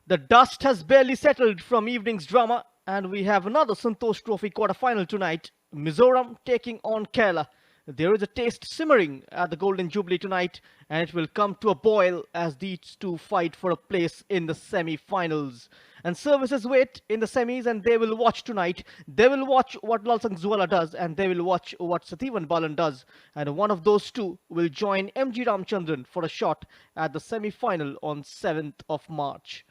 The dust has barely settled from evening's drama, and we have another Santosh Trophy quarter-final tonight. Mizoram taking on Kerala. There is a taste simmering at the Golden Jubilee tonight, and it will come to a boil as these two fight for a place in the semi-finals. And services wait in the semis, and they will watch tonight. They will watch what Lalsang Zuala does, and they will watch what Sathivan Balan does. And one of those two will join MG Ramchandran for a shot at the semi-final on 7th of March.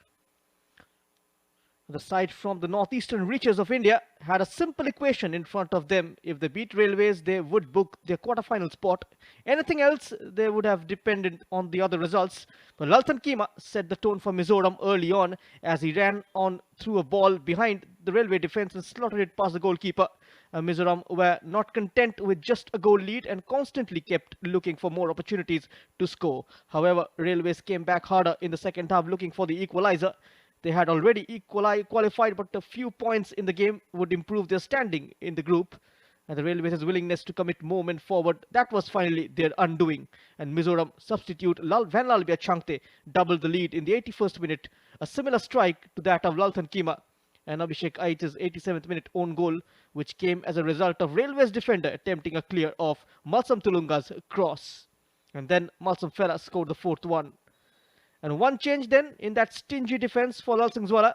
The side from the northeastern reaches of India had a simple equation in front of them. If they beat Railways, they would book their quarter-final spot. Anything else, they would have depended on the other results. But Laltan Kima set the tone for Mizoram early on as he ran on through a ball behind the Railway defence and slotted it past the goalkeeper. Mizoram were not content with just a goal lead and constantly kept looking for more opportunities to score. However, Railways came back harder in the second half looking for the equaliser. They had already qualified, but a few points in the game would improve their standing in the group. And the Railways' willingness to commit more men forward, that was finally their undoing. And Mizoram substitute Van Lalbia Changte doubled the lead in the 81st minute, a similar strike to that of Laltan Kima. And Abhishek Aich's 87th minute own goal, which came as a result of Railways defender attempting a clear of Malsam Tulunga's cross. And then Malsam Fella scored the fourth one. And one change then in that stingy defense for Lalsang Zuala.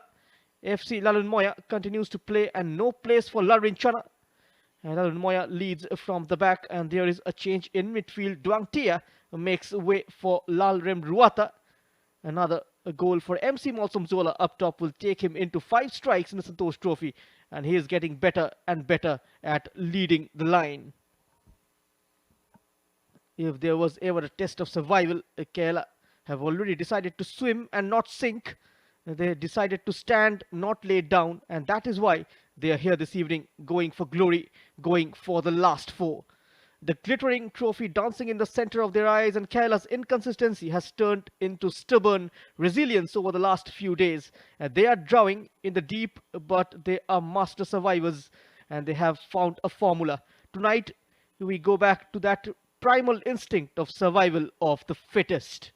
FC Lalun Moya continues to play and no place for Lalrin Chana. And Lalun Moya leads from the back and there is a change in midfield. Duang Tia makes way for Lalrem Ruata. Another goal for MC Malsam Zuala up top will take him into 5 strikes in the Santosh Trophy. And he is getting better and better at leading the line. If there was ever a test of survival, Kerala have already decided to swim and not sink. They decided to stand, not lay down, and that is why they are here this evening, going for glory, going for the last 4. The glittering trophy dancing in the center of their eyes, and Kerala's inconsistency has turned into stubborn resilience over the last few days. And they are drowning in the deep, but they are master survivors, and they have found a formula. Tonight, we go back to that primal instinct of survival of the fittest.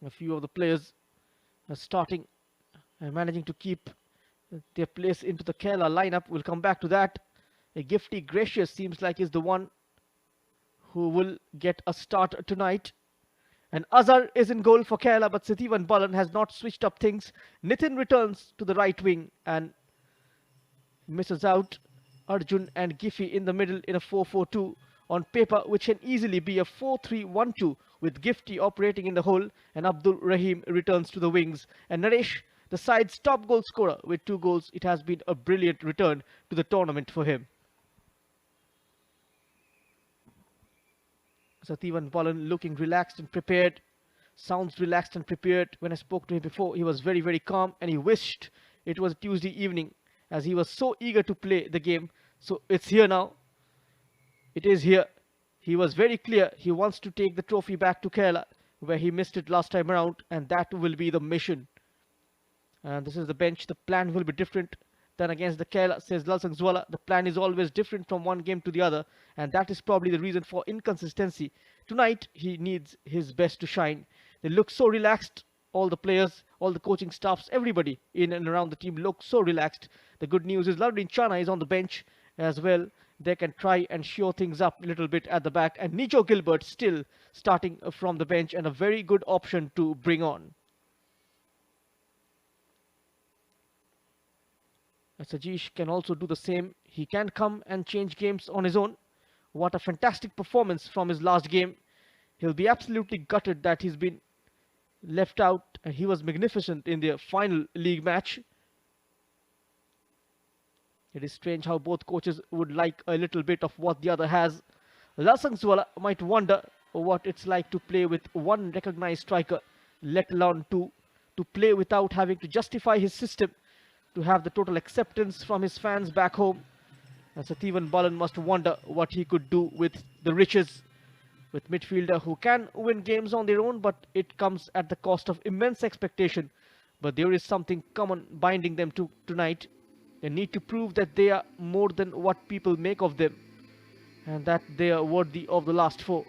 A few of the players are starting and managing to keep their place into the Kerala lineup. We'll come back to that. A Gifty Gracious seems like is the one who will get a start tonight. And Azhar is in goal for Kerala, but Sithivan Balan has not switched up things. Nitin returns to the right wing and misses out. Arjun and Giffy in the middle in a 4-4-2 on paper, which can easily be a 4-3-1-2 with Gifty operating in the hole, and Abdul Rahim returns to the wings. And Naresh, the side's top goal scorer with 2 goals, it has been a brilliant return to the tournament for him. Sathivan Balan looking relaxed and prepared, sounds relaxed and prepared. When I spoke to him before, he was very, very calm, and he wished it was Tuesday evening as he was so eager to play the game. So it's here now. It is here. He was very clear. He wants to take the trophy back to Kerala, where he missed it last time around, and that will be the mission. And this is the bench. The plan will be different than against the Kerala, says Lalsang Zuala. The plan is always different from one game to the other, and that is probably the reason for inconsistency. Tonight, he needs his best to shine. They look so relaxed. All the players, all the coaching staffs, everybody in and around the team look so relaxed. The good news is Lalrin Chana is on the bench as well. They can try and show things up a little bit at the back. And Nijo Gilbert still starting from the bench and a very good option to bring on. Sajish can also do the same. He can come and change games on his own. What a fantastic performance from his last game. He'll be absolutely gutted that he's been left out. And he was magnificent in their final league match. It is strange how both coaches would like a little bit of what the other has. Lalsang Zuala might wonder what it's like to play with one recognized striker, let alone two, to play without having to justify his system, to have the total acceptance from his fans back home. And Sathivan Balan must wonder what he could do with the riches, with midfielder who can win games on their own, but it comes at the cost of immense expectation. But there is something common binding them tonight. They need to prove that they are more than what people make of them, and that they are worthy of the last 4.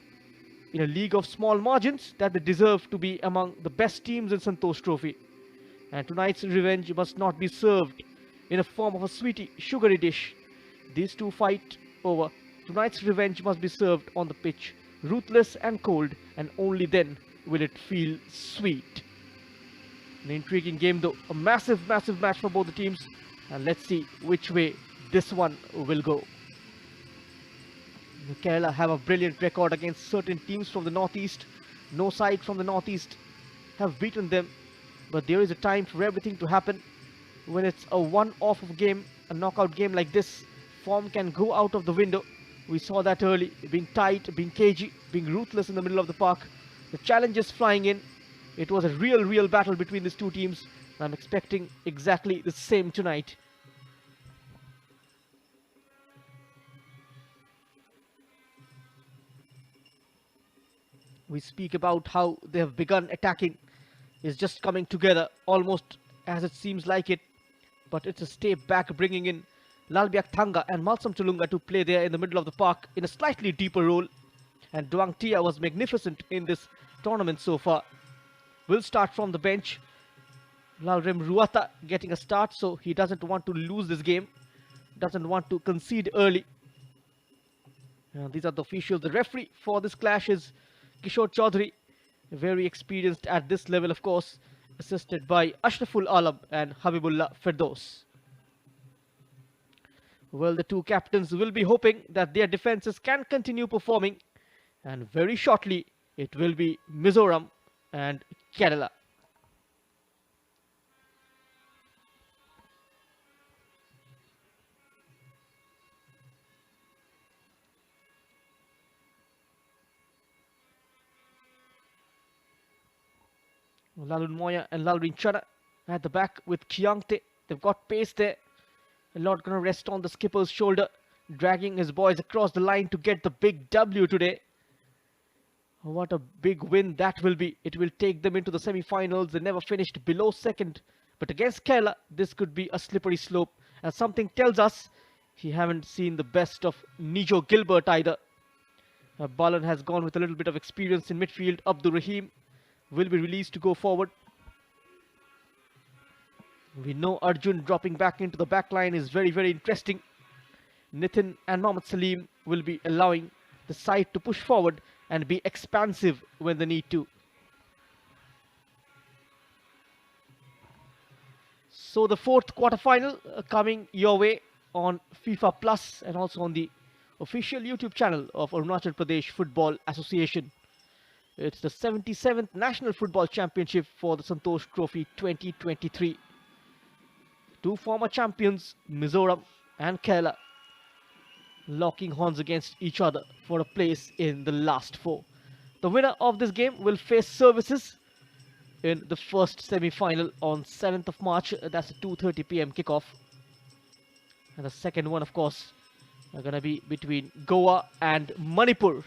in a league of small margins that they deserve to be among the best teams in Santosh Trophy. And tonight's revenge must not be served in a form of a sweety, sugary dish. These two fight over. Tonight's revenge must be served on the pitch, ruthless and cold, and only then will it feel sweet. An intriguing game though, a massive, massive match for both the teams, and let's see which way this one will go. Kerala have a brilliant record against certain teams from the northeast. No side from the northeast have beaten them, but there is a time for everything to happen. When it's a one-off game, a knockout game like this, form can go out of the window. We saw that early, being tight, being cagey, being ruthless in the middle of the park. The challenges flying in. It was a real battle between these two teams, and I'm expecting exactly the same tonight. We speak about how they have begun attacking. Is just coming together almost as it seems like it, but it's a step back, bringing in Lalbiak Thanga and Malsam Tulunga to play there in the middle of the park in a slightly deeper role. And Duang Tia was magnificent in this tournament so far. Will start from the bench. Lalrem Ruata getting a start, so he doesn't want to lose this game, doesn't want to concede early. These are the officials. The referee for this clash is Kishore Chaudhary, very experienced at this level, of course, assisted by Ashraful Alam and Habibullah Firdaus. Well, the two captains will be hoping that their defenses can continue performing, and very shortly it will be Mizoram and Kerala. Lalun Moya and Lalrin Chana at the back with Kiangte. They've got pace there. And not going to rest on the skipper's shoulder, dragging his boys across the line to get the big W today. What a big win that will be. It will take them into the semi-finals. They never finished below second. But against Kerala, this could be a slippery slope. And something tells us he haven't seen the best of Nijo Gilbert either. Balan has gone with a little bit of experience in midfield. Abdur Rahim will be released to go forward. We know Arjun dropping back into the back line is very interesting. Nitin and Mohammad Salim will be allowing the side to push forward and be expansive when they need to. So the fourth quarterfinal coming your way on FIFA Plus and also on the official YouTube channel of Arunachal Pradesh Football Association. It's the 77th National Football Championship for the Santosh Trophy 2023. Two former champions, Mizoram and Kerala, locking horns against each other for a place in the last four. The winner of this game will face Services in the first semi-final on 7th of March. That's a 2:30 p.m. kickoff. And the second one, of course, are going to be between Goa and Manipur.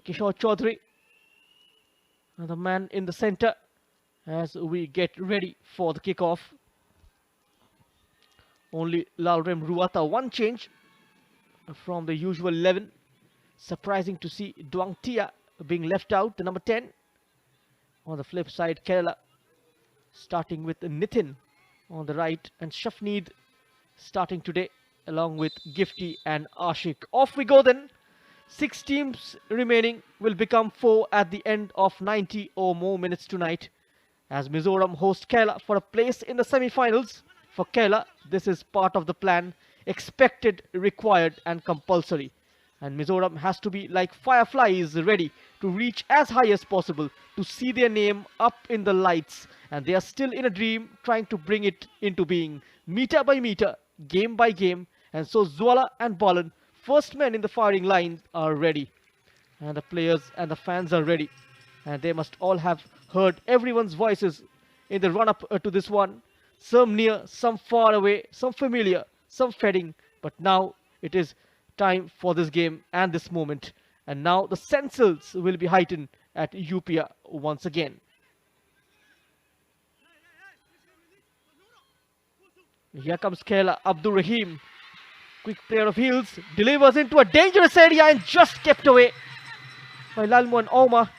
Kishore Chaudhary, the man in the center, as we get ready for the kickoff. Only Lalrem Ruata one change from the usual 11. Surprising to see Duang Tia being left out, the number 10. On the flip side, Kerala starting with Nitin on the right and Shafneed starting today along with Gifty and Ashik. Off we go then. 6 teams remaining will become 4 at the end of 90 or more minutes tonight, as Mizoram host Kerala for a place in the semi-finals. For Kerala, this is part of the plan, expected, required and compulsory. And Mizoram has to be like fireflies, ready to reach as high as possible, to see their name up in the lights. And they are still in a dream, trying to bring it into being, meter by meter, game by game. And so Zwala and Balan, first men in the firing line, are ready. And the players and the fans are ready. And they must all have heard everyone's voices in the run-up to this one. Some near, some far away, some familiar, some fading. But now it is time for this game and this moment. And now the senses will be heightened at UPIA once again. Here comes Kerala, Abdur Rahim. Quick player of heels delivers into a dangerous area and just kept away by Lalmohan Oma.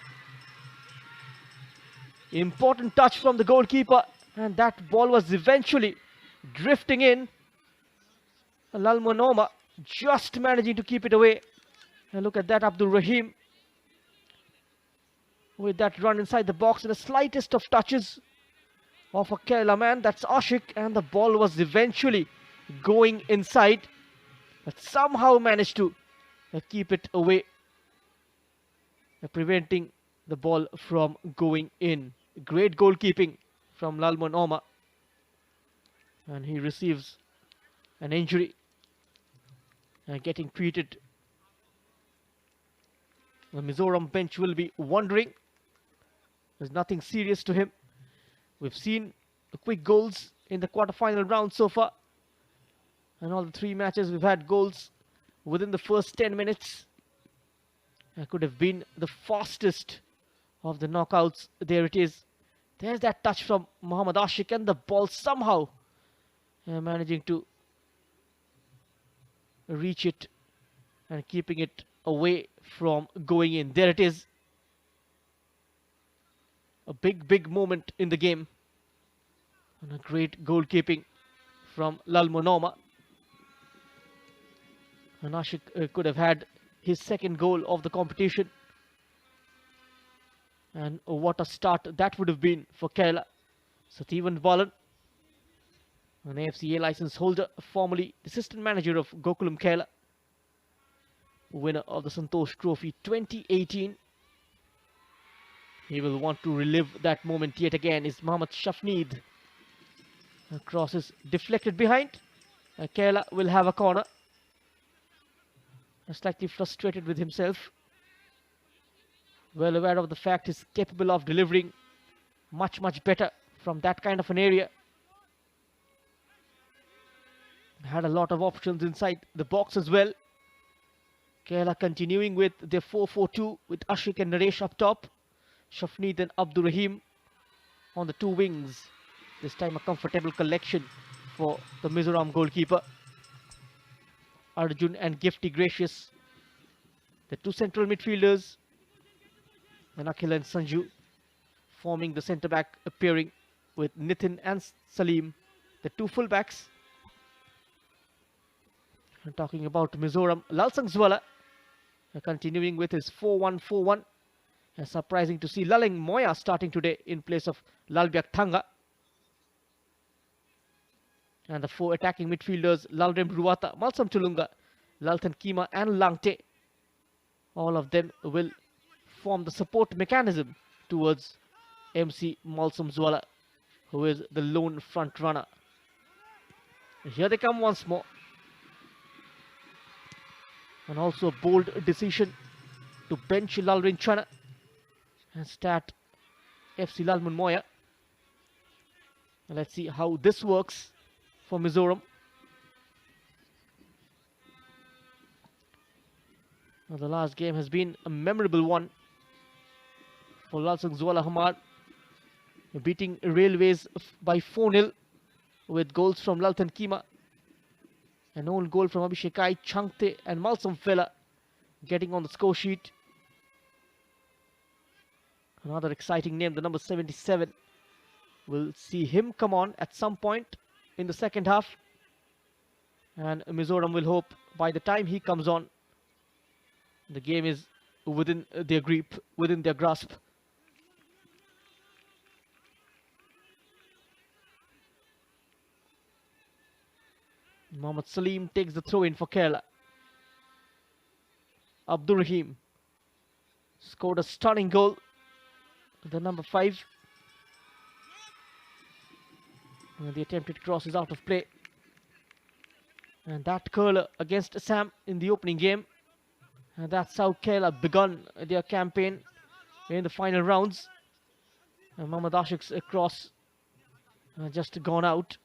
Important touch from the goalkeeper, and that ball was eventually drifting in. Lalmohan Oma just managing to keep it away. And look at that, Abdul Rahim with that run inside the box in the slightest of touches of a Kerala man. That's Ashik, and the ball was eventually going inside, but somehow managed to keep it away, preventing the ball from going in. Great goalkeeping from Lalmohan Oma, and he receives an injury and getting treated. The Mizoram bench will be wondering. There's nothing serious to him. We've seen quick goals in the quarter-final round so far, and all the 3 matches we've had goals within the first 10 minutes. That could have been the fastest of the knockouts. There it is. There's that touch from Mohammad Ashik, and the ball somehow managing to reach it and keeping it away from going in. There it is. A big moment in the game, and a great goalkeeping from Lalmohan Oma. And Ashik could have had his second goal of the competition. And what a start that would have been for Kerala. Sathivan Balan, an AFCA license holder, formerly assistant manager of Gokulam Kerala, winner of the Santosh Trophy 2018. He will want to relive that moment yet again. Is Mohammad Shafneed. Crosses deflected behind. Kerala will have a corner. Slightly frustrated with himself. Well aware of the fact he's capable of delivering much better from that kind of an area. Had a lot of options inside the box as well. Kerala continuing with their 4-4-2 with Ashik and Naresh up top. Shafneed and Abdur Rahim on the 2 wings. This time a comfortable collection for the Mizoram goalkeeper. Arjun and Gifty Gracious, the 2 central midfielders, and Akhil and Sanju forming the centre back, appearing with Nitin and Salim, the 2 fullbacks. And talking about Mizoram, Lalsang Zwala continuing with his 4-1-4-1. And surprising to see Laling Moya starting today in place of Lalbyak Thanga. And the 4 attacking midfielders, Lalrem Ruwata, Malsam Tulunga, Lalthan Kima and Langte. All of them will form the support mechanism towards MC Malsam Zwala, who is the lone front runner. Here they come once more. And also a bold decision to bench Lalrin Chana and start FC Lalmohan Moya. And let's see how this works for Mizoram. Now, the last game has been a memorable one for Lalsang Zwala Hamad, beating Railways by 4-0 with goals from Lalthan Kima, an own goal from Abhishekai, Changte and Malsam Fela getting on the score sheet. Another exciting name, the number 77. We'll see him come on at some point in the second half. And Mizoram will hope by the time he comes on, the game is within their grip, within their grasp. Mohammad Salim takes the throw in for Kerala. Abdur Rahim scored a stunning goal. The number 5. And the attempted cross is out of play. And that curler against Assam in the opening game. And that's how Kerala begun their campaign in the final rounds. And Mohammad Ashik's cross just gone out.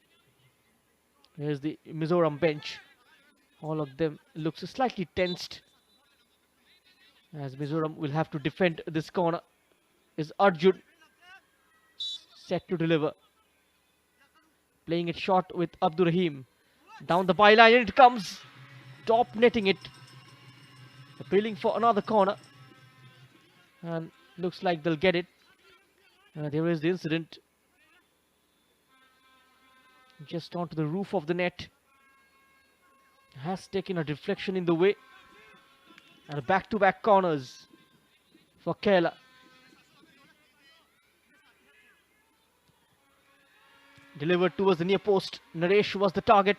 Here's the Mizoram bench. All of them looks slightly tensed, as Mizoram will have to defend this corner. Is Arjun set to deliver? Playing it short with Abdur Rahim. Down the byline, and it comes. top netting it. Appealing for another corner. And looks like they'll get it. There is the incident. Just onto the roof of the net. Has taken a deflection in the way. And back-to-back corners for Kerala. Delivered towards the near post. Naresh was the target.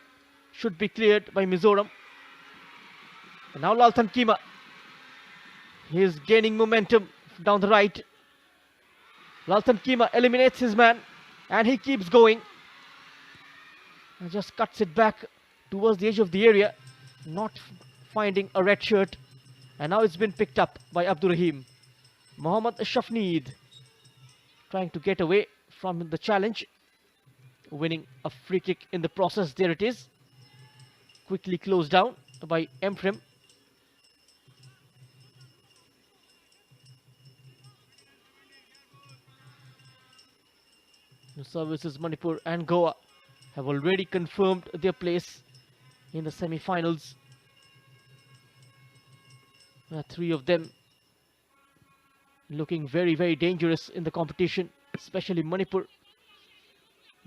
Should be cleared by Mizoram. And now Lalthan Kima. He is gaining momentum down the right. Lalthan Kima eliminates his man. And he keeps going. And just cuts it back towards the edge of the area. Not finding a red shirt. And now it's been picked up by Abdur Rahim. Mohammad Shafneed trying to get away from the challenge. Winning a free kick in the process. There it is. Quickly closed down by Emprem. The services Manipur and Goa have already confirmed their place in the semi-finals. Three of them looking very, very dangerous in the competition, especially Manipur.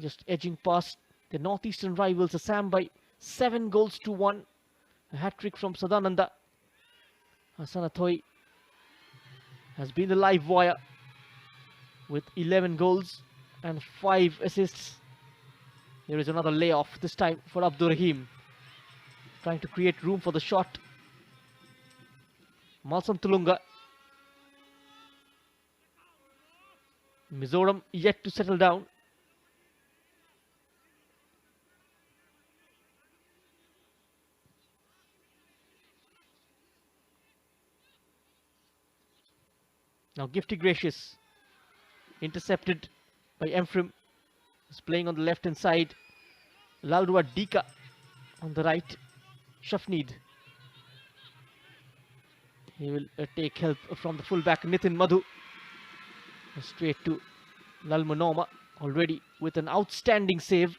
Just edging past the northeastern rivals Assam by 7-1. A hat-trick from Sadananda. Hassan Athoi has been the live wire with 11 goals and 5 assists. Here is another layoff, this time for Abdur Rahim. Trying to create room for the shot. Malsam Tulunga. Mizoram yet to settle down. Now Gifty Gracious. Intercepted by Emfrim. Is playing on the left hand side. Lalrua Dika on the right. Shafneed. He will take help from the fullback Nitin Madhu. Straight to Lal Manoma already with an outstanding save.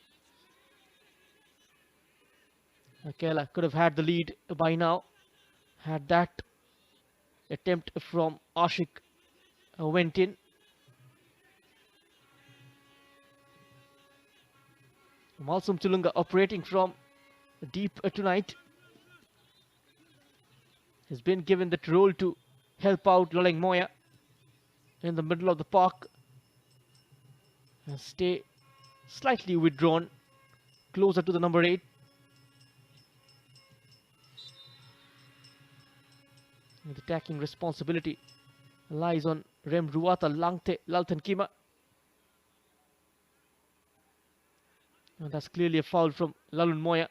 Kerala could have had the lead by now. Had that attempt from Ashik went in. Malsum Tulunga operating from deep tonight. He's been given that role to help out Laleng Moya in the middle of the park. And stay slightly withdrawn, closer to the number 8. And the attacking responsibility lies on Rem Ruata Langte Lalthan Kima. And that's clearly a foul from Lalun Moya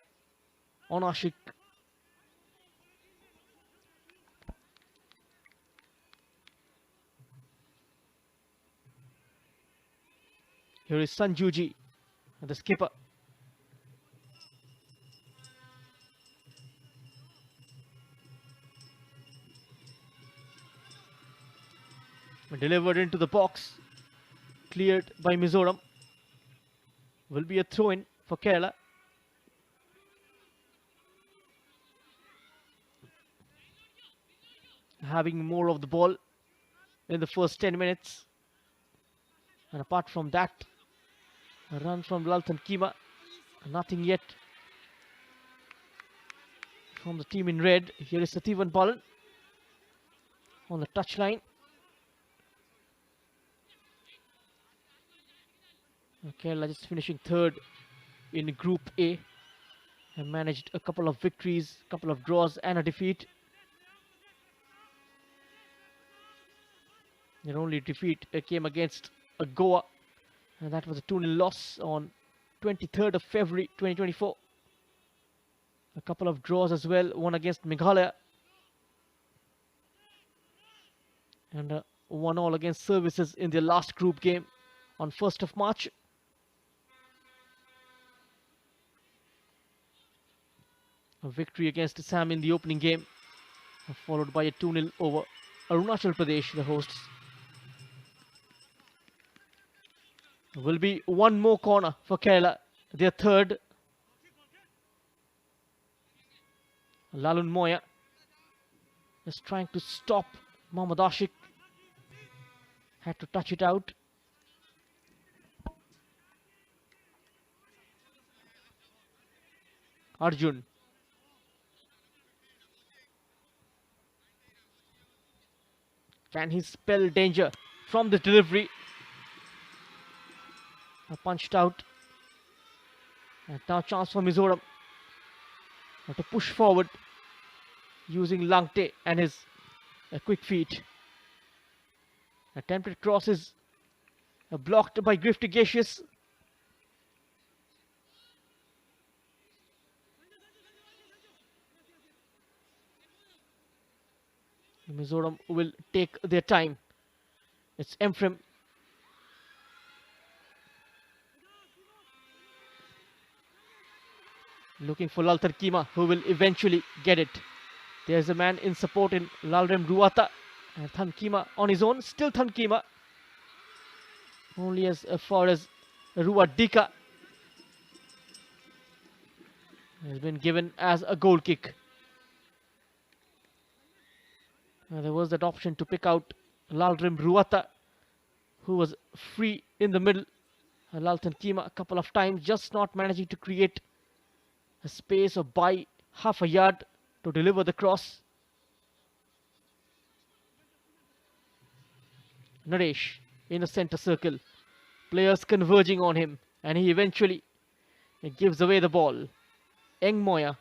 on Ashik. Here is Sanjuji, the skipper. Delivered into the box. Cleared by Mizoram. Will be a throw-in for Kerala. Having more of the ball in the first 10 minutes. And apart from that, a run from Lalthan Kima. Nothing yet from the team in red. Here is Sativan Balan on the touchline. Kerala just finishing third in Group A. And managed a couple of victories, a couple of draws and a defeat. Their only defeat came against Goa. And that was a 2-0 loss on 23rd of February 2024. A couple of draws as well. One against Meghalaya. And 1-1 against Services in their last group game on 1st of March. A victory against Assam in the opening game. Followed by a 2-0 over Arunachal Pradesh, the hosts. Will be one more corner for Kerala, their third. Lalun Moya is trying to stop Mohammad Ashik. Had to touch it out. Arjun. Can he spell danger from the delivery? Punched out. And now chance for Mizoram to push forward using Langte and his quick feet. Attempted crosses blocked by Griftigatius. Mizoram will take their time. It's Emfrem. Looking for Laltan Kima, who will eventually get it. There's a man in support in Lalrem Ruata. And Than Kima on his own. Still Than Kima. Only as far as Ruadika has been given as a goal kick. There was that option to pick out Lalrem Ruata, who was free in the middle. Laltan Kima a couple of times, just not managing to create a space or by half a yard to deliver the cross. Naresh in the center circle. Players converging on him, and he eventually gives away the ball. Eng Moya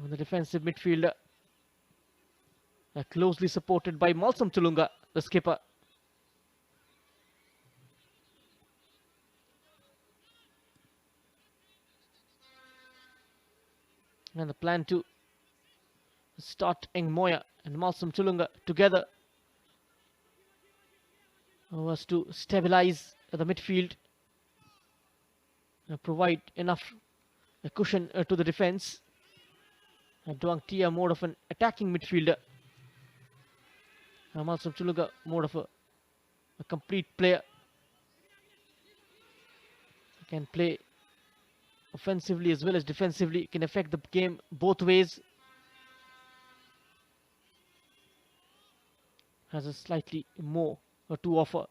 on the defensive midfielder. Closely supported by Malsam Tulunga, the skipper. And the plan to start Eng Moya and Malsam Tulunga together was to stabilize the midfield and provide enough cushion to the defense. Duang Tia more of an attacking midfielder. Malsam Tulunga more of a complete player. Can play offensively as well as defensively, can affect the game both ways. Has a slightly more to offer,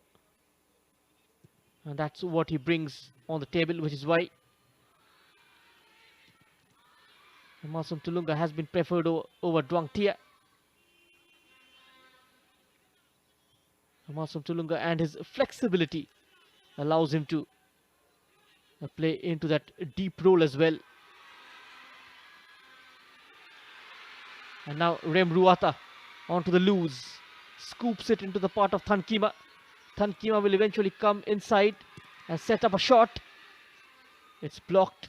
and that's what he brings on the table, which is why Malsam Tulunga has been preferred over Duang Tia. Malsam Tulunga and his flexibility allows him to play into that deep role as well. And now Rem Ruata onto the loose, scoops it into the part of Than Kima. Than Kima will eventually come inside and set up a shot. It's blocked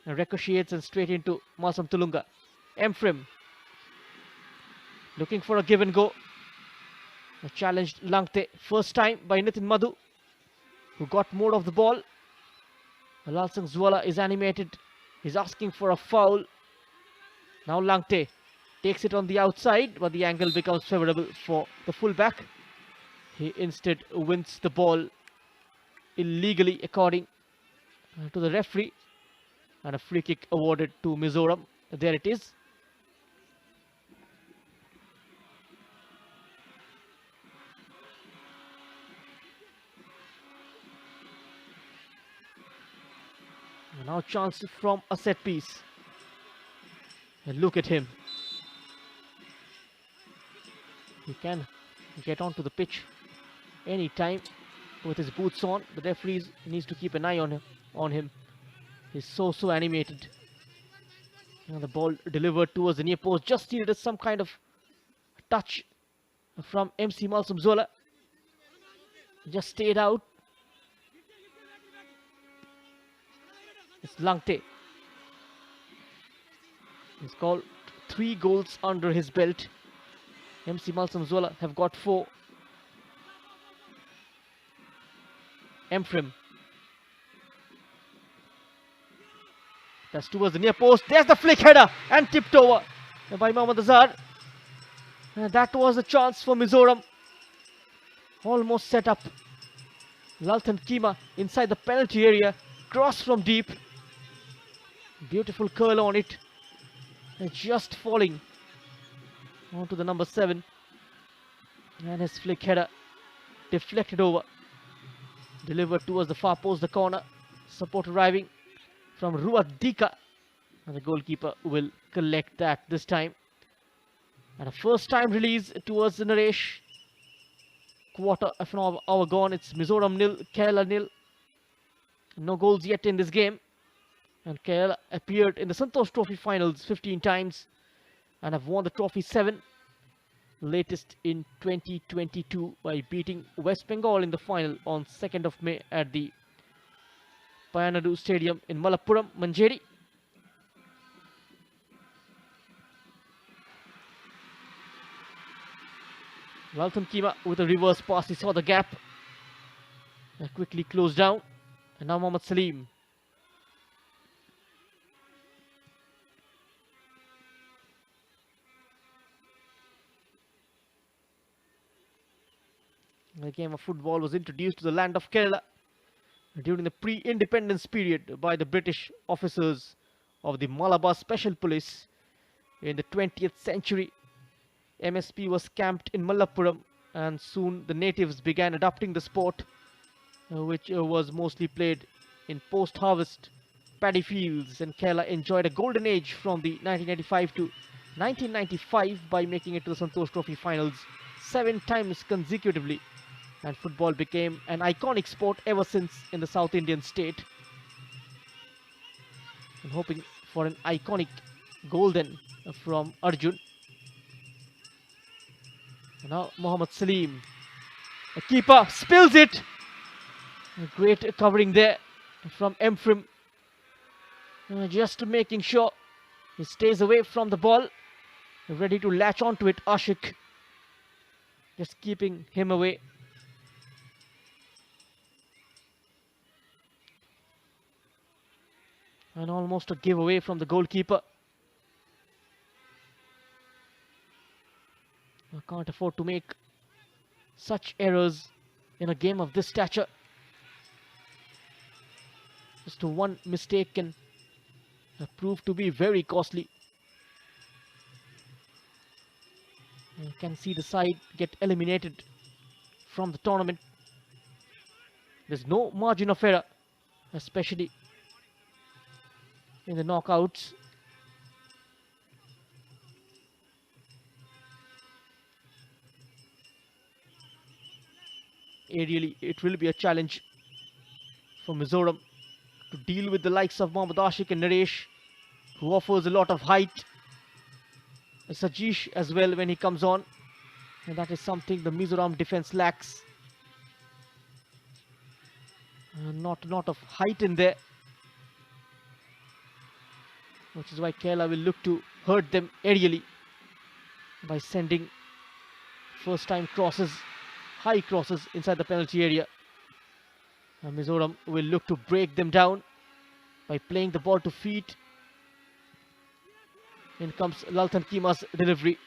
and ricochets and straight into Malsam Tulunga. Emfrem looking for a give and go. Challenged Langte first time by Nitin Madhu, who got more of the ball. Lalsang Zwala is animated. He's asking for a foul. Now Langte takes it on the outside, but the angle becomes favorable for the fullback. He instead wins the ball illegally according to the referee, and a free kick awarded to Mizoram. There it is. And now chance from a set piece. And look at him. He can get onto the pitch anytime with his boots on. The referee needs to keep an eye on him. He's so animated. And the ball delivered towards the near post. Just needed some kind of touch from MC Malsam Zola. Just stayed out. It's Langte. He's got 3 goals under his belt. MC Malsam Zola have got 4. Emfrem. That's towards the near post. There's the flick header and tipped over by Mohammad Azhar. That was a chance for Mizoram. Almost set up. Laltan Kima inside the penalty area. Cross from deep. Beautiful curl on it. just falling onto the number 7. And his flick header deflected over. Delivered towards the far post, the corner. Support arriving from Ruat Dika. And the goalkeeper will collect that this time. And a first time release towards Naresh. Quarter of an hour gone. It's Mizoram 0, Kerala 0. No goals yet in this game. And Kerala appeared in the Santosh Trophy finals 15 times and have won the trophy 7. Latest in 2022 by beating West Bengal in the final on 2nd of May at the Payanadu Stadium in Malappuram, Manjeri. Laltan Kima with a reverse pass. He saw the gap and quickly closed down. And now Mohammad Salim. The game of football was introduced to the land of Kerala during the pre-independence period by the British officers of the Malabar Special Police in the 20th century. MSP was camped in Malappuram, and soon the natives began adopting the sport, which was mostly played in post-harvest paddy fields, and Kerala enjoyed a golden age from the 1985 to 1995 by making it to the Santosh Trophy finals 7 times consecutively. And football became an iconic sport ever since in the South Indian state. I'm hoping for an iconic goal then from Arjun. And now Mohammad Salim. The keeper spills it. A great covering there from Emfrim. Just making sure he stays away from the ball. Ready to latch onto it, Ashik. Just keeping him away. And almost a giveaway from the goalkeeper. I can't afford to make such errors in a game of this stature. Just one mistake can prove to be very costly. You can see the side get eliminated from the tournament. There's no margin of error, especially in the knockouts. Aerially, it will be a challenge for Mizoram to deal with the likes of Mohammad Ashik and Naresh, who offers a lot of height. Sajish as well when he comes on, and that is something the Mizoram defense lacks. Not a lot of height in there, which is why Kerala will look to hurt them aerially by sending first time crosses, high crosses inside the penalty area. And Mizoram will look to break them down by playing the ball to feet. In comes Laltan Kima's delivery.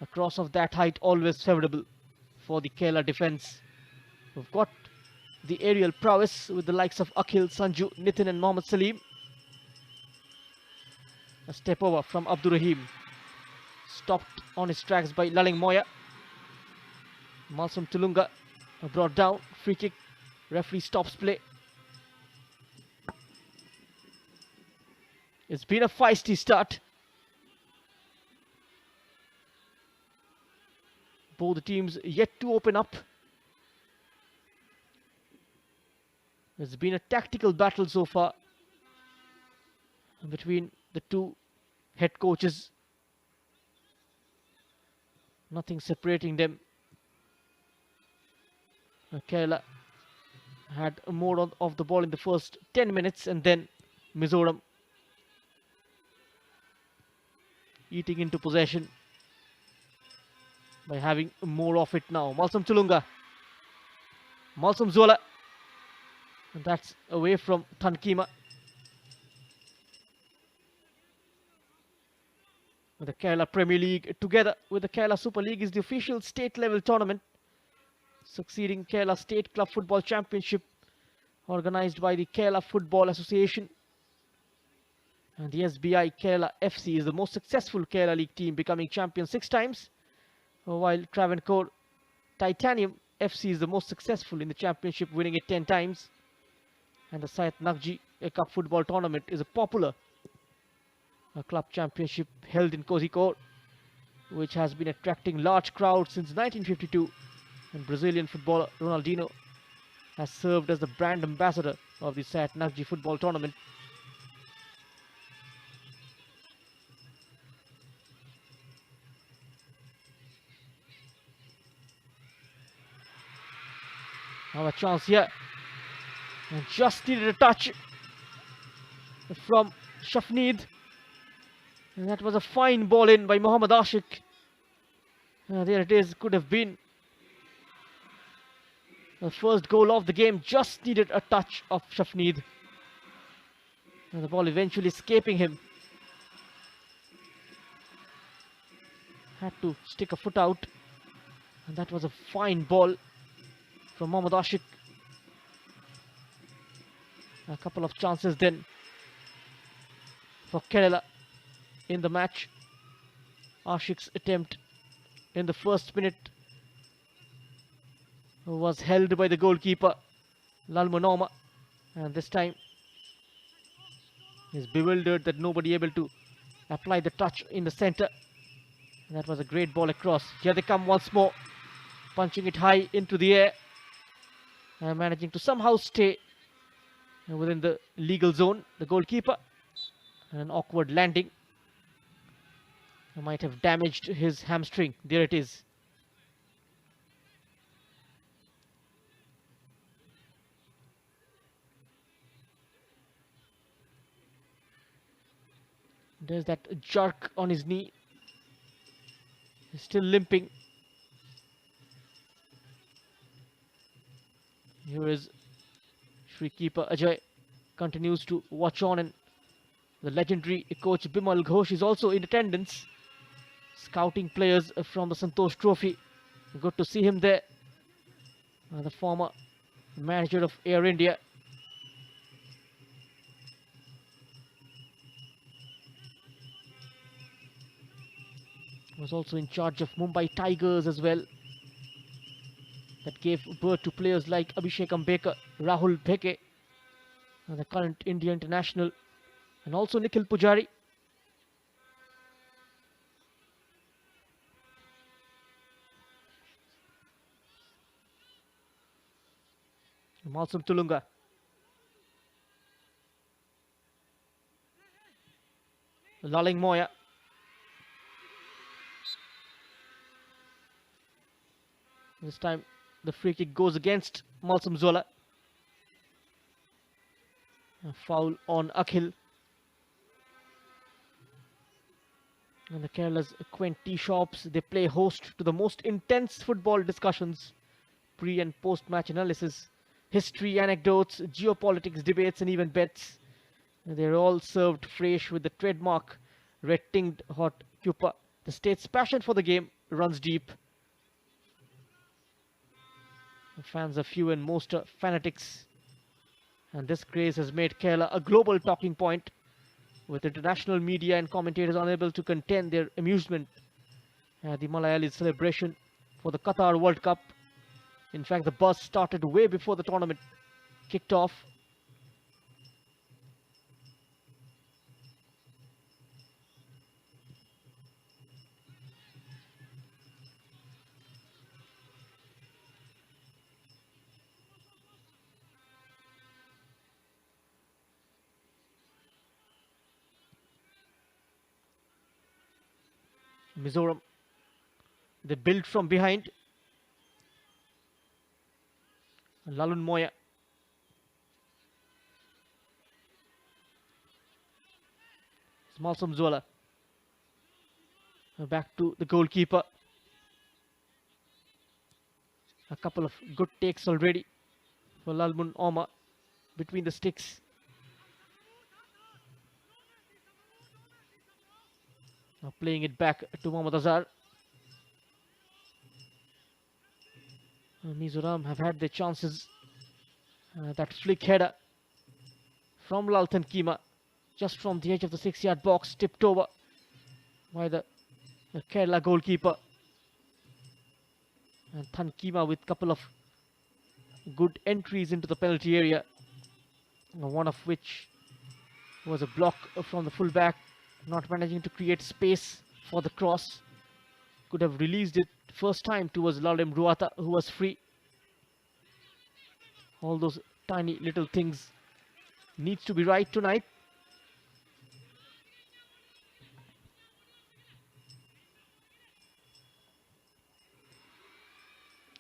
A cross of that height always favourable for the Kerala defence. We've got the aerial prowess with the likes of Akhil, Sanju, Nitin and Mohammad Salim. A step over from Abdur Rahim. Stopped on his tracks by Laling Moya. Malsum Tulunga brought down. Free kick. Referee stops play. It's been a feisty start. Both the teams yet to open up. There's been a tactical battle so far between the two head coaches. Nothing separating them. Kerala had more of the ball in the first 10 minutes, and then Mizoram eating into possession by having more of it now. Malsum Tulunga. Malsum Zola. And that's away from Tankima. With the Kerala Premier League together with the Kerala Super League is the official state level tournament, succeeding Kerala State Club Football Championship organised by the Kerala Football Association. And the SBI Kerala FC is the most successful Kerala League team, becoming champion 6 times, while Travancore Titanium FC is the most successful in the championship, winning it 10 times. And the Syed Naqji Cup football tournament is a popular club championship held in Kozhikode, which has been attracting large crowds since 1952. And Brazilian footballer Ronaldinho has served as the brand ambassador of the Syed Naqji football tournament. Now a chance here, and just needed a touch from Shafneed, and that was a fine ball in by Mohammad Ashik. There it is, could have been the first goal of the game. Just needed a touch of Shafneed, and the ball eventually escaping him. Had to stick a foot out, and that was a fine ball from Mohammad Ashik. A couple of chances then for Kerala in the match. Ashik's attempt in the first minute was held by the goalkeeper Lalman Oma, and this time he's bewildered that nobody able to apply the touch in the center. And that was a great ball across. Here they come once more, punching it high into the air, and managing to somehow stay within the legal zone. The goalkeeper, and an awkward landing might have damaged his hamstring. There it is. There's that jerk on his knee. He's still limping. Here is Shri keeper Ajay, continues to watch on, and the legendary coach Bimal Ghosh is also in attendance, scouting players from the Santosh Trophy. Good to see him there. The former manager of Air India. Was also in charge of Mumbai Tigers as well. That gave birth to players like Abhishek Ambekar, Rahul Bheke, the current India international, and also Nikhil Pujari. Malsum Tulunga. Laling Moya. This time the free kick goes against Malsum Zola. A foul on Akhil. And the Kerala's quaint tea shops, they play host to the most intense football discussions, pre and post match analysis, history, anecdotes, geopolitics, debates, and even bets. And they're all served fresh with the trademark red tinged hot cuppa. The state's passion for the game runs deep. The fans are few and most are fanatics, and this craze has made Kerala a global talking point, with international media and commentators unable to contain their amusement at the Malayali celebration for the Qatar World Cup. In fact, the buzz started way before the tournament kicked off. Mizoram, they build from behind. Lalun Moya. Malsum Zola. Back to the goalkeeper. A couple of good takes already for Lalmun Oma between the sticks. Now playing it back to Mohammad Azhar. Mizoram have had their chances. That flick header from Laltan Kima just from the edge of the 6-yard box, tipped over by the Kerala goalkeeper. And Thankima with a couple of good entries into the penalty area, one of which was a block from the fullback, not managing to create space for the cross. Could have released it first time towards Lalem Ruata, who was free. All those tiny little things needs to be right tonight.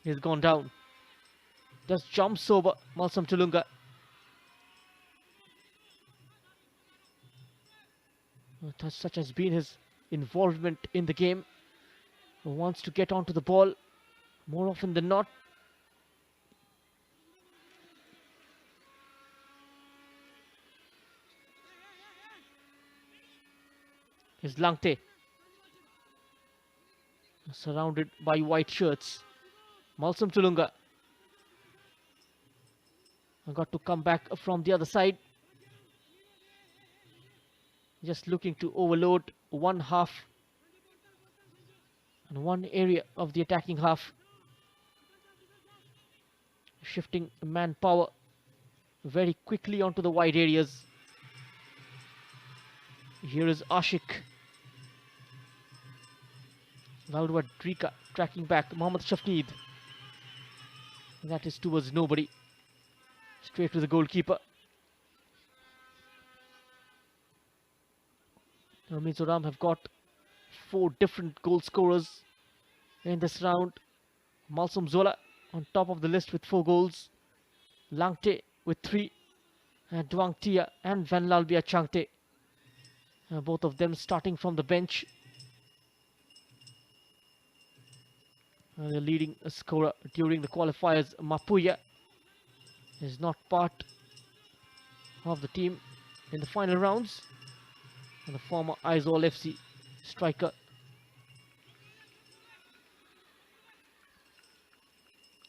He's gone down. Just jumps over Malsam Tulunga. Such has been his involvement in the game. He wants to get onto the ball more often than not. Is Langte, surrounded by white shirts. Malsam Tulunga got to come back from the other side. Just looking to overload one half and one area of the attacking half. Shifting manpower very quickly onto the wide areas. Here is Ashik. Laudwa Drika tracking back Mohammad Shafneed. That is towards nobody. Straight to the goalkeeper. Now Mizoram have got 4 different goal scorers in this round. Malsum Zola on top of the list with 4 goals. Langte with 3. And Duang Tia and Van Lalbia Changte. Both of them starting from the bench. The leading scorer during the qualifiers, Mapuya, is not part of the team in the final rounds. And the former Aizawl FC striker.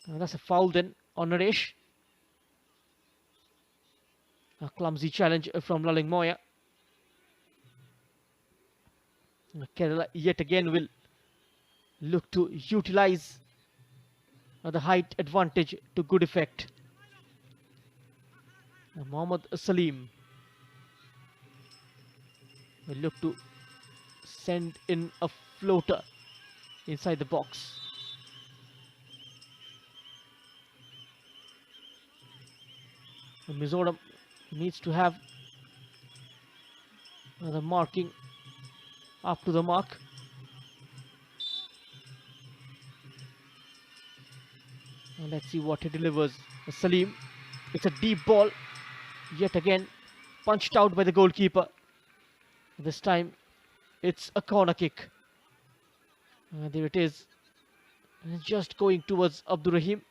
And that's a foul then on Naresh. A clumsy challenge from Laling Moya. Kerala yet again will look to utilize the height advantage to good effect. Mohammad Salim will look to send in a floater inside the box. Mizoram needs to have the marking up to the mark. And let's see what he delivers. Salim, it's a deep ball. Yet again punched out by the goalkeeper. This time it's a corner kick. There it is. Just going towards Abdur Rahim.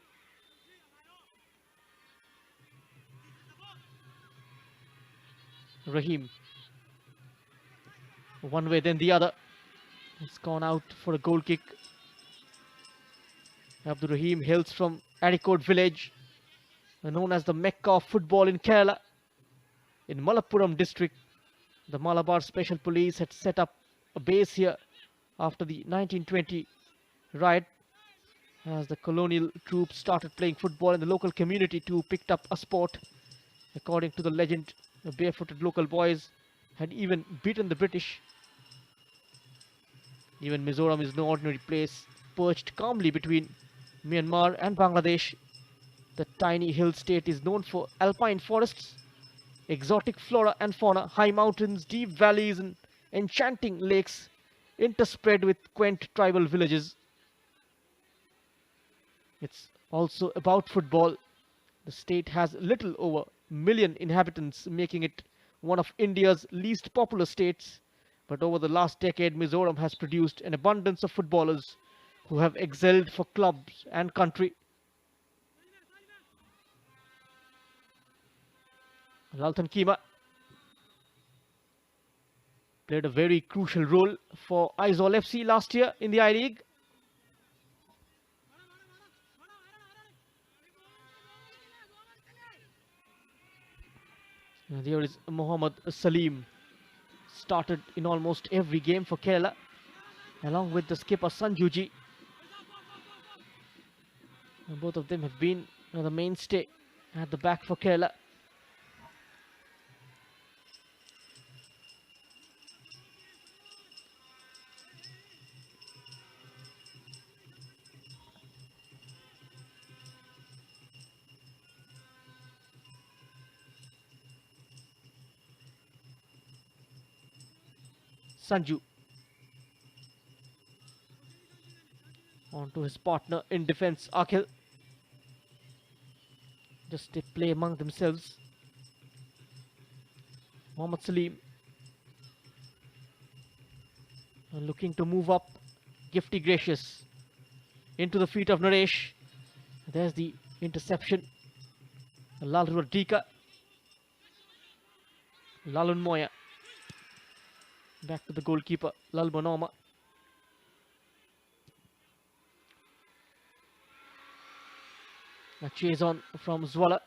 Rahim. One way then the other. It's gone out for a goal kick. Abdur Rahim hails from Areekode village, known as the Mecca of football in Kerala. In Malappuram district, the Malabar Special Police had set up a base here after the 1920 riot, as the colonial troops started playing football and the local community too picked up a sport. According to the legend, the barefooted local boys had even beaten the British. Even Mizoram is no ordinary place, perched calmly between Myanmar and Bangladesh. The tiny hill state is known for alpine forests, exotic flora and fauna, high mountains, deep valleys and enchanting lakes interspread with quaint tribal villages. It's also about football. The state has little over a million inhabitants, making it one of India's least popular states. But over the last decade, Mizoram has produced an abundance of footballers who have excelled for clubs and country. Laltan Kima played a very crucial role for Aizawl FC last year in the I-League. There is Mohammad Salim. Started in almost every game for Kerala, along with the skipper Sanjuji. And both of them have been the mainstay at the back for Kerala. Sanju on to his partner in defense, Akhil. Just they play among themselves. Mohammad Salim looking to move up. Gifty Gracious into the feet of Naresh. There's the interception. Lal Rodika. Lalun Moya. Back to the goalkeeper, Lal Bonoma. A chase on from Zwala.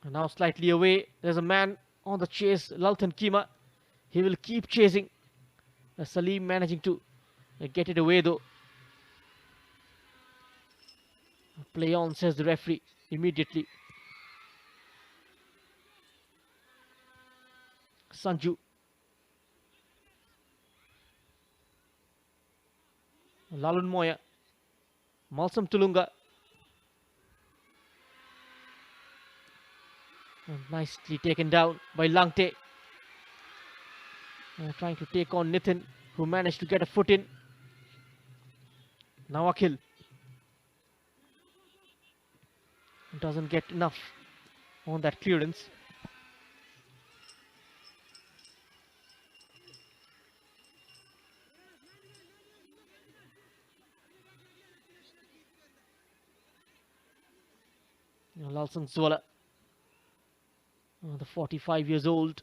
And now slightly away. There's a man on the chase, Laltan Kima. He will keep chasing. Salim managing to get it away though. Play on, says the referee immediately. Sanju. Lalun Moya. Malsam Tulunga. And nicely taken down by Langte. Trying to take on Nitin, who managed to get a foot in. Now Akhil. Doesn't get enough on that clearance. Lalsang Zwala, the 45 years old,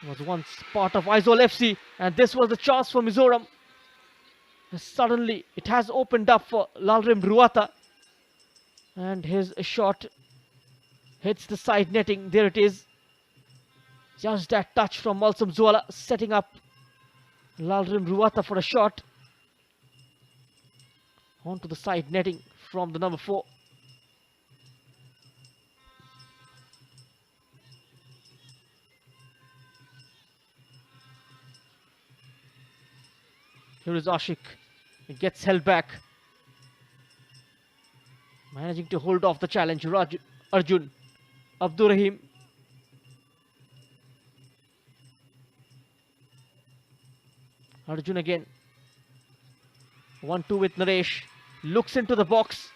was once part of Aizawl FC, and this was the chance for Mizoram. Suddenly it has opened up for Lalrim Ruata, and his shot hits the side netting. There it is. Just that touch from Malsam Zwala, setting up Lalrim Ruata for a shot. Onto the side netting from the number 4. Here is Ashik. It gets held back. Managing to hold off the challenge. Arjun. Abdur Rahim. Arjun again. 1-2 with Naresh. Looks into the box.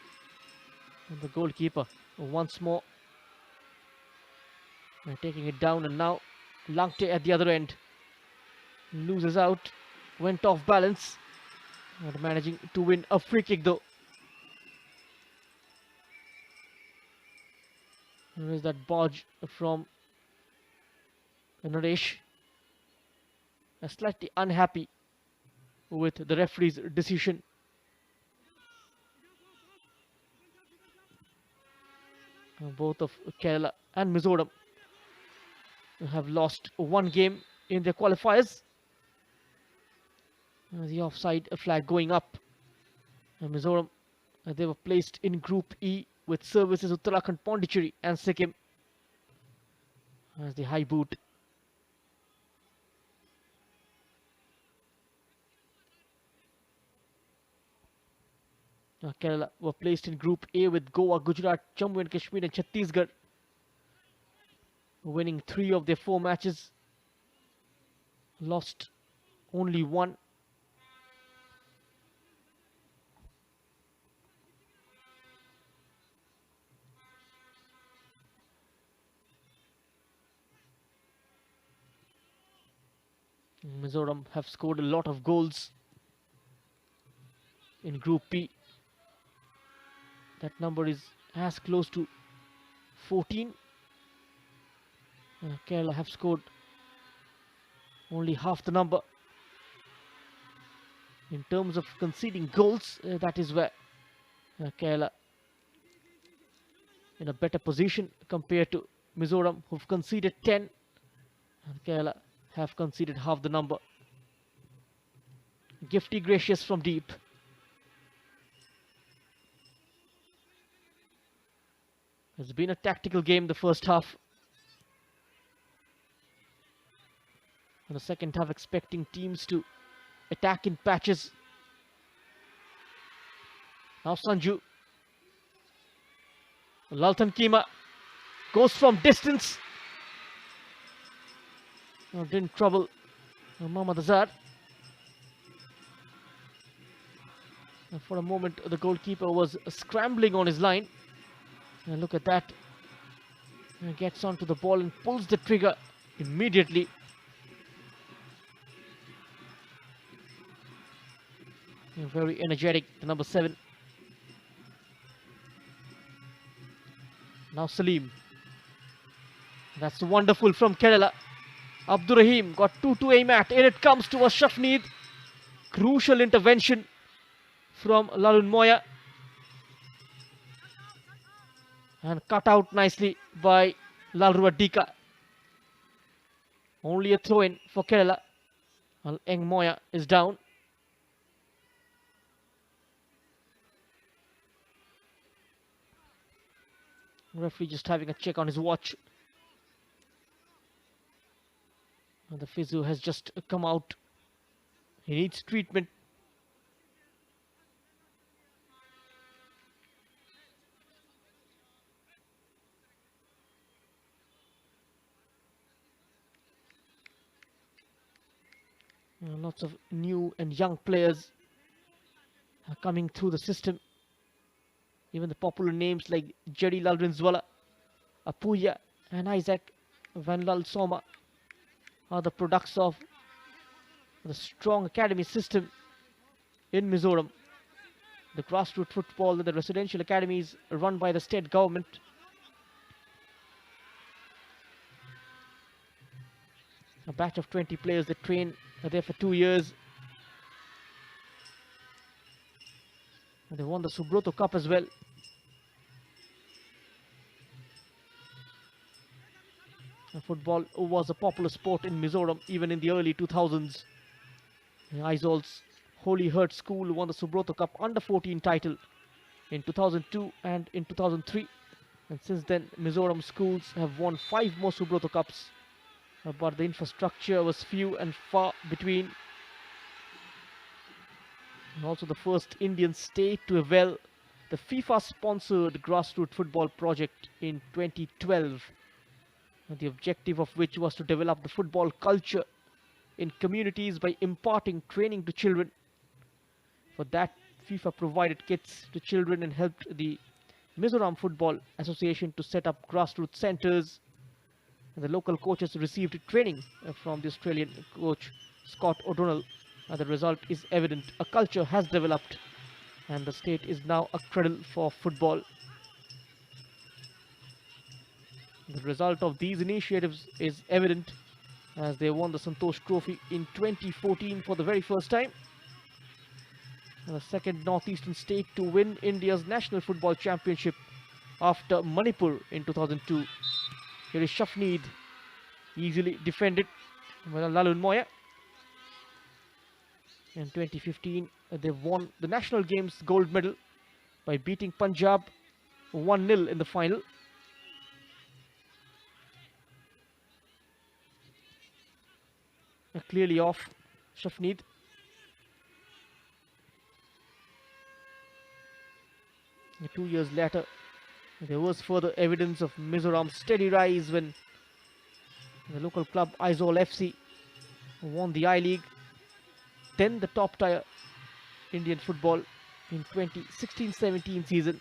And the goalkeeper once more. Taking it down, and now Langte at the other end. Loses out. Went off balance. Not managing to win a free kick though. There is that bodge from Naresh. Slightly unhappy with the referee's decision. Both of Kerala and Mizoram have lost one game in their qualifiers. The offside flag going up. Mizoram, they were placed in Group E with services Uttarakhand, Pondicherry and Sikkim as the high boot. Kerala were placed in Group A with Goa, Gujarat, Jammu and Kashmir and Chhattisgarh, winning 3 of their 4 matches, lost only 1. Mizoram have scored a lot of goals in Group B. That number is as close to 14. Kerala have scored only half the number. In terms of conceding goals, that is where Kerala in a better position compared to Mizoram, who've conceded 10, and Kerala have conceded half the number. Gifty Gracious from deep. It's been a tactical game the first half. And the second half expecting teams to attack in patches. Now Sanju. Laltan Kima goes from distance. Didn't trouble Mohammad Azhar. And for a moment, the goalkeeper was scrambling on his line. And look at that. And gets onto the ball and pulls the trigger immediately. And very energetic, the number 7. Now Salim. That's wonderful from Kerala. Abdurrahim got 2 to aim at. In it comes to a Shafneed. Crucial intervention from Lalun Moya. And cut out nicely by Lalrua Dika. Only a throw-in for Kerala. Eng Moya is down. Referee just having a check on his watch. And the physio has just come out. He needs treatment. Lots of new and young players are coming through the system. Even the popular names like Jerry Lalrinzwala, Apuya and Isaac Van Lal Soma are the products of the strong academy system in Mizoram. The grassroots football and the residential academies run by the state government. A batch of 20 players that train are there for 2 years. And they won the Subroto Cup as well. And football was a popular sport in Mizoram even in the early 2000s. Aizaul's Holy Heart School won the Subroto Cup under 14 title in 2002 and in 2003. And since then, Mizoram schools have won 5 more Subroto Cups. But the infrastructure was few and far between. And also the first Indian state to avail the FIFA-sponsored grassroots football project in 2012. And the objective of which was to develop the football culture in communities by imparting training to children. For that, FIFA provided kits to children and helped the Mizoram Football Association to set up grassroots centers. And the local coaches received training from the Australian coach Scott O'Donnell. And the result is evident. A culture has developed and the state is now a cradle for football. The result of these initiatives is evident as they won the Santosh Trophy in 2014 for the very first time. And the second northeastern state to win India's National Football Championship after Manipur in 2002. Here is Shafneed, easily defended by Lalun Moya. In 2015, they won the National Games gold medal by beating Punjab 1-0 in the final. Clearly off Shafneed. And 2 years later, there was further evidence of Mizoram's steady rise when the local club Aizaul FC won the I-League, then the top tier Indian football in 2016-17 season.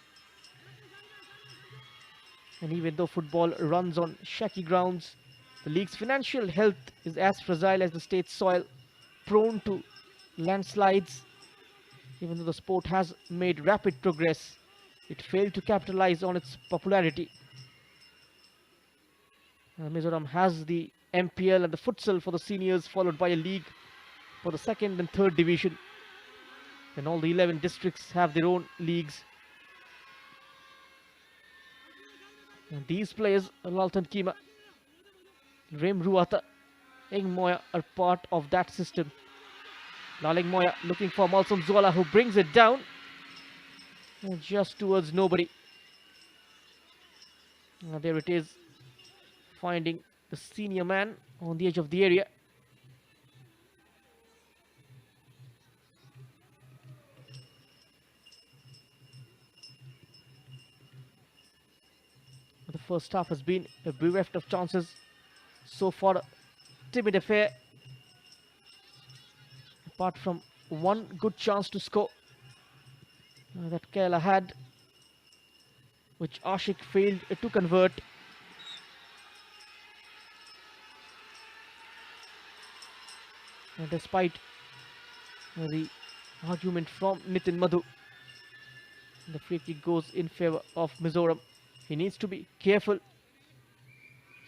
And even though football runs on shaky grounds, the league's financial health is as fragile as the state's soil, prone to landslides. Even though the sport has made rapid progress, it failed to capitalize on its popularity. Mizoram has the MPL and the futsal for the seniors, followed by a league for the second and third division. And all the 11 districts have their own leagues. And these players, Laltan Kima, Rem Ruata, Eng Moya, are part of that system. Laling Moya looking for Malsum Zola, who brings it down. And just towards nobody. There it is. Finding the senior man on the edge of the area. The first half has been bereft of chances. So far, timid affair. Apart from one good chance to score that Kerala had, which Ashik failed to convert. And despite the argument from Nitin Madhu, the free kick goes in favor of Mizoram. He needs to be careful.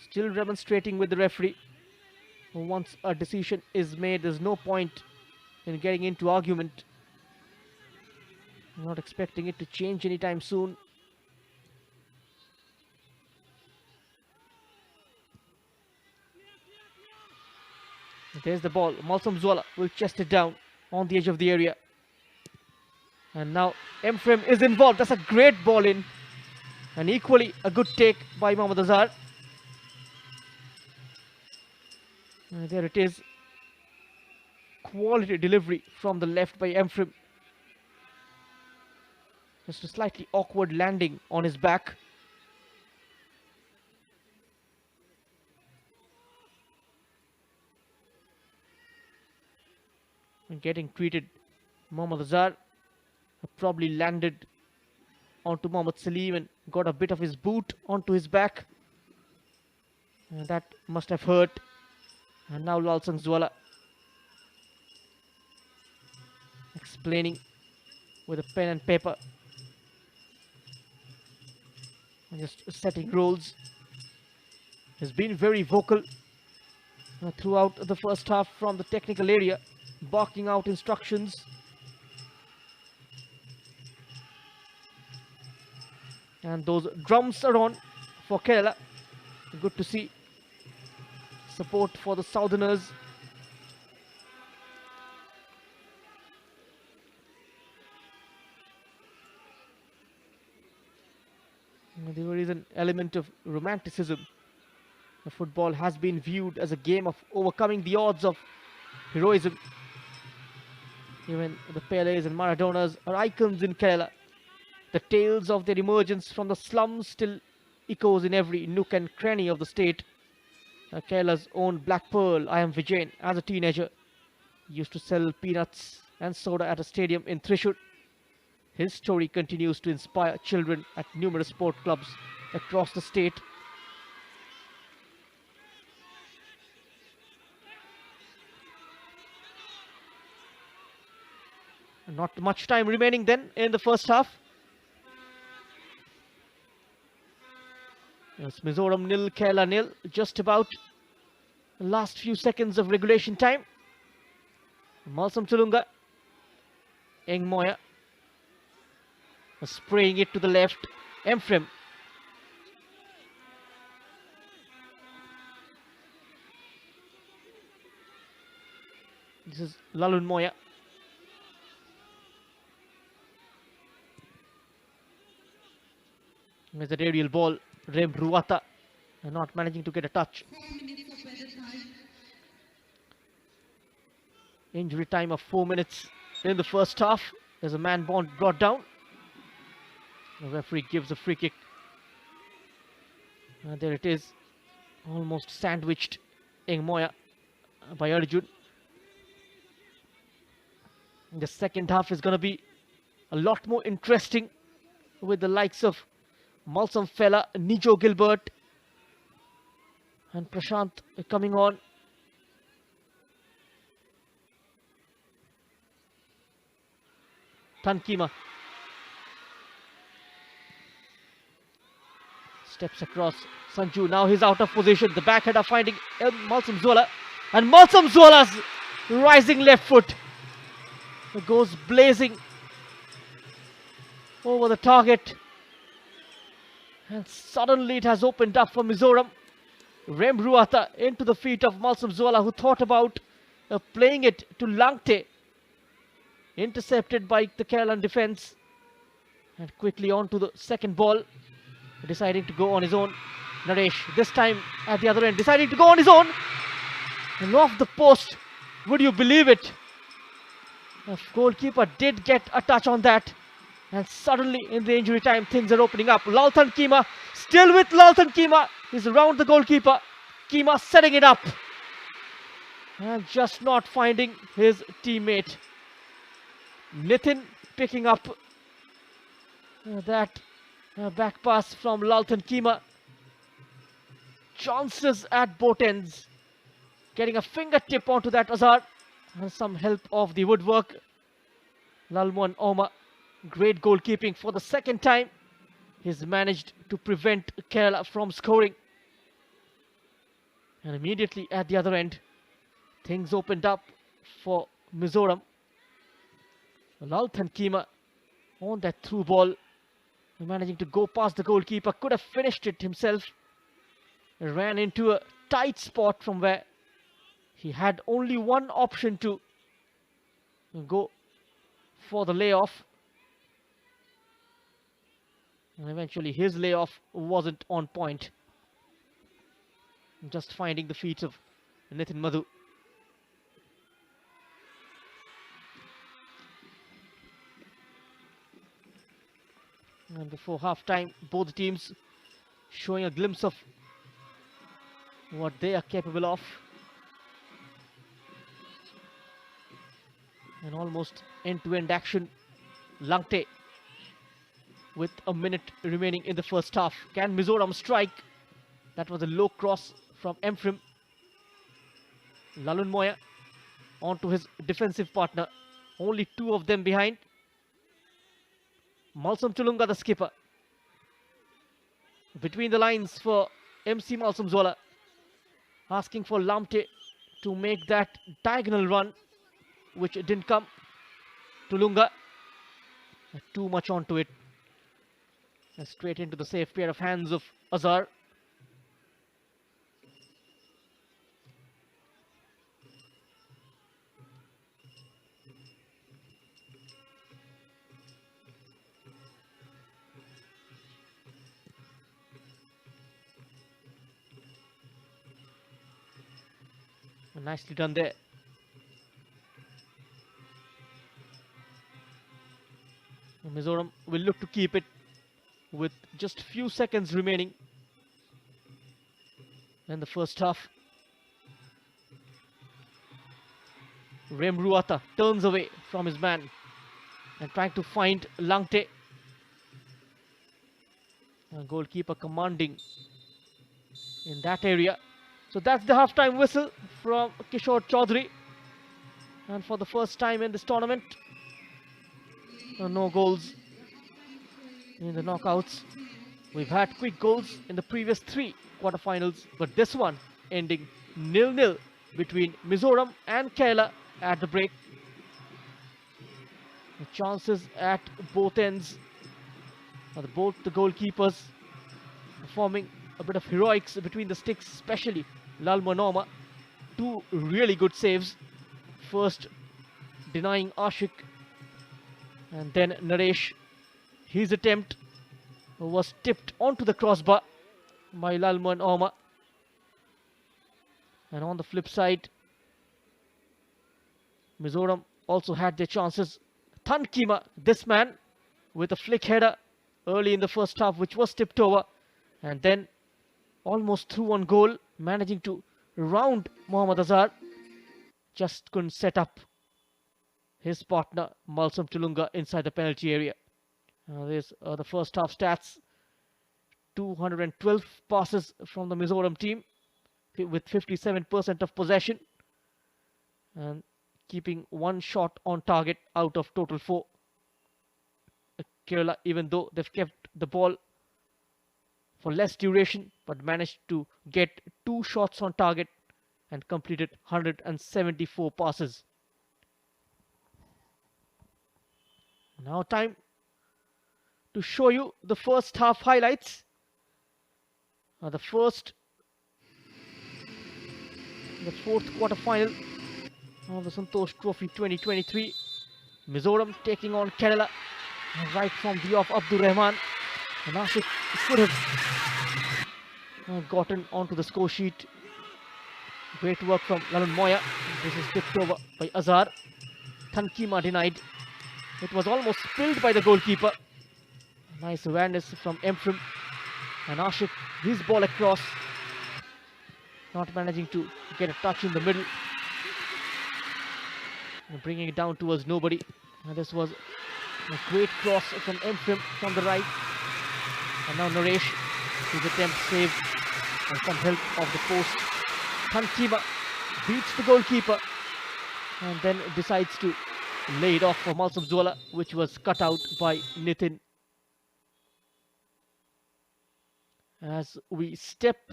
Still remonstrating with the referee. Once a decision is made, there's no point in getting into argument. I'm not expecting it to change anytime soon. There's the ball. Malsum Zola will chest it down on the edge of the area. And now Emfrem is involved. That's a great ball in. And equally a good take by Mohammad Azhar. There it is. Quality delivery from the left by Emfrem. Just a slightly awkward landing on his back. And getting treated. Mohammad Azhar probably landed onto Mohammad Salim and got a bit of his boot onto his back. And that must have hurt. And now Lalsang Zwala explaining with a pen and paper. And just setting roles. Has been very vocal throughout the first half from the technical area, barking out instructions. And those drums are on for Kerala. Good to see support for the Southerners. There is an element of romanticism. The football has been viewed as a game of overcoming the odds of heroism. Even the Peles and Maradonas are icons in Kerala. The tales of their emergence from the slums still echoes in every nook and cranny of the state. Kerala's own Black Pearl, I am Vijayan, as a teenager, used to sell peanuts and soda at a stadium in Thrissur. His story continues to inspire children at numerous sport clubs across the state. Not much time remaining then in the first half. Yes, Mizoram nil, Kerala nil. Just about the last few seconds of regulation time. Malsam Tulunga, Eng Moya, spraying it to the left. Emfrem. This is Lalun Moya. There's an aerial ball. Rem Ruata not managing to get a touch. Injury time of 4 minutes in the first half. There's a man brought down. The referee gives a free kick. There it is. Almost sandwiched Eng Moya by Arjun. The second half is going to be a lot more interesting with the likes of Malsam Fella, Nijo Gilbert and Prashant coming on. Tankima steps across. Sanju, now he's out of position. The backheader finding Malsam Zola. And Malsam Zola's rising left foot It goes blazing over the target. And suddenly it has opened up for Mizoram. Remruata into the feet of Malsum Zola, who thought about playing it to Langte. Intercepted by the Kerala defence. And quickly on to the second ball. Deciding to go on his own. Naresh, this time at the other end, deciding to go on his own. And off the post. Would you believe it? The goalkeeper did get a touch on that. And suddenly in the injury time, things are opening up. Lalthan Kima, still with Lalthan Kima. He's around the goalkeeper. Kima setting it up. And just not finding his teammate. Nitin picking up that back pass from Lalthan Kima. Chances at both ends. Getting a fingertip onto that Azhar. And some help of the woodwork. Lalman Oma. Great goalkeeping for the second time. He's managed to prevent Kerala from scoring. And immediately at the other end, things opened up for Mizoram. Lalthan Kima on that through ball. Managing to go past the goalkeeper. Could have finished it himself. Ran into a tight spot from where he had only one option to go for the layoff. And eventually his layoff wasn't on point. Just finding the feet of Nitin Madhu. And before half-time, both teams showing a glimpse of what they are capable of. And almost end-to-end action. Langte with a minute remaining in the first half. Can Mizoram strike? That was a low cross from Emfrim. Lalun Moya onto his defensive partner. Only two of them behind. Malsum Tulunga, the skipper. Between the lines for MC Malsum Zola. Asking for Lamte to make that diagonal run, which didn't come. Tulunga. Too much onto it. Straight into the safe pair of hands of Azhar. Nicely done there. Mizoram will look to keep it with just few seconds remaining in the first half. Remruata turns away from his man and trying to find Langte. Goalkeeper commanding in that area. So that's the halftime whistle from Kishore Chaudhary. And for the first time in this tournament, no goals in the knockouts. We've had quick goals in the previous three quarterfinals, but this one ending 0-0 between Mizoram and Kerala at the break. The chances at both ends. Both the goalkeepers performing a bit of heroics between the sticks, especially Lalman Oma. Two really good saves. First denying Ashik, and then Naresh. His attempt was tipped onto the crossbar by Lalman Oma. And on the flip side, Mizoram also had their chances. Thankima, this man, with a flick header early in the first half, which was tipped over. And then almost through on goal, managing to round Mohammad Azhar. Just couldn't set up his partner, Malsum Tulunga, inside the penalty area. There's the first half stats. 212 passes from the Mizoram team with 57% of possession. And keeping one shot on target out of total 4. Kerala, even though they've kept the ball for less duration, but managed to get 2 shots on target and completed 174 passes. Now time to show you the first half highlights. The fourth quarter final of the Santosh Trophy 2023. Mizoram taking on Kerala right from the off Abdur Rahman. And Ashik could have gotten onto the score sheet. Great work from Lalan Moya. This is tipped over by Azhar. Thankima denied. It was almost spilled by the goalkeeper. Nice awareness from Emfrim. And Ashik, his ball across. Not managing to get a touch in the middle. And bringing it down towards nobody. And this was a great cross from Emfrim from the right. And now Naresh, his attempt saved and some help of the post. Thankima beats the goalkeeper and then decides to lay it off for Malsamzwala, which was cut out by Nitin. As we step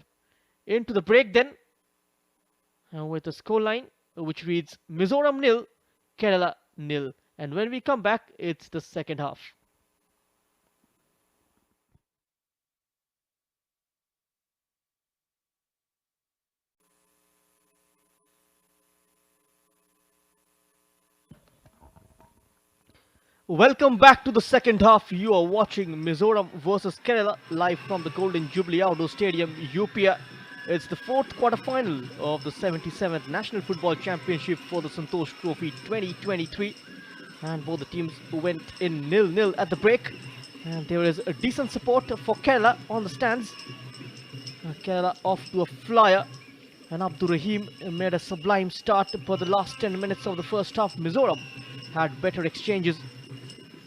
into the break then, with a scoreline which reads Mizoram 0, Kerala 0. And when we come back, it's the second half. Welcome back to the second half. You are watching Mizoram versus Kerala live from the Golden Jubilee Outdoor Stadium, UPA. It's the fourth quarter final of the 77th National Football Championship for the Santosh Trophy 2023. And both the teams went in 0-0 at the break. And there is a decent support for Kerala on the stands. Kerala off to a flyer. And Abdur Rahim made a sublime start, but the last 10 minutes of the first half, Mizoram had better exchanges.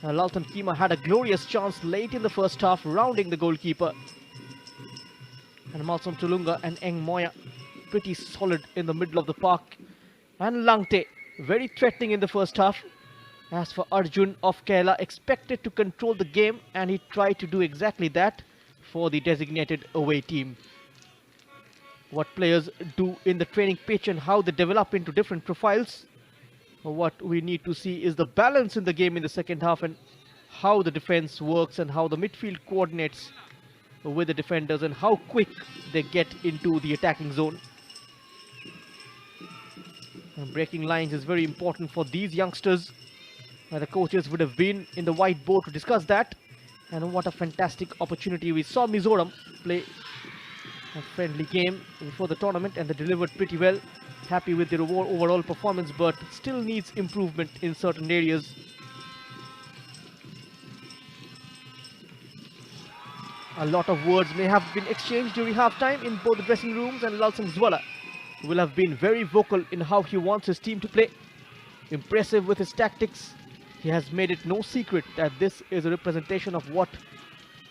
Laltan Kima had a glorious chance late in the first half, rounding the goalkeeper. And Malsam Tulunga and Eng Moya pretty solid in the middle of the park. And Langte very threatening in the first half. As for Arjun of Kerala, expected to control the game, and he tried to do exactly that for the designated away team. What players do in the training pitch and how they develop into different profiles. What we need to see is the balance in the game in the second half and how the defense works and how the midfield coordinates with the defenders and how quick they get into the attacking zone. And breaking lines is very important for these youngsters. The coaches would have been in the whiteboard to discuss that. And what a fantastic opportunity. We saw Mizoram play a friendly game before the tournament and they delivered pretty well. Happy with their overall performance, but still needs improvement in certain areas. A lot of words may have been exchanged during halftime in both the dressing rooms, and Lalsamzwala will have been very vocal in how he wants his team to play. Impressive with his tactics. He has made it no secret that this is a representation of what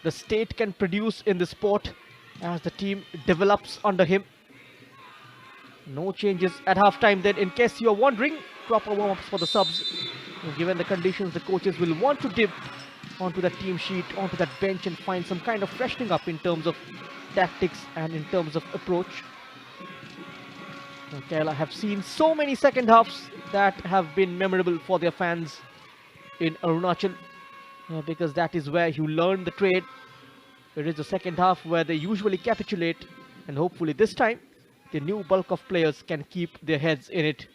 the state can produce in the sport as the team develops under him. No changes at halftime then, in case you are wondering. Proper warm-ups for the subs. Given the conditions, the coaches will want to dip onto that team sheet, onto that bench, and find some kind of freshening up in terms of tactics and in terms of approach. Kerala have seen so many second halves that have been memorable for their fans in Arunachal, because that is where you learn the trade. It is the second half where they usually capitulate, and hopefully this time the new bulk of players can keep their heads in it.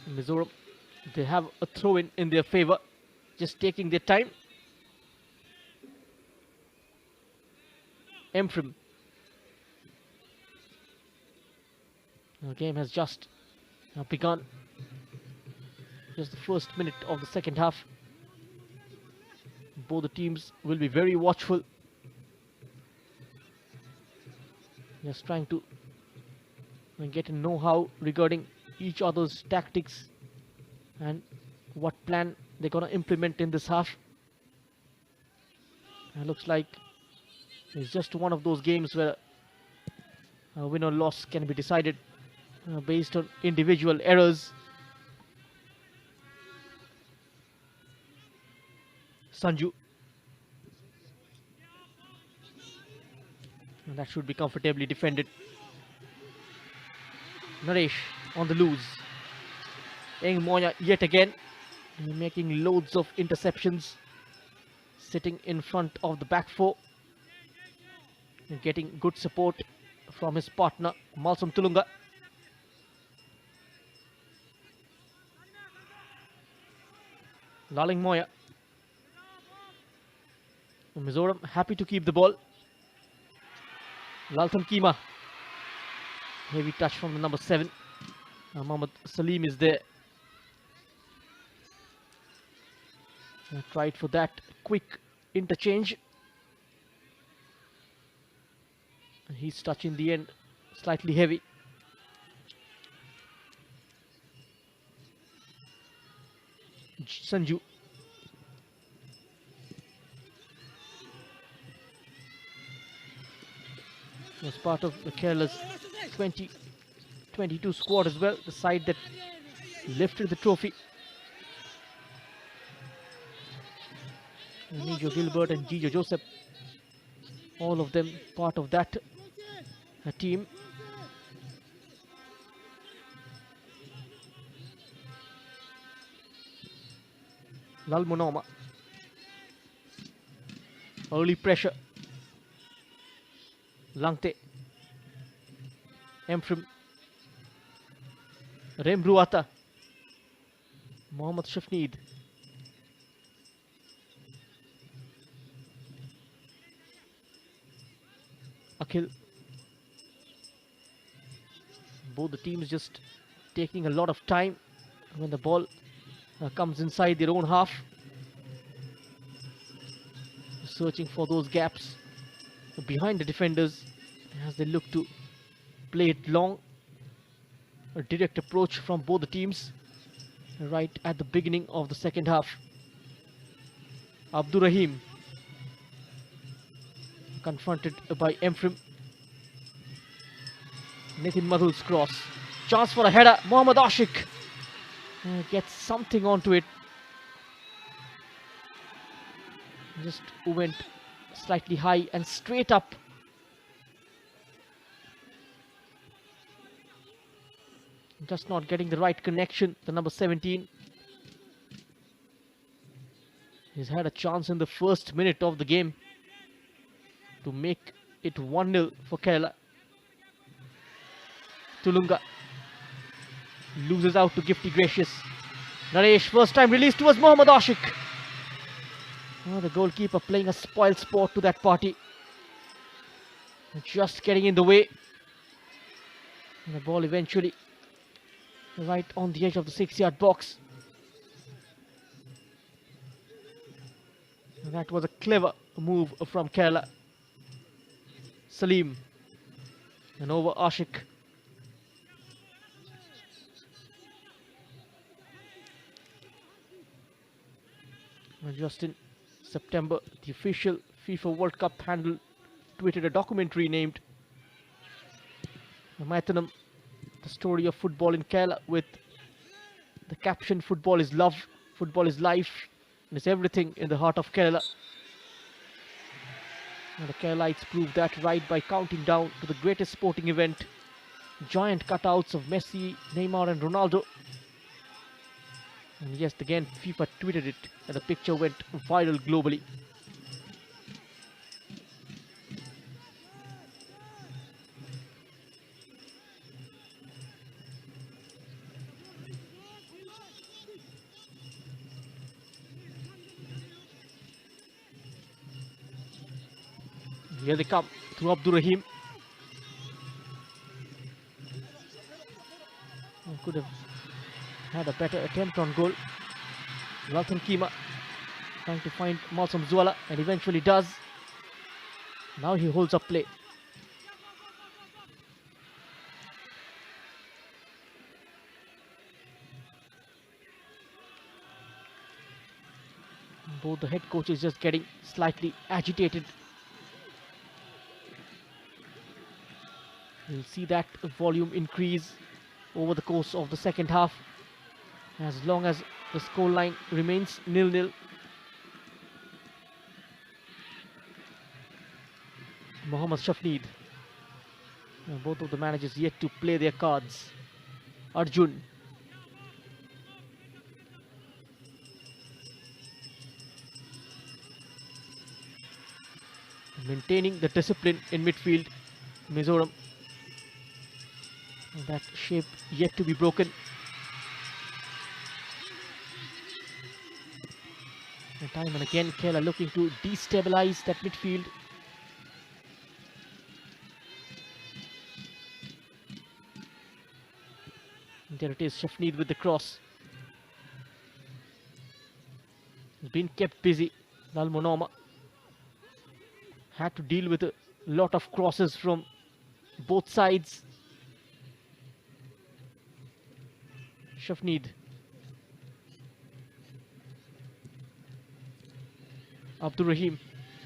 Mizoram, they have a throw in their favor, just taking their time. Emfrim. The game has just begun. Just the first minute of the second half. Both the teams will be very watchful. Just trying to get a know-how regarding each other's tactics and what plan they're going to implement in this half. It looks like it's just one of those games where a win or loss can be decided based on individual errors. Sanju. And that should be comfortably defended. Naresh on the loose. Eng Moya yet again making loads of interceptions, sitting in front of the back four and getting good support from his partner Malsum Tulunga. Laling Moya. Mizoram happy to keep the ball. Laltan Kima. Heavy touch from the number 7. Mohammad Salim is there. Tried for that quick interchange. His touch in the end slightly heavy. Sanju. Was part of the Kerala's 2022 squad as well, the side that lifted the trophy. Nijo Gilbert and Gijo Joseph, all of them part of that team. Lal Monoma. Early pressure. Langte. Emfrim. Rembruata. Mohammad Shafneed. Akhil. Both the teams just taking a lot of time when the ball comes inside their own half, searching for those gaps behind the defenders as they look to play it long. A direct approach from both the teams right at the beginning of the second half. Abdurrahim confronted by Emfrim. Nitin Madhul's cross. Chance for a header. Mohammad Ashik gets something onto it. Just went slightly high and straight up. Just not getting the right connection. The number 17. He's had a chance in the first minute of the game to make it 1-0 for Kerala. Tulunga loses out to Gifty Gracious. Naresh, first time release towards Mohammad Ashik. Oh, the goalkeeper playing a spoil sport to that party. Just getting in the way. And the ball eventually right on the edge of the 6-yard box. And that was a clever move from Kerala. Salim. And over Ashik. Just in September, the official FIFA World Cup handle tweeted a documentary named Maithanam, the story of football in Kerala, with the caption "Football is love, football is life, and it's everything in the heart of Kerala." And the Keralites proved that right by counting down to the greatest sporting event. Giant cutouts of Messi, Neymar and Ronaldo. And yes, again, FIFA tweeted it and the picture went viral globally. Here they come through Abdurrahim. Could have had a better attempt on goal. Laltan Kima trying to find Malsum Zuala and eventually does. Now he holds up play. Both the head coaches just getting slightly agitated. You'll see that volume increase over the course of the second half, as long as the scoreline remains 0-0. Mohammad Shafneed. Both of the managers yet to play their cards. Arjun. Maintaining the discipline in midfield. Mizoram. That shape yet to be broken. And time and again, Kerala looking to destabilize that midfield. And there it is, Shafneed with the cross. He's been kept busy. Lal Monoma had to deal with a lot of crosses from both sides. Shafneed. Abdur Rahim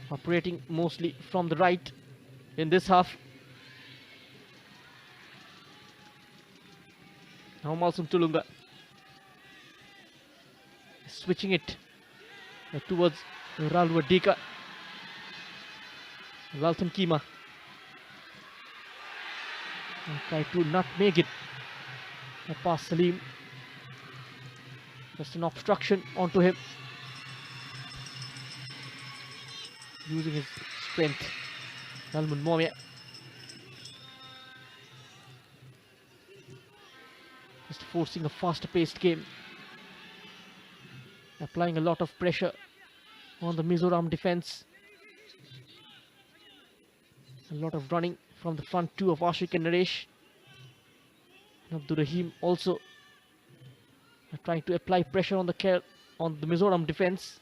operating mostly from the right in this half. Now Malsum Tulunga switching it towards Ralwa Dika. Laltham Kima try to not make it past Salim. Just an obstruction onto him. Using his strength. Nalmun Momia. Just forcing a faster paced game. Applying a lot of pressure on the Mizoram defense. A lot of running from the front two of Ashik and Naresh. And Abdur Rahim also trying to apply pressure on the Mizoram defense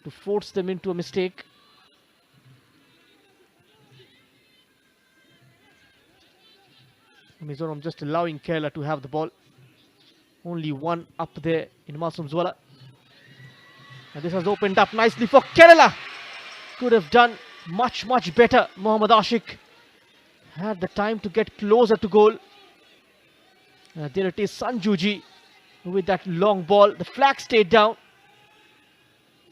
to force them into a mistake. Mizoram just allowing Kerala to have the ball. Only one up there in Masum Zwala. And this has opened up nicely for Kerala. Could have done much better. Mohammad Ashik had the time to get closer to goal. There it is, Sanjuji with that long ball. The flag stayed down.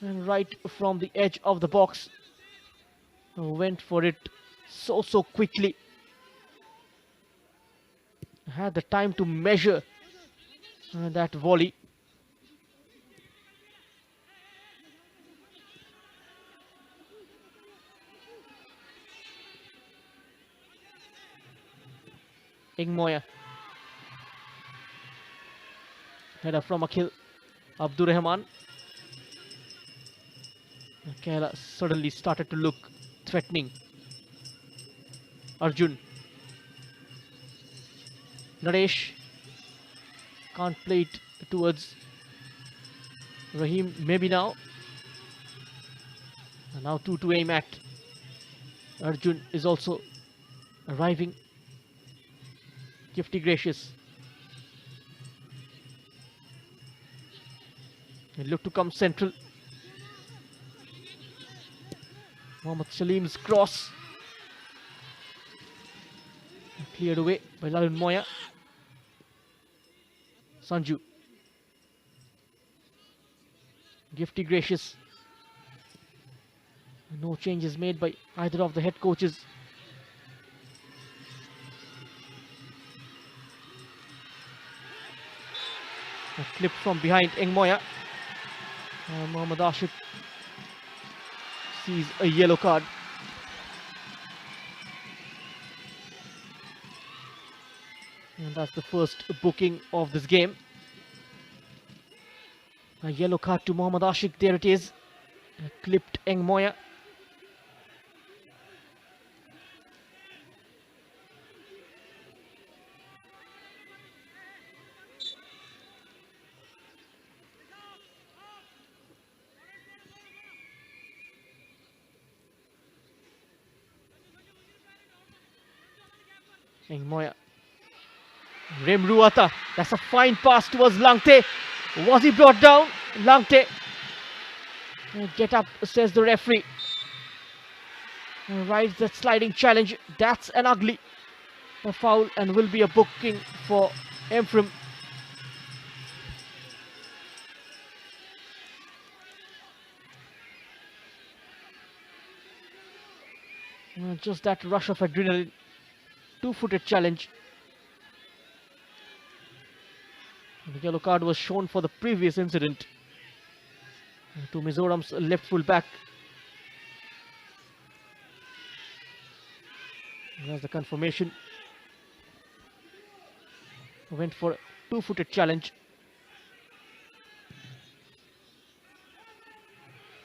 And right from the edge of the box. Went for it so quickly. Had the time to measure that volley. Ingmoya. Header from Akhil. Abdur Rahman. Kerala suddenly started to look threatening. Arjun. Naresh can't play it towards Rahim, maybe now. And now 2 to aim at. Arjun is also arriving. Gifty Gracious. They look to come central. Mohammad Salim's cross. Cleared away by Lalun Moya. Sanju. Gifty Gracious. No changes made by either of the head coaches. A clip from behind Engmoya. Mohammad Ashik sees a yellow card. And that's the first booking of this game. A yellow card to Mohammad Ashik. There it is. Clipped Engmoya. Engmoya. Remruata. That's a fine pass towards Langte. Was he brought down? Langte. Get up, says the referee. Right, that sliding challenge. That's an ugly foul and will be a booking for Emfram. Just that rush of adrenaline. Two-footed challenge. The yellow card was shown for the previous incident to Mizoram's left full back. There's the confirmation. Went for a two-footed challenge.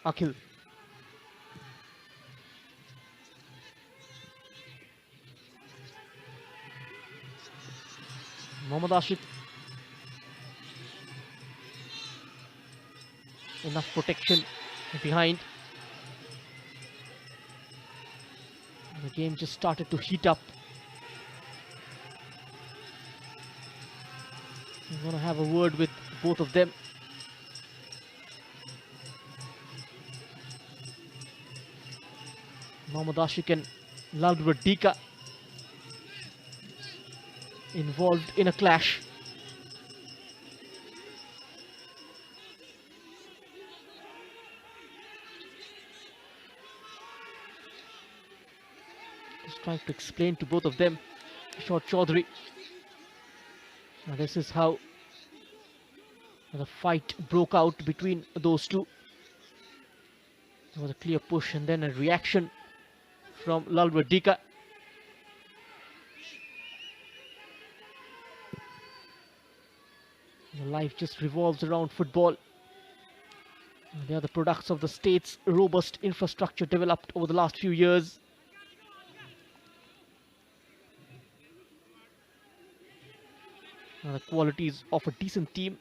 Akhil. Mohammad Ashik. Enough protection behind. The game just started to heat up. I'm going to have a word with both of them. Mohammad Ashik and Laldur Dika involved in a clash. Just trying to explain to both of them. Short Chaudhary. Now this is how the fight broke out between those two. There was a clear push and then a reaction from Laldur Dika. Life just revolves around football. They are the products of the state's robust infrastructure developed over the last few years. The qualities of a decent team,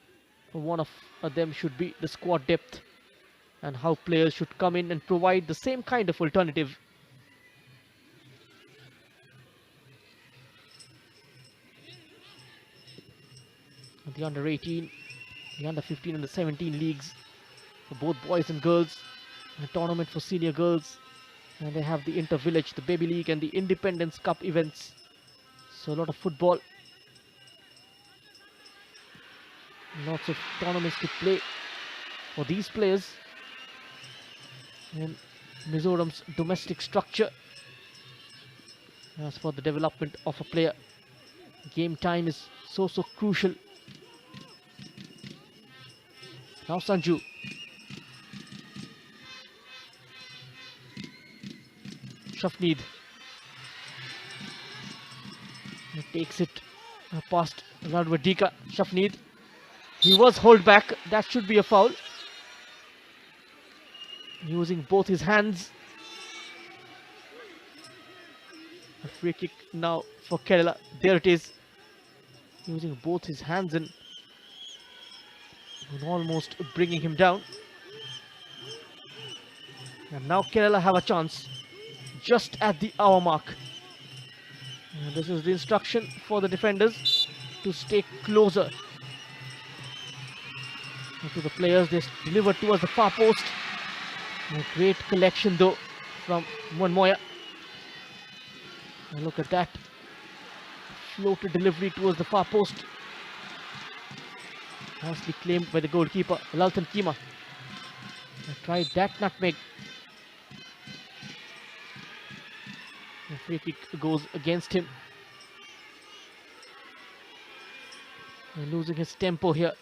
one of them should be the squad depth and how players should come in and provide the same kind of alternative. The under 18, the under 15 and the 17 leagues for both boys and girls, a tournament for senior girls, and they have the inter-village, the baby league and the Independence Cup events. So a lot of football, lots of tournaments to play for these players. And Mizoram's domestic structure, as for the development of a player, game time is so crucial. Now Sanju. Shafneed. He takes it past Laldur Dika. Shafneed. He was held back. That should be a foul. Using both his hands. A free kick now for Kerala. There it is. Using both his hands and almost bringing him down. And now Kerala have a chance just at the hour mark. And this is the instruction for the defenders to stay closer to the players. They deliver towards the far post. A great collection though from Moya. And look at that. Floated delivery towards the far post. Nicely claimed by the goalkeeper, Laltan Kima. Tried that nutmeg. The free kick goes against him. And losing his tempo here.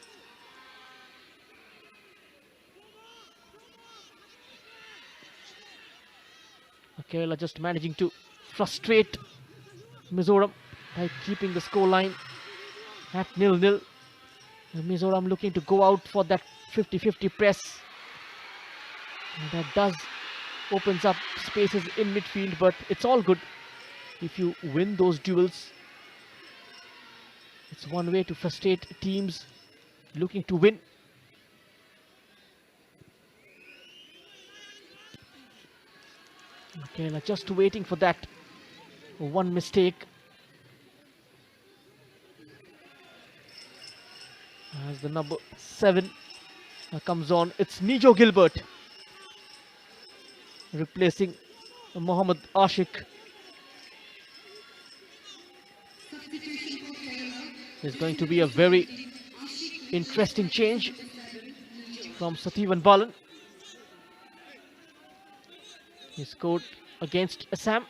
Kerala just managing to frustrate Mizoram by keeping the scoreline at 0-0. Mizoram looking to go out for that 50-50 press. And that does opens up spaces in midfield, but it's all good if you win those duels. It's one way to frustrate teams looking to win. Okay, just waiting for that one mistake. As the number 7 comes on, it's Nijo Gilbert replacing Mohammad Ashik. There's going to be a very interesting change from Sathivan Balan. He scored against Assam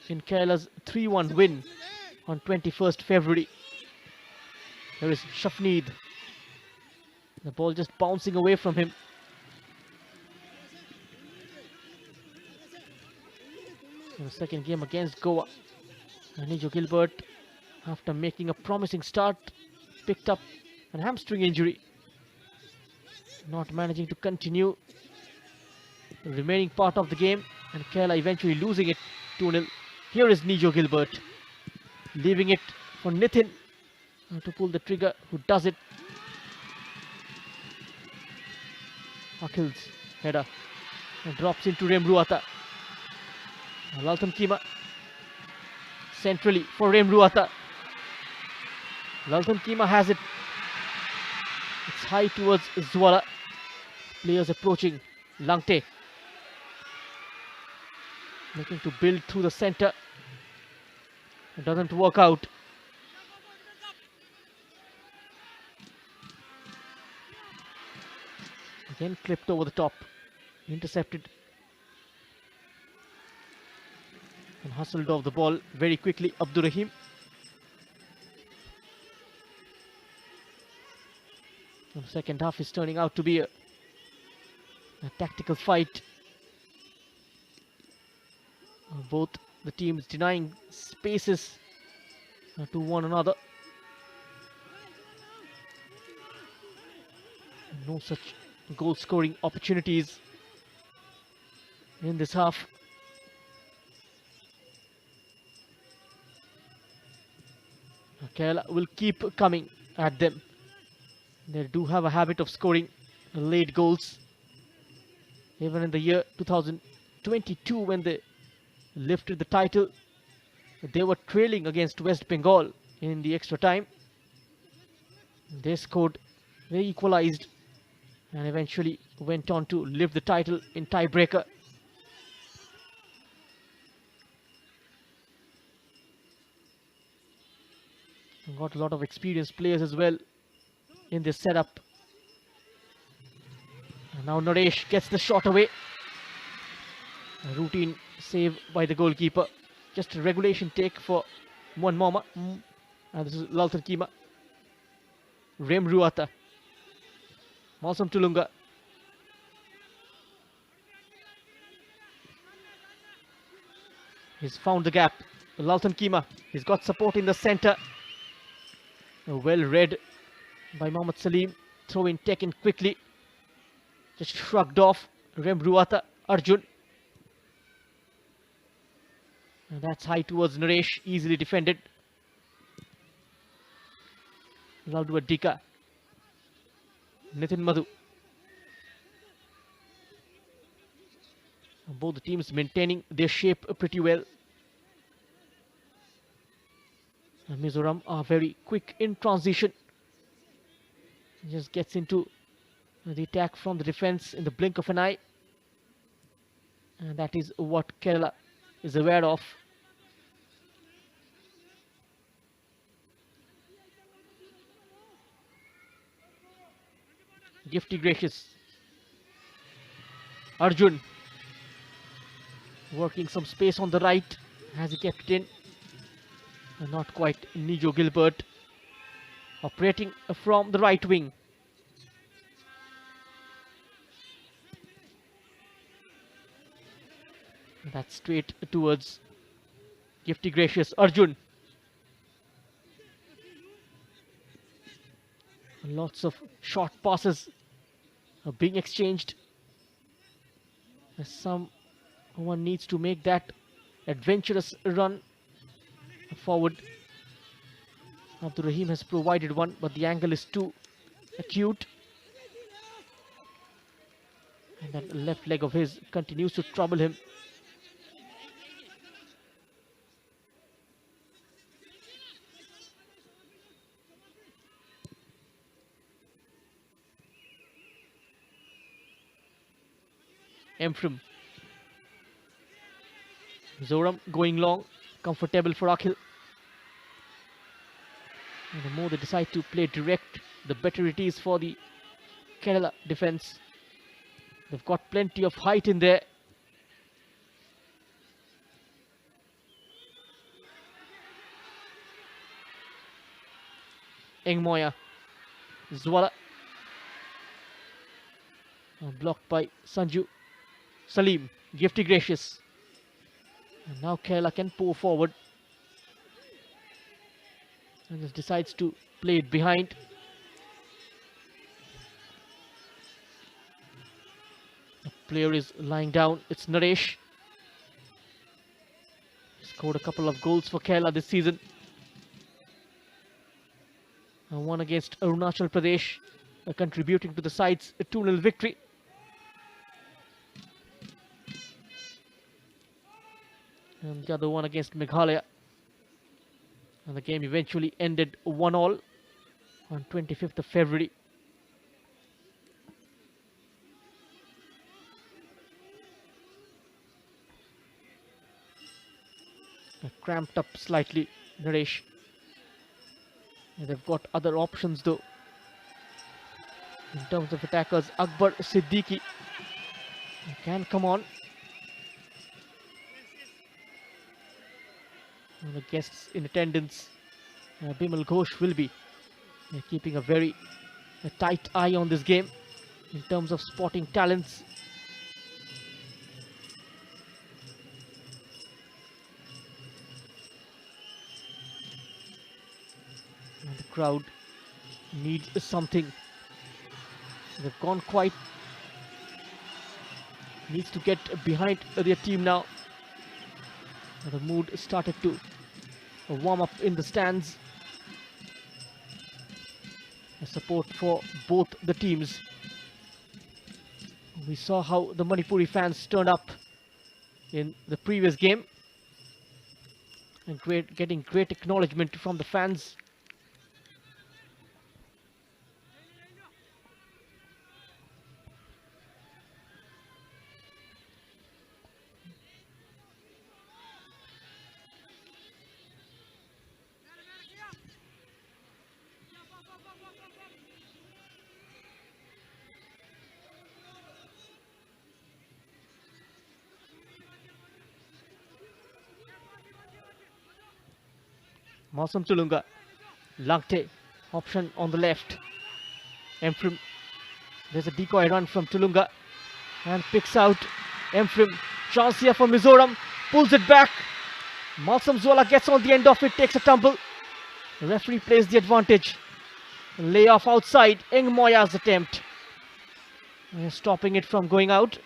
in Kerala's 3-1 win on 21st February. There is Shafneed. The ball just bouncing away from him. In the second game against Goa, Nijo Gilbert, after making a promising start, picked up a hamstring injury, not managing to continue the remaining part of the game, and Kerala eventually losing it 2-0. Here is Nijo Gilbert, leaving it for Nitin to pull the trigger, who does it. Akhil's header and drops into Remruata. Laltan Kima centrally for Remruata. Laltan Kima has it. It's high towards Zwala. Players approaching. Langte looking to build through the center. It doesn't work out. Again clipped over the top. Intercepted. And hustled off the ball very quickly. Abdur Rahim. The second half is turning out to be a tactical fight. Both the teams denying spaces to one another. No such goal scoring opportunities in this half. Kerala will keep coming at them. They do have a habit of scoring late goals. Even in the year 2022, when they lifted the title, they were trailing against West Bengal in the extra time. They scored, they equalized, and eventually went on to lift the title in tiebreaker. Got a lot of experienced players as well in this setup. And now Naresh gets the shot away. A routine save by the goalkeeper. Just a regulation take for one Mama. And this is Laltan Kima. Remruata. Malsam Tulunga. He's found the gap. Laltan Kima. He's got support in the center. Well read by Mohammad Salim. Throw in taken quickly. Just shrugged off. Remruata. Arjun. And that's high towards Naresh. Easily defended. Laldu Dika. Nitin Madhu. Both the teams maintaining their shape pretty well. And Mizoram are very quick in transition. Just gets into the attack from the defense in the blink of an eye. And that is what Kerala is aware of. Gifty gracious. Arjun. Working some space on the right. Has he kept it in? And not quite. Nijo Gilbert. Operating from the right wing. That's straight towards Gifty gracious Arjun. Lots of short passes are being exchanged. Someone needs to make that adventurous run forward. Abdur Rahim has provided one, but the angle is too acute. And that left leg of his continues to trouble him. Emfrim. Mizoram going long. Comfortable for Akhil. And the more they decide to play direct, the better it is for the Kerala defense. They've got plenty of height in there. Engmoya, Zwala, blocked by Sanju. Salim, gifty gracious. And now Kerala can pour forward. And just decides to play it behind. The player is lying down. It's Naresh. He scored a couple of goals for Kerala this season. And one against Arunachal Pradesh, contributing to the side's 2-0 victory. And the other one against Meghalaya. And the game eventually ended 1-1 on 25th of February. Cramped up slightly, Naresh. And they've got other options though. In terms of attackers, Akbar Siddiqui can come on. And the guests in attendance, Bimal Ghosh, will be keeping a very tight eye on this game in terms of spotting talents. And the crowd needs something. They've gone quite. Needs to get behind their team now. And the mood started to warm up in the stands. Support for both the teams. We saw how the Manipuri fans turned up in the previous game. And getting great acknowledgement from the fans. Mausam Tulunga, Langte, option on the left. Emfrim, there's a decoy run from Tulunga and picks out Emfrim. Chance here for Mizoram, pulls it back. Mausam Zwala gets on the end of it, takes a tumble. The referee plays the advantage. Layoff outside, Engmoya's attempt. Stopping it from going out.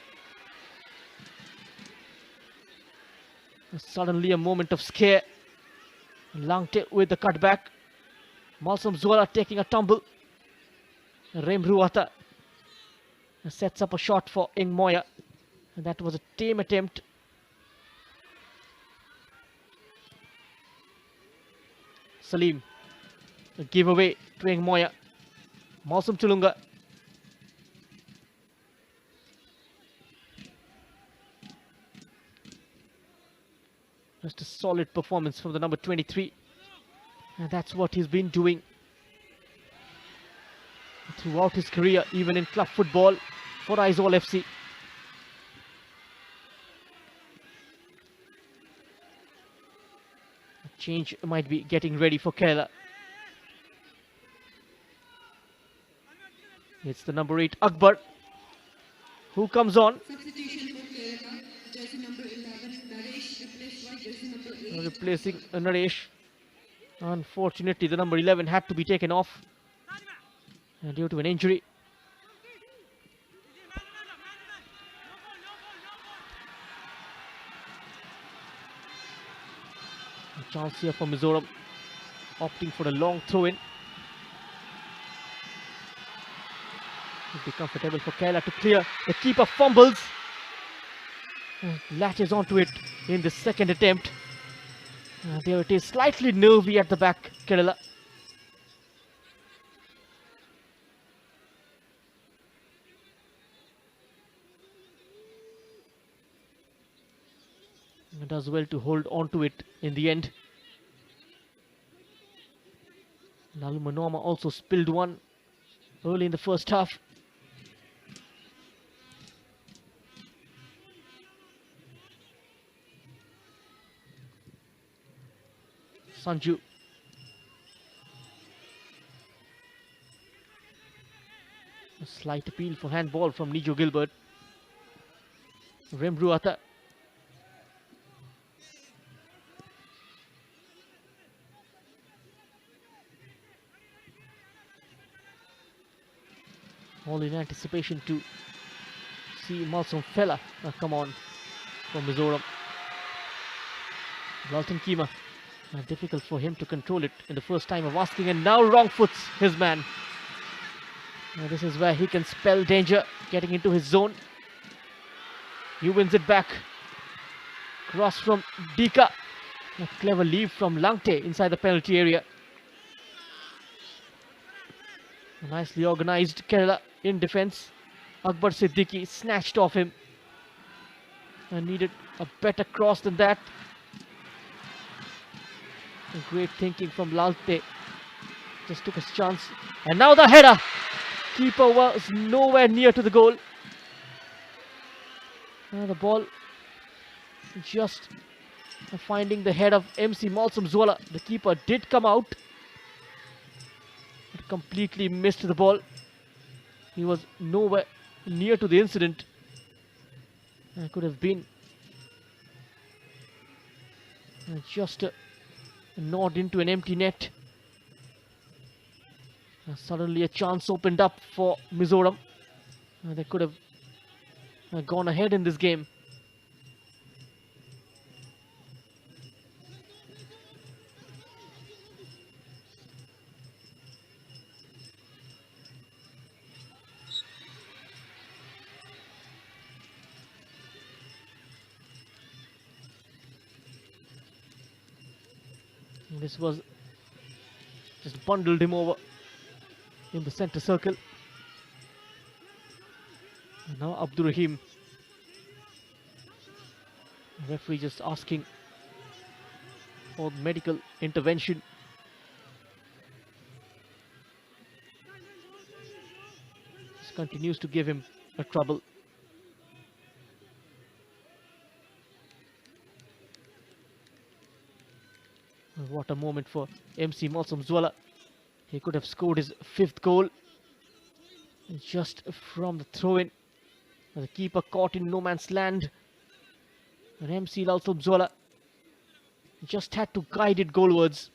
Suddenly a moment of scare. Langte with the cutback. Mausam Zwala taking a tumble. Remruata sets up a shot for Engmoya. And that was a tame attempt. Salim, a giveaway to Engmoya. Mausam Tulunga. Just a solid performance from the number 23. And that's what he's been doing throughout his career, even in club football for Aizawl FC. A change might be getting ready for Kerala. It's the number 8, Akbar, who comes on. Replacing Naresh. Unfortunately, the number 11 had to be taken off due to an injury. A chance here for Mizoram, opting for a long throw-in. It'll be comfortable for Kerala to clear. The keeper fumbles. Latches onto it in the second attempt. There it is, slightly nervy at the back, Kerala. Does well to hold on to it in the end. Lalu Manoma also spilled one early in the first half. Sanju. A slight appeal for handball from Nijo Gilbert. Remruata. All in anticipation to see Malsom Fella come on from Mizoram. Walton Kima. Difficult for him to control it in the first time of asking, and now wrong foots his man. This is where he can spell danger, getting into his zone. He wins it back. Cross from Dika. A clever leave from Langte inside the penalty area. Nicely organized Kerala in defense. Akbar Siddiqui snatched off him and needed a better cross than that. Great thinking from Lalte. Just took his chance. And now the header. Keeper was nowhere near to the goal. The ball just finding the head of MC Malsom Zola. The keeper did come out, but completely missed the ball. He was nowhere near to the incident. Could have been just a nod into an empty net. Suddenly a chance opened up for Mizoram. They could have gone ahead in this game. This was just bundled him over in the center circle. And now Abdur Rahim. Referee just asking for medical intervention. This continues to give him a trouble. What a moment for MC Malsom Zola. He could have scored his 5th goal just from the throw-in. The keeper caught in no man's land. And MC Malsom Zola just had to guide it goalwards.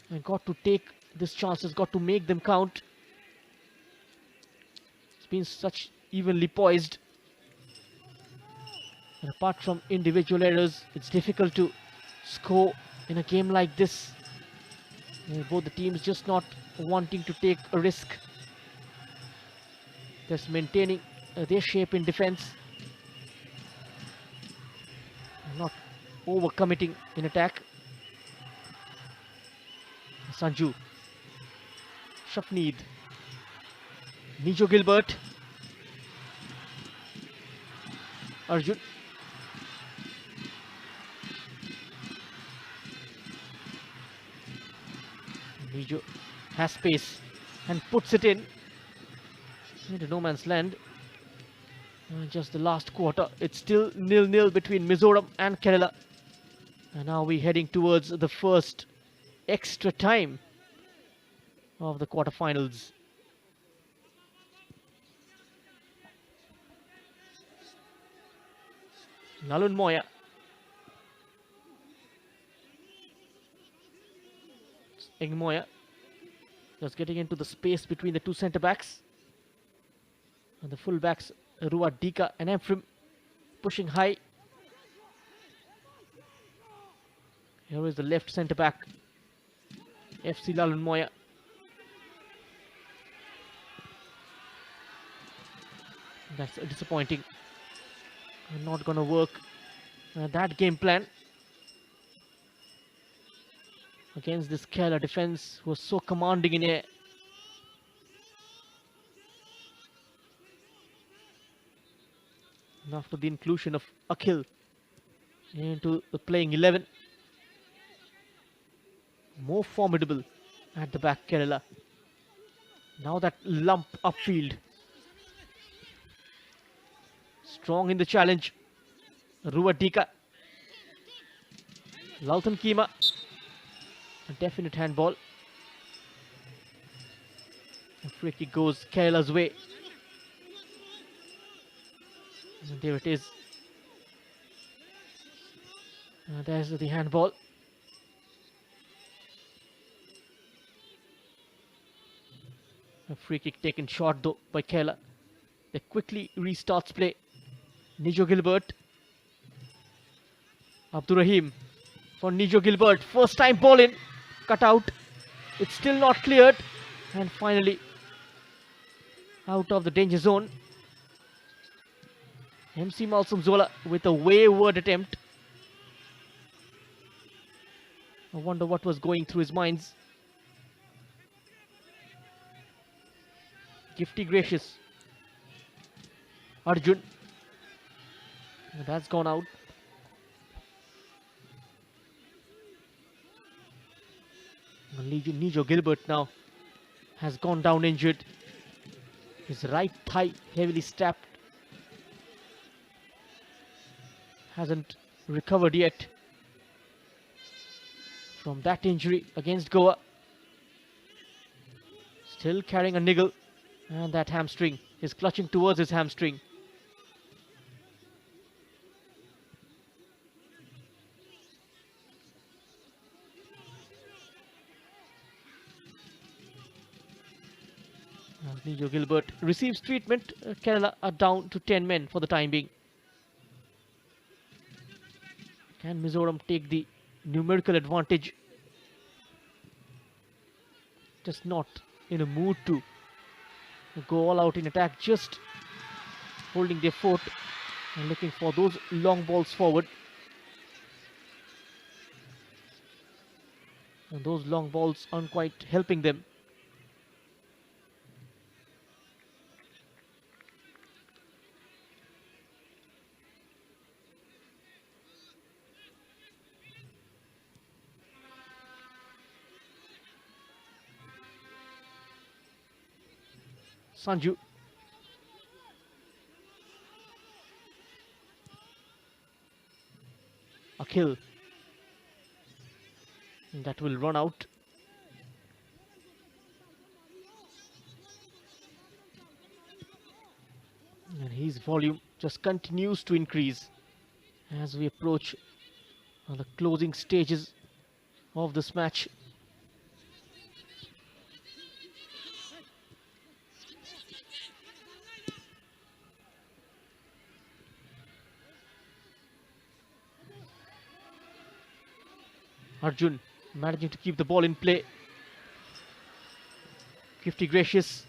And got to take these chances, got to make them count. It's been such evenly poised. And apart from individual errors, it's difficult to score in a game like this. Both the teams just not wanting to take a risk. Just maintaining their shape in defense. Not overcommitting in attack. Sanju. Shafneed. Nijo Gilbert. Arjun. Nijo has space and puts it in into no man's land. Just the last quarter, it's still 0-0 between Mizoram and Kerala. And now we're heading towards the first extra time of the quarterfinals. Nalun Moya. Moya just getting into the space between the two centre backs. And the full backs, Ruat Dika and Emfrim, pushing high. Here is the left centre back, FC Lalun Moya. That's disappointing. Not gonna work. That game plan against this Kerala defense was so commanding in air. And after the inclusion of Akhil into the playing 11, more formidable At the back, Kerala. Now that lump upfield. Strong in the challenge. Ruadika. Laltan Kima. A definite handball. And free kick goes Kerala's way. And there it is. There's the handball. A free kick taken short though by Kerala. They quickly restarts play. Nijo Gilbert. Abdurrahim for Nijo Gilbert. First time ball in. Cut out. It's still not cleared. And finally out of the danger zone. MC Malsumzola with a wayward attempt. I wonder what was going through his minds. Gifty gracious. Arjun. That's gone out. Nijo Gilbert now has gone down injured. His right thigh heavily stabbed. Hasn't recovered yet from that injury against Goa. Still carrying a niggle. And that hamstring is clutching towards his hamstring. Nijo Gilbert receives treatment. Kerala are down to 10 men for the time being. Can Mizoram take the numerical advantage? Just not in a mood to go all out in attack, just holding their fort and looking for those long balls forward. And those long balls aren't quite helping them. Sanju. Akhil. And that will run out. And his volume just continues to increase as we approach the closing stages of this match. Arjun managing to keep the ball in play. Gifty gracious.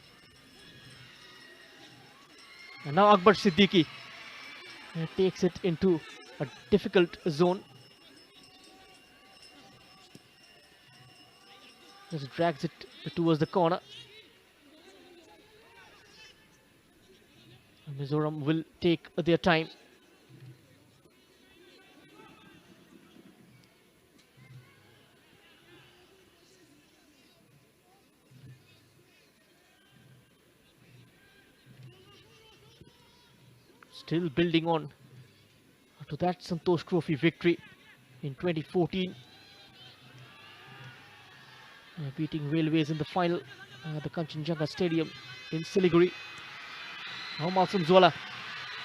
And now Akbar Siddiqui takes it into a difficult zone. Just drags it towards the corner. Mizoram will take their time. Still building on to that Santosh Trophy victory in 2014. Beating Railways in the final at the Kanchenjunga Stadium in Siliguri. Now Malsumzola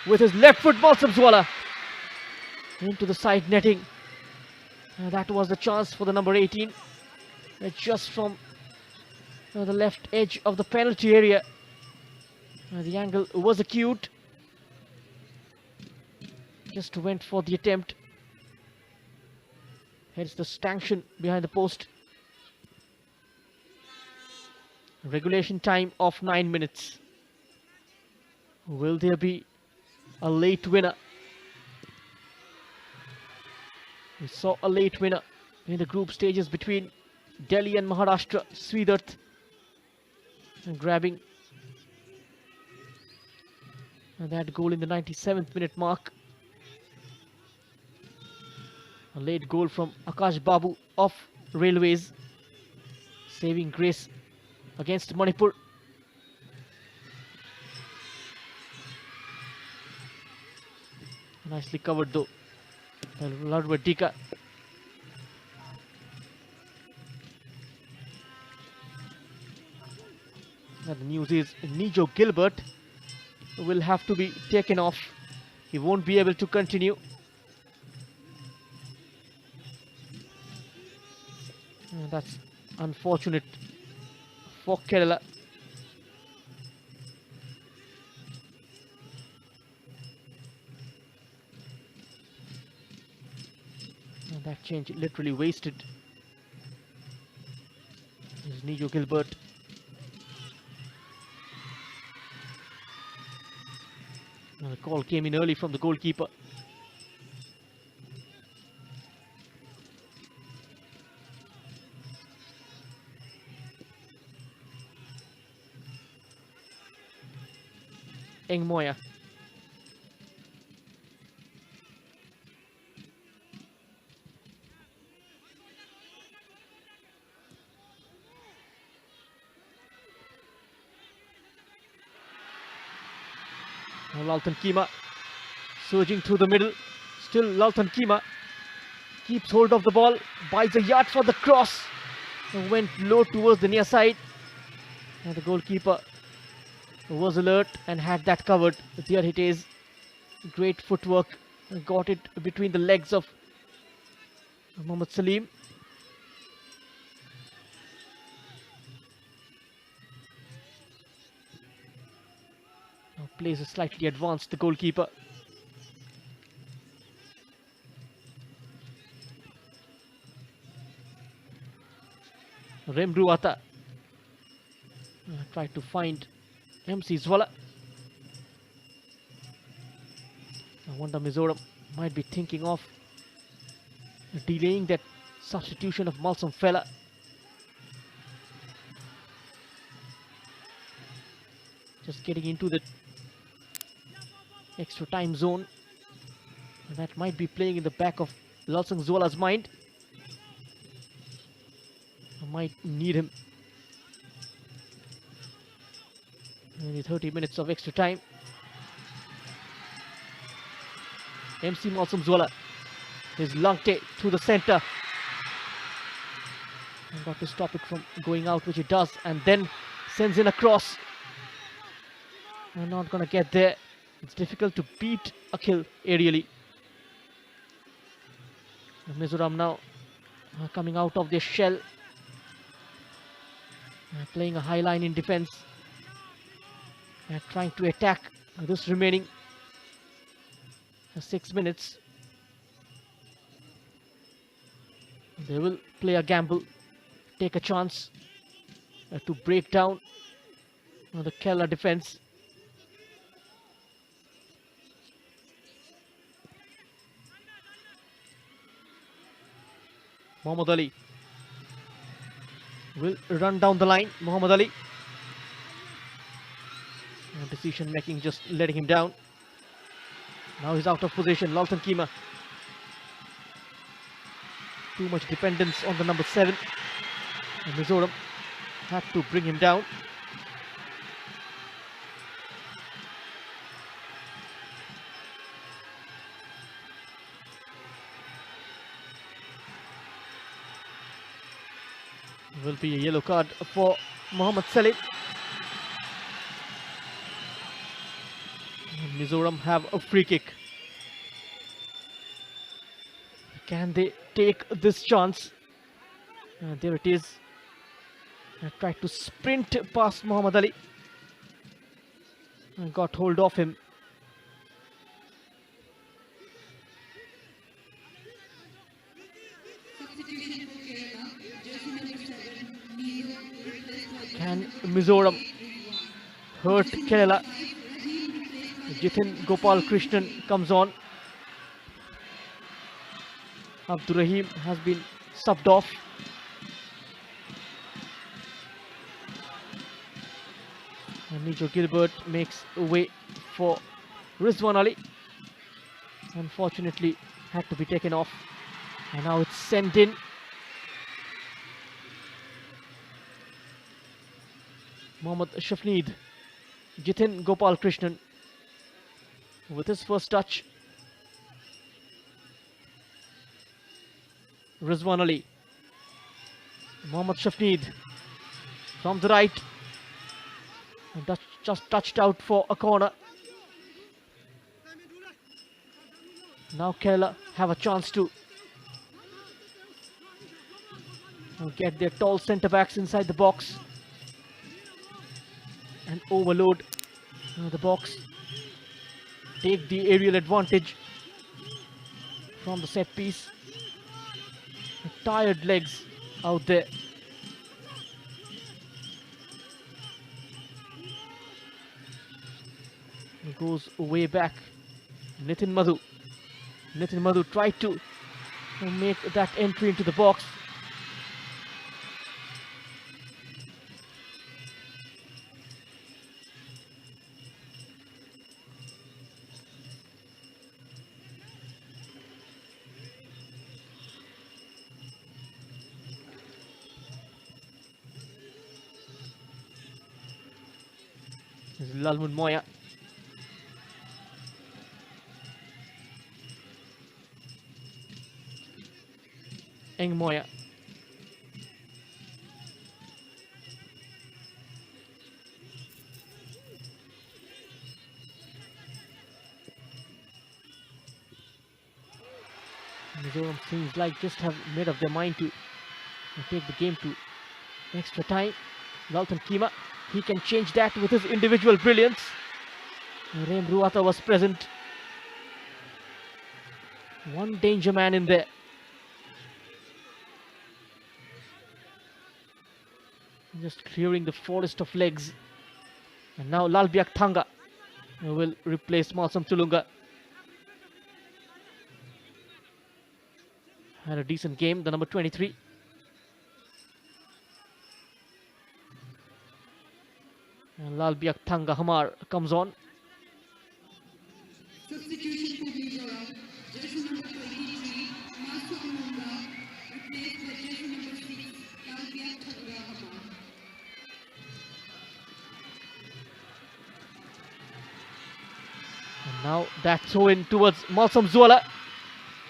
with his left foot. Malsumzola into the side netting. That was the chance for the number 18. Just from the left edge of the penalty area. The angle was acute. Just went for the attempt. Hence the stanchion behind the post. Regulation time of 9 minutes. Will there be a late winner? We saw a late winner in the group stages between Delhi and Maharashtra. Sridhart grabbing that goal in the 97th minute mark. A late goal from Akash Babu of Railways. saving grace against Manipur. Nicely covered though by Ladwadika. And the news is Nijo Gilbert will have to be taken off. He won't be able to continue. That's unfortunate for Kerala. And that change literally wasted. This is Nijo Gilbert. The call came in early from the goalkeeper. Engmoya. Now Laltan Kima surging through the middle. Still Laltan Kima keeps hold of the ball, buys a yard for the cross, and went low towards the near side. And the goalkeeper was alert and had that covered. There it is. Great footwork. Got it between the legs of Mohammad Salim. Now plays a slightly advanced, the goalkeeper. Remruata tried to find MC Zwala. I wonder Mizoram might be thinking of delaying that substitution of Malsum Fella. Just getting into the extra time zone. And that might be playing in the back of Lalsang Zwala's mind. I might need him. Only 30 minutes of extra time. MC Malsum Zwala. His Langte to the center. And got to stop it from going out, which it does. And then sends in a cross. I'm not going to get there. It's difficult to beat Akhil aerially. Mizoram now coming out of their shell. Playing a high line in defense. Trying to attack this remaining 6 minutes. They will play a gamble, take a chance to break down the Kerala defense. Muhammad Ali will run down the line. Muhammad Ali. Decision making just letting him down. Now he's out of position. Laltan Kima. Too much dependence on the number 7. And Mizoram had to bring him down. Will be a yellow card for Mohammad Salim. Mizoram have a free kick. Can they take this chance? There it is. Tried to sprint past Muhammad Ali. And got hold of him. Can Mizoram hurt Kerala? Jithin Gopal Krishnan comes on. Abdur Rahim has been subbed off. And Nijo Gilbert makes a way for Rizwan Ali. Unfortunately, had to be taken off. And now it's sent in. Mohammad Shafneed. Jitin Gopal Krishnan with his first touch. Rizwan Ali. Mohammad Shafneed from the right. And that's just touched out for a corner. Now Kerala have a chance to get their tall centre backs inside the box and overload the box. Take the aerial advantage from the set piece. Tired legs out there. He goes way back. Nitin Madhu. Nitin Madhu tried to make that entry into the box. This is Lalmun Moya. Eng Moya. Mizoram seems like just have made up their mind to take the game to extra time. Laltan Kima, he can change that with his individual brilliance. Rem Ruata was present. One danger man in there. Just clearing the forest of legs. And now Lalbiak Thanga will replace Malsam Tulunga. Had a decent game, the number 23. And Lalbiak Thanga Hamar comes on. Substitution for Mizoram, jersey number 23, Masu Tulunga, replaced by jersey number 6, Lalbiak Thanga Hamar. And now that throw in towards Malsam Zuala.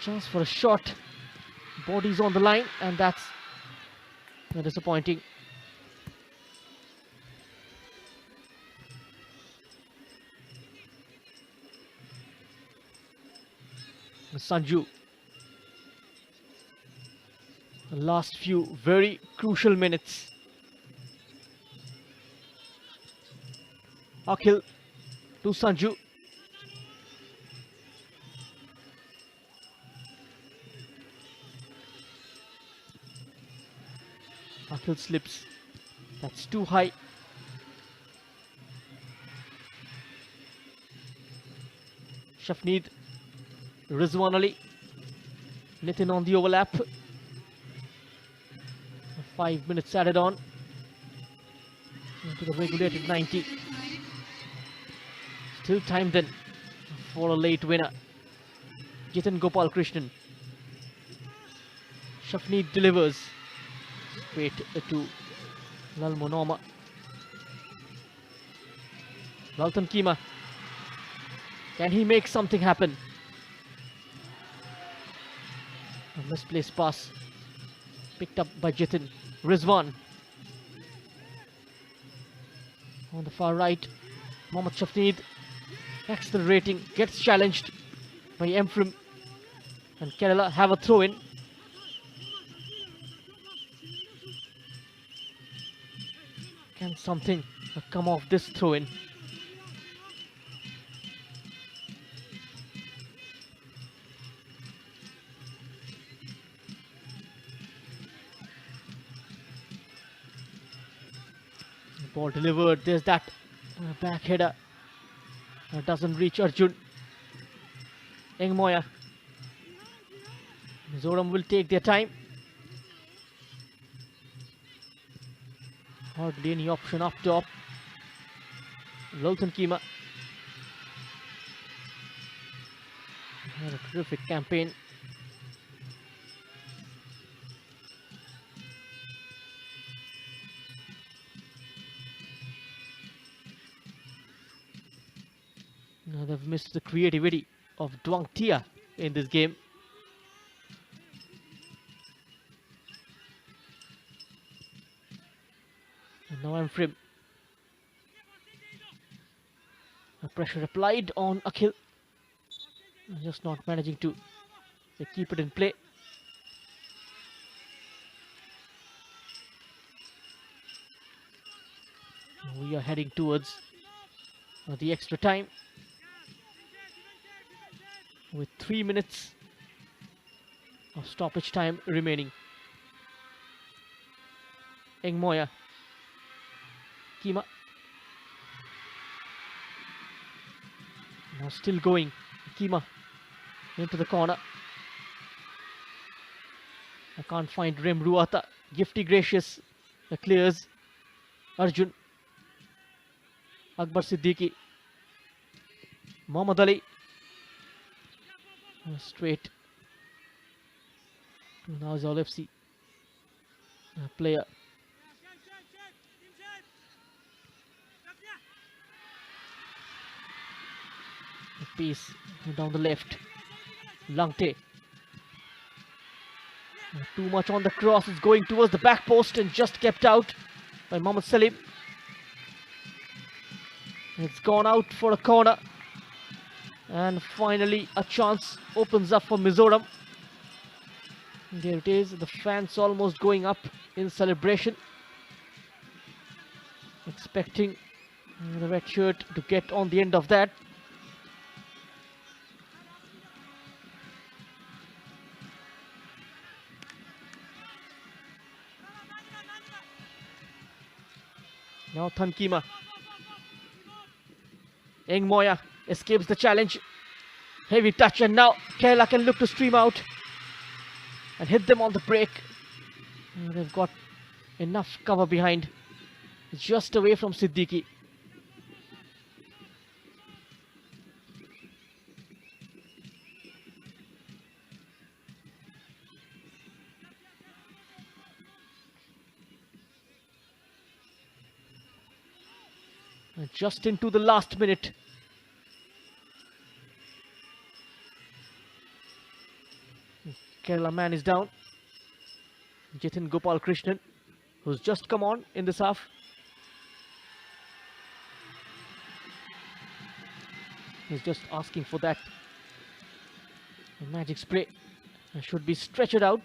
Chance for a shot. Body's on the line, and that's disappointing. Sanju. The last few very crucial minutes. Akhil to Sanju. Akhil slips. That's too high. Shafneed. Rizwan Ali. Nitin on the overlap. 5 minutes added on into the regulated 90. Still time then for a late winner. Jitin Gopal Krishnan. Shafneed delivers. Straight to Lalmonoma. Laltan Kima. Can he make something happen? A misplaced pass. Picked up by Jitin. Rizwan. On the far right. Mohammad Shafneed. Accelerating. Gets challenged by Emfrim. And Kerala have a throw in. Can something come off this throw in? Ball delivered. There's that back header. Doesn't reach Arjun. Eng Moya. Mizoram will take their time. Hardly any option up top. Laltan Kima. Had a terrific campaign. missed the creativity of Duang Tia in this game. And now I'm Frim. Pressure applied on Akhil. Just not managing to keep it in play. We are heading towards the extra time with 3 minutes of stoppage time remaining. Engmoya. Kima. Now still going. Kima into the corner. I can't find Rem Ruata. Gifty Gracious clears. Arjun. Akbar Siddiqui. Mohammad Ali. Straight to Nazal FC player. Piece down the left. Langte. Too much on the cross. It's going towards the back post and just kept out by Mohammad Salim. It's gone out for a corner. And finally a chance opens up for Mizoram. There it is. The fans almost going up in celebration. Expecting the red shirt to get on the end of that. Now Thankima. Engmoya escapes the challenge. Heavy touch, and now Kerala can look to stream out and hit them on the break. They've got enough cover behind. Just away from Siddiqui. And just into the last minute. Kerala man is down. Jitin Gopal Krishnan, who's just come on in this half. He's just asking for that magic spray. Should be stretchered out.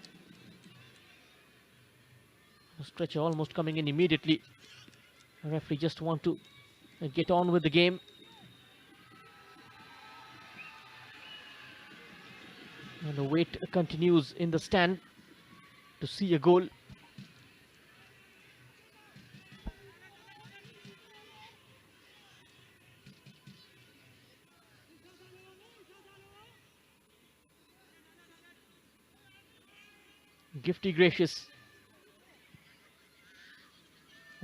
The stretcher almost coming in immediately. The referee just want to get on with the game. And the wait continues in the stand to see a goal. Gifty Gracious.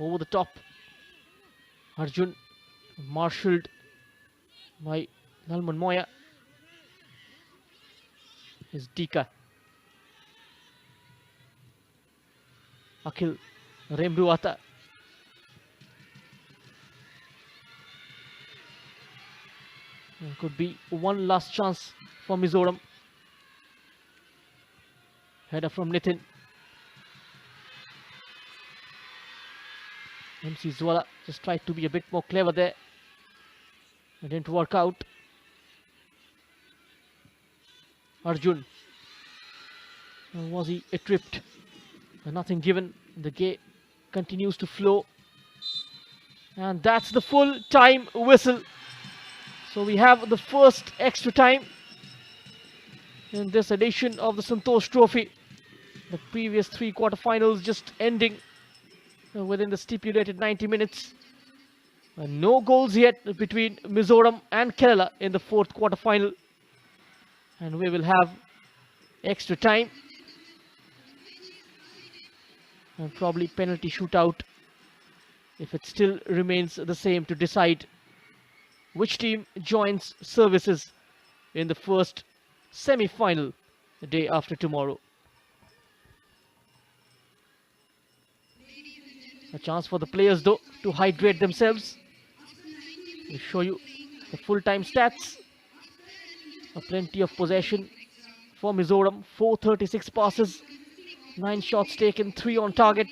Over the top. Arjun marshalled by Nalman Moya. Is Dika. Akhil Remruata. Could be one last chance for Mizoram. Header from Nitin. MC Zwala just tried to be a bit more clever there. It didn't work out. Arjun. Was he tripped? Nothing given. The game continues to flow. And that's the full time whistle. So we have the first extra time in this edition of the Santosh Trophy. The previous 3 quarterfinals just ending within the stipulated 90 minutes. No goals yet between Mizoram and Kerala in the 4th quarterfinal. And we will have extra time. And probably penalty shootout if it still remains the same to decide which team joins services in the first semi-final the day after tomorrow. A chance for the players though to hydrate themselves. We'll show you the full-time stats. Plenty of possession for Mizoram. 436 passes, 9 shots taken, 3 on target.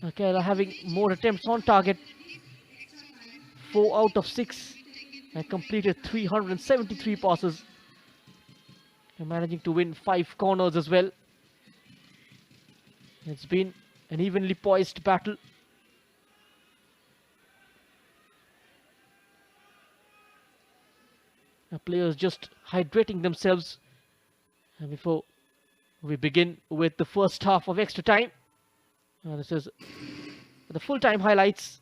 Kerala having more attempts on target, 4 out of 6, and completed 373 passes. And managing to win 5 corners as well. It's been an evenly poised battle. The players just hydrating themselves before we begin with the first half of extra time. This is the full-time highlights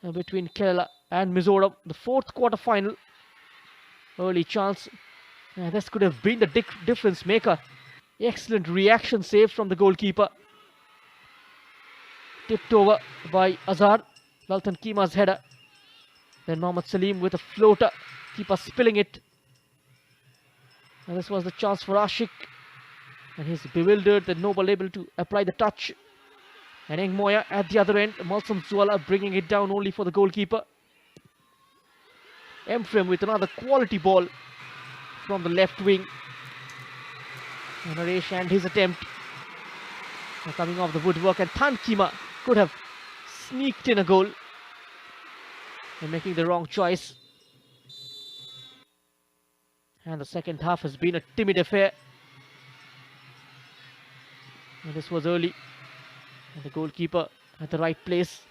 between Kerala and Mizoram. The fourth quarter final. Early chance. This could have been the difference maker. Excellent reaction save from the goalkeeper. Tipped over by Azhar. Laltan Kima's header. Then Mohammad Salim with a floater. Keeper spilling it. And this was the chance for Ashik. And he's bewildered that Noble able to apply the touch. And Engmoya at the other end. Malsam Zwala bringing it down only for the goalkeeper. Emfrem with another quality ball from the left wing. And Naresh and his attempt coming off the woodwork, and Than Kima could have sneaked in a goal and making the wrong choice. And the second half has been a timid affair. And this was early. And the goalkeeper at the right place,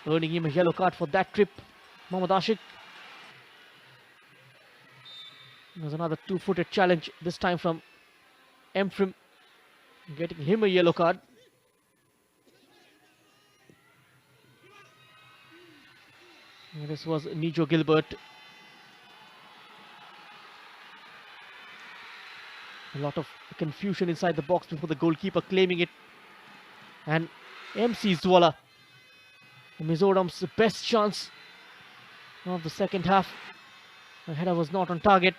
earning him a yellow card for that trip. Mohammad Ashik. There's another two-footed challenge, this time from Emfrem, getting him a yellow card. And this was Nijo Gilbert. A lot of confusion inside the box before the goalkeeper claiming it. And MC Zwala, Mizoram's best chance of the second half. The header was not on target.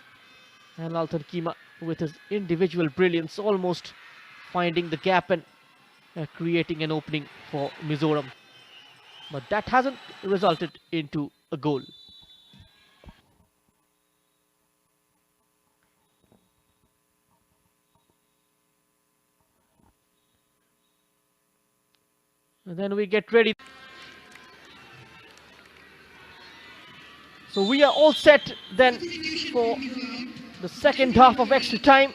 And Laltan Kima with his individual brilliance almost finding the gap and creating an opening for Mizoram. But that hasn't resulted into a goal. And then we get ready. So we are all set then for the second half of extra time.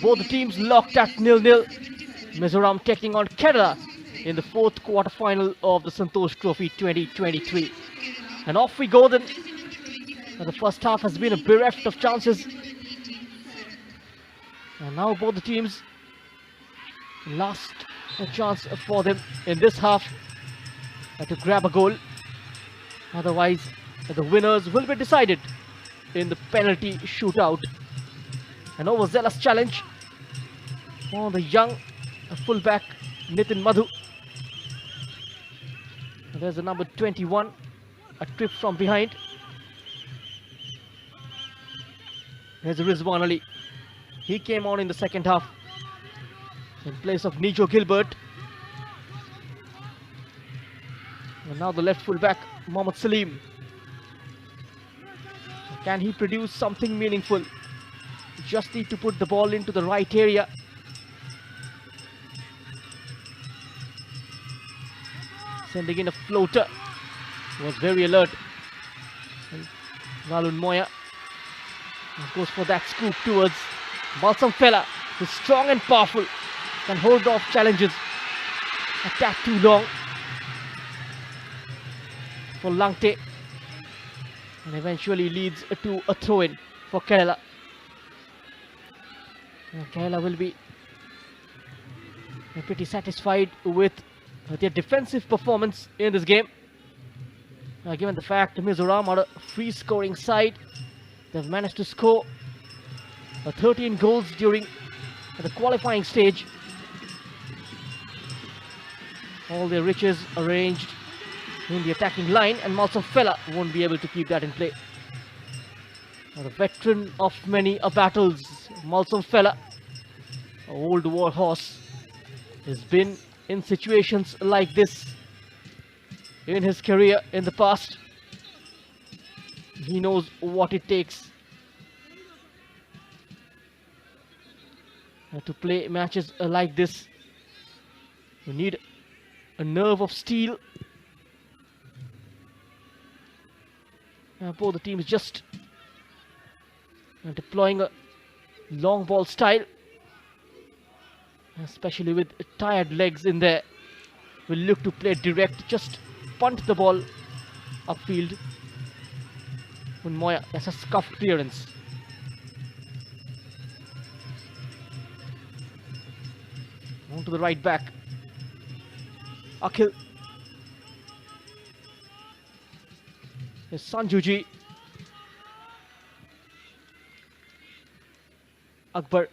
Both the teams locked at 0-0. Mizoram taking on Kerala in the fourth quarter final of the Santosh Trophy 2023. And off we go then. The first half has been a bereft of chances. And now both the teams, last chance for them in this half to grab a goal. Otherwise, the winners will be decided in the penalty shootout. An overzealous challenge for the young fullback Nitin Madhu. And there's the number 21, a trip from behind. There's Rizwan Ali. He came on in the second half in place of Nijo Gilbert. And now the left fullback Mohammad Salim. Can he produce something meaningful? Just need to put the ball into the right area. Sending in a floater. Was very alert. And Valun Moya goes for that scoop towards Balsam Fella, who's strong and powerful. Can hold off challenges. Attack too long for Langte. And eventually leads to a throw-in for Kerala. And Kerala will be pretty satisfied with their defensive performance in this game. Given the fact Mizoram are a free-scoring side, they've managed to score 13 goals during the qualifying stage. All their riches arranged in the attacking line, and Malsam Fella won't be able to keep that in play. Now the veteran of many battles, Malsam Fella, an old war horse, has been in situations like this in his career in the past. He knows what it takes to play matches like this. You need a nerve of steel. Both the teams just deploying a long ball style, especially with tired legs in there. Will look to play direct, just punt the ball upfield. Moya, that's a scuffed clearance. On to the right back. Akhil. Here's Sanjuji. Akbar.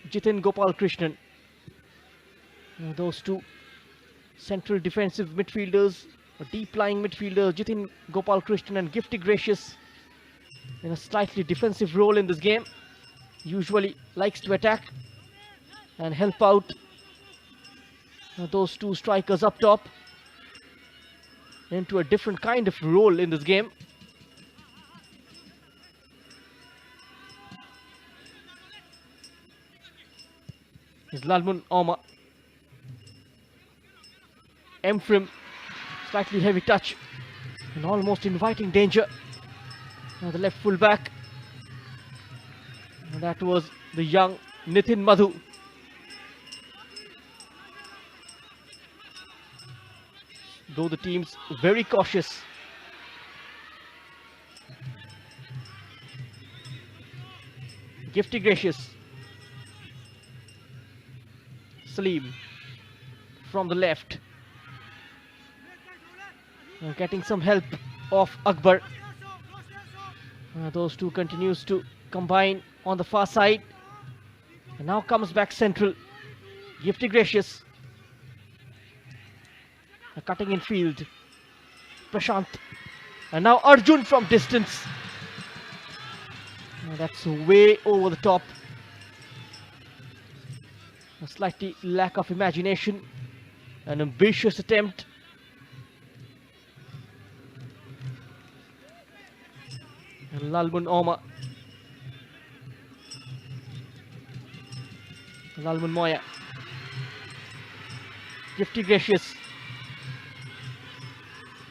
Jitin Gopal Krishnan. Those two central defensive midfielders, deep lying midfielders, Jitin Gopal Krishnan and Gifty Gracious, in a slightly defensive role in this game. Usually likes to attack and help out those two strikers up top into a different kind of role in this game. Is Lalmun Oma. Emfrim, slightly heavy touch and almost inviting danger. Now the left full back. And that was the young Nitin Madhu. Though the team's very cautious. Gifty Gracious. Salim from the left. Getting some help of Akbar. Those two continues to combine on the far side. And now comes back central. Gifty Gracious. Cutting in field. Prashant. And now Arjun from distance. That's way over the top. A slightly lack of imagination. An ambitious attempt. And Lalmun Oma. Lalmun Moya. Gifty Gracious.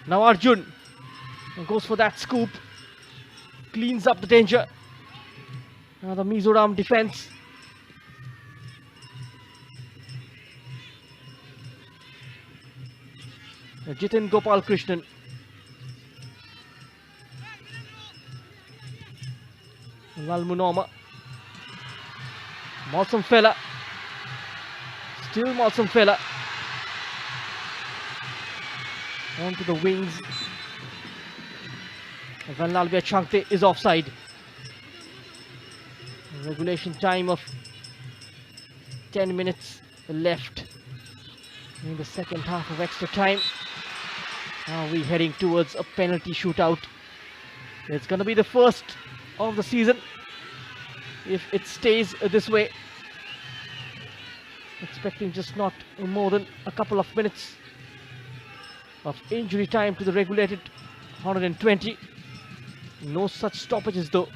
Now Arjun goes for that scoop. Cleans up the danger. Now the Mizoram defense. Jitin Gopal Krishnan. Lalmun Oma. Malsam Fella. Still Malsam Fella. Onto the wings. Van Lalbia Changte is offside. Regulation time of 10 minutes left in the second half of extra time. Now we're heading towards a penalty shootout. It's going to be the first of the season if it stays this way. Expecting just not more than a couple of minutes of injury time to the regulated 120. No such stoppages though.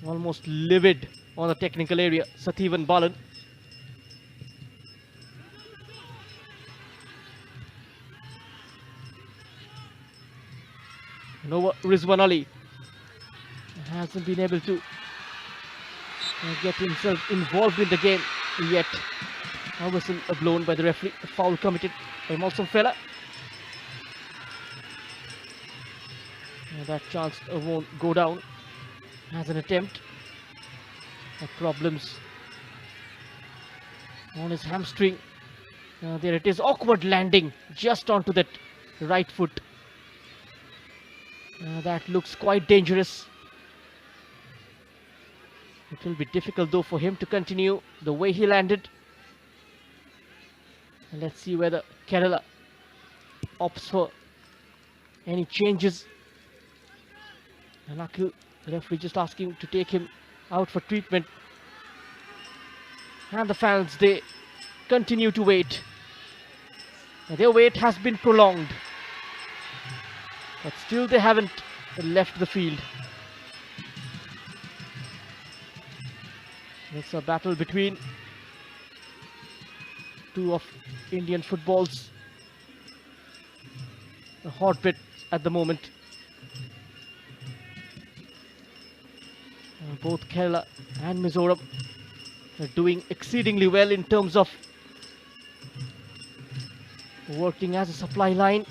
Almost livid on the technical area, Sathivan Balan. And over Rizwan Ali. Hasn't been able to get himself involved in the game yet. A whistle blown by the referee. A foul committed by Malsam Fella. That chance won't go down. Has an attempt. Problems on his hamstring. There it is. Awkward landing just onto that right foot. That looks quite dangerous. It will be difficult though for him to continue the way he landed. And let's see whether Kerala opts for any changes. And Akhil The referee just asking to take him out for treatment. And the fans, they continue to wait. Their wait has been prolonged. But still they haven't left the field. It's a battle between two of Indian football's hotbed at the moment. Both Kerala and Mizoram are doing exceedingly well in terms of working as a supply line,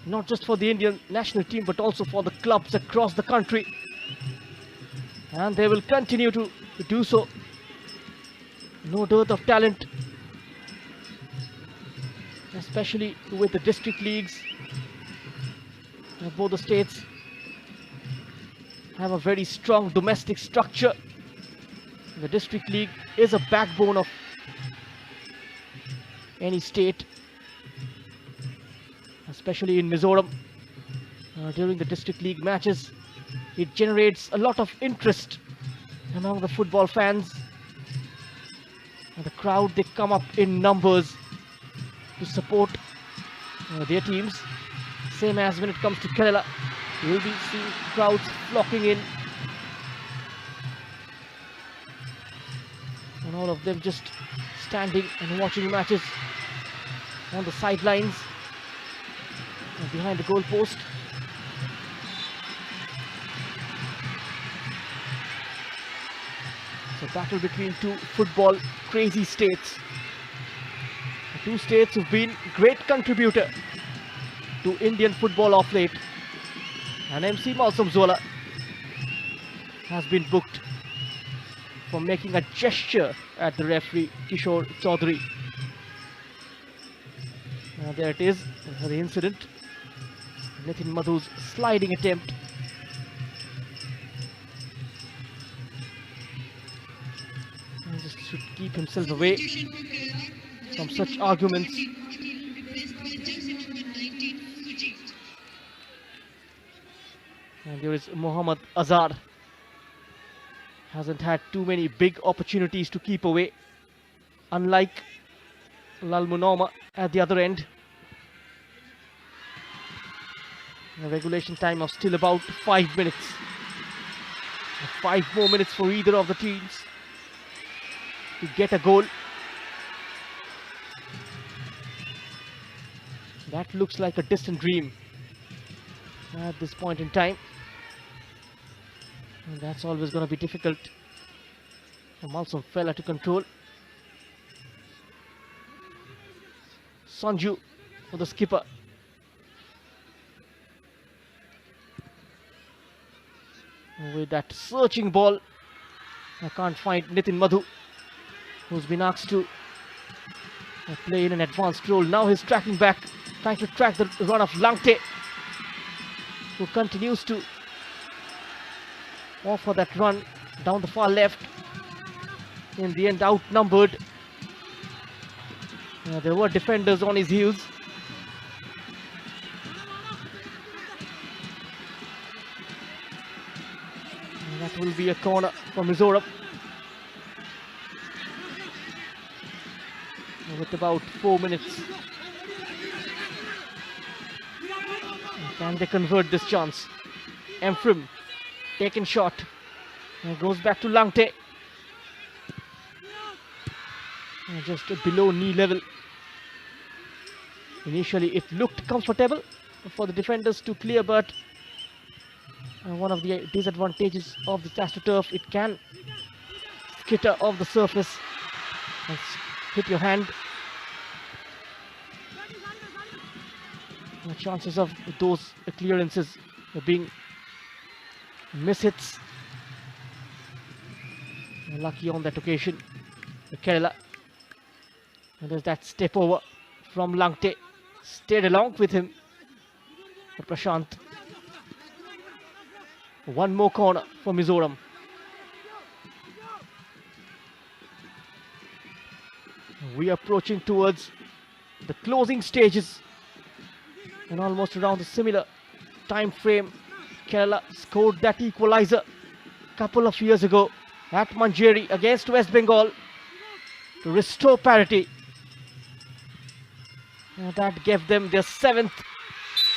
not just for the Indian national team but also for the clubs across the country, and they will continue to do so. No dearth of talent, especially with the district leagues. Both the states have a very strong domestic structure. The district league is a backbone of any state, especially in Mizoram. During the district league matches, it generates a lot of interest among the football fans, and the crowd, they come up in numbers to support their teams. Same as when it comes to Kerala, you will be seeing crowds flocking in, and all of them just standing and watching matches on the sidelines and behind the goal post. It's a battle between two football crazy states. The two states who've been great contributor to Indian football of late. And MC Malsum Zola has been booked for making a gesture at the referee Kishore Chaudhary. There it is, the incident. Nitin Madhu's sliding attempt. He just should keep himself away from such arguments. And there is Mohammad Azhar. Hasn't had too many big opportunities to keep away, unlike Lal Munoma at the other end. A regulation time of still about 5 minutes. 5 more minutes for either of the teams to get a goal. That looks like a distant dream at this point in time. And that's always going to be difficult for Malsum Fella to control. Sanju for the skipper. With that searching ball, I can't find Nitin Madhu, who's been asked to play in an advanced role. Now he's tracking back, trying to track the run of Langte, who continues to offer that run down the far left. In the end, outnumbered. There were defenders on his heels. And that will be a corner for Mizoram. With about 4 minutes. Can they convert this chance? Emfrim, taken shot. And goes back to Langte. Just below knee level. Initially it looked comfortable for the defenders to clear, but one of the disadvantages of the AstroTurf, it can skitter off the surface and hit your hand. The chances of those clearances being mishits. Lucky on that occasion, Kerala. And there's that step over from Langte. Stayed along with him. Prashant. One more corner for Mizoram. We are approaching towards the closing stages, and almost around a similar time frame Kerala scored that equalizer a couple of years ago at Manjeri against West Bengal to restore parity. And that gave them their 7th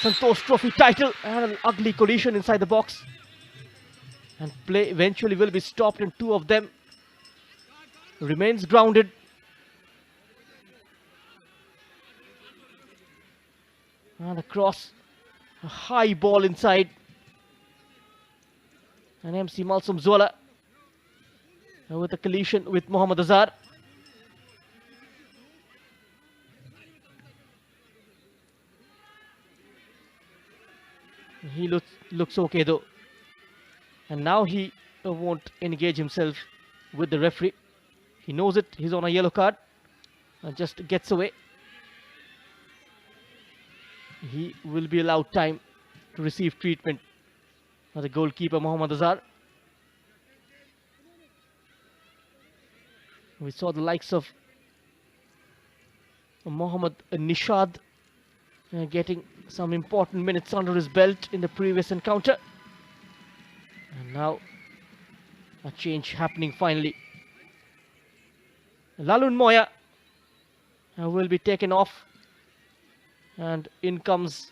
Santosh Trophy title, and an ugly collision inside the box. And play eventually will be stopped, and 2 of them remains grounded. And a cross, a high ball inside. And MC Malsum Zola with a collision with Mohammad Azhar. He looks okay though. And now he won't engage himself with the referee. He knows it. He's on a yellow card. And just gets away. He will be allowed time to receive treatment. The goalkeeper Mohammad Azhar. We saw the likes of Mohammad Nishad getting some important minutes under his belt in the previous encounter. And now a change happening finally. Lalun Moya will be taken off, and in comes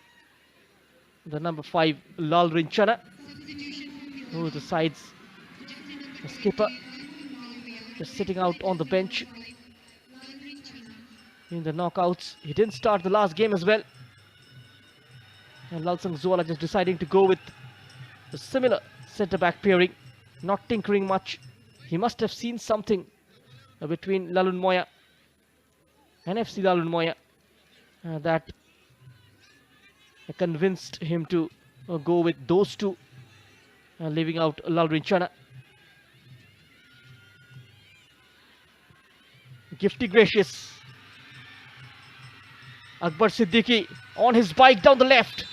the number 5 Lal Rinchana, who is the side's skipper, just sitting out on the bench in the knockouts. He didn't start the last game as well. And Lalsang Zola just deciding to go with a similar centre-back pairing, not tinkering much. He must have seen something between Lalun Moya and FC Lalun Moya that convinced him to go with those 2, leaving out Lal Rinchana. Gifty Gracious. Akbar Siddiqui on his bike down the left.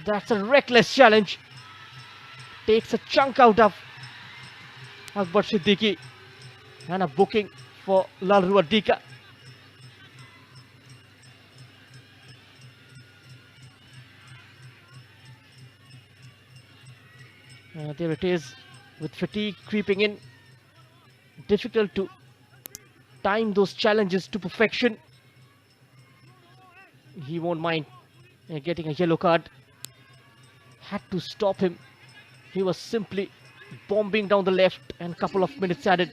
That's a reckless challenge. Takes a chunk out of Akbar Siddiqui. And a booking for Lalru Adika. There it is, with fatigue creeping in. Difficult to time those challenges to perfection. He won't mind getting a yellow card. Had to stop him. He was simply bombing down the left, and a couple of minutes added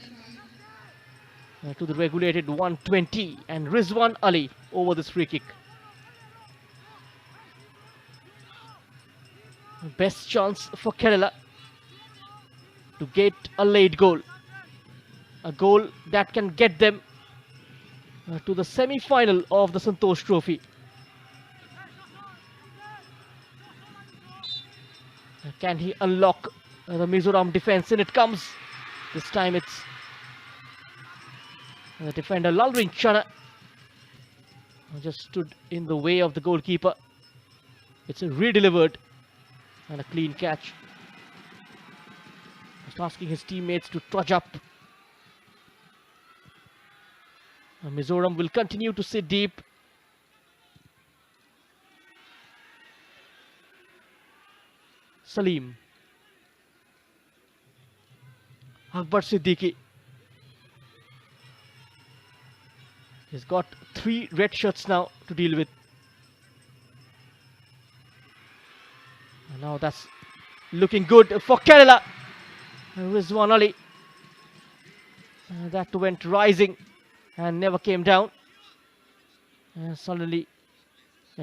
to the regulated 120. And Rizwan Ali over this free kick. Best chance for Kerala to get a late goal. A goal that can get them to the semi-final of the Santosh Trophy. Can he unlock the Mizoram defense? In it comes. This time it's the defender Lalrin Chana just stood in the way of the goalkeeper. It's a redelivered and a clean catch. Just asking his teammates to trudge up. Mizoram will continue to sit deep. Salim. Akbar Siddiqui. He's got 3 red shirts now to deal with. And now that's looking good for Kerala. Rizwan Ali. That went rising and never came down. Suddenly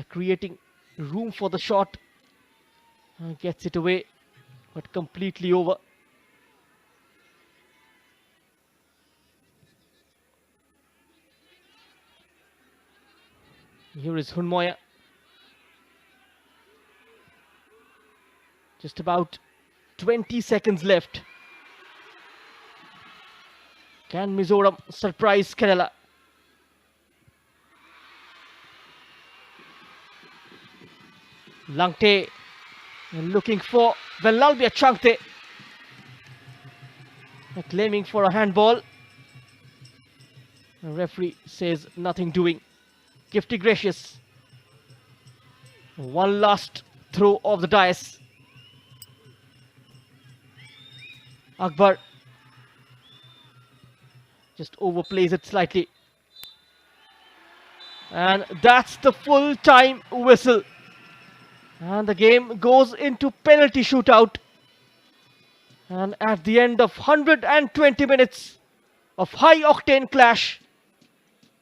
creating room for the shot. Gets it away, but completely over. Here is Hunmoya. Just about 20 seconds left. Can Mizoram surprise Kerala? Langte looking for Velalbia Changte. Claiming for a handball. The referee says nothing doing. Gifty Gracious. One last throw of the dice. Akbar just overplays it slightly. And that's the full time whistle. And the game goes into penalty shootout. And at the end of 120 minutes of high octane clash,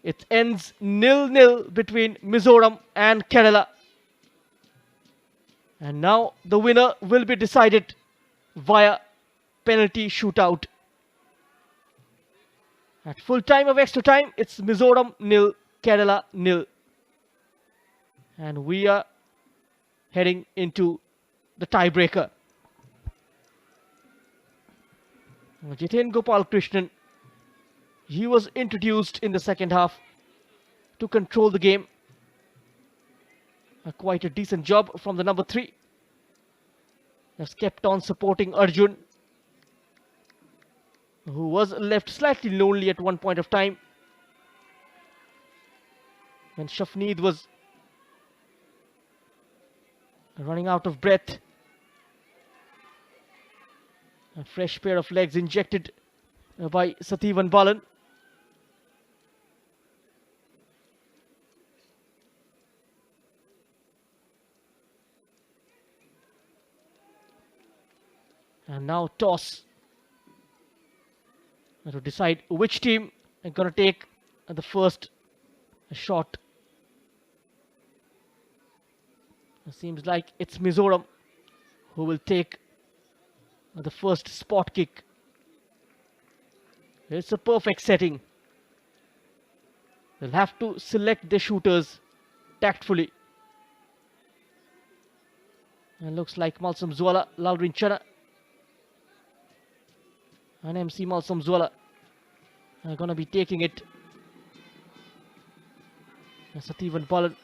it ends 0-0 between Mizoram and Kerala. And now the winner will be decided via penalty shootout. At full time of extra time, it's Mizoram 0, Kerala 0. And we are heading into the tiebreaker. Jiten Gopal Krishnan, he was introduced in the second half to control the game. Quite a decent job from the number 3. Has kept on supporting Arjun, who was left slightly lonely at one point of time when Shafneed was running out of breath. A fresh pair of legs injected by Sathivan Balan. And now toss to decide which team is going to take the first shot. It seems like it's Mizoram who will take the first spot kick. It's a perfect setting. They'll have to select their shooters tactfully. And looks like Malsam Zwala, Lalrin Chana, and MC Malsam Zwala are going to be taking it. And Sathivan Balan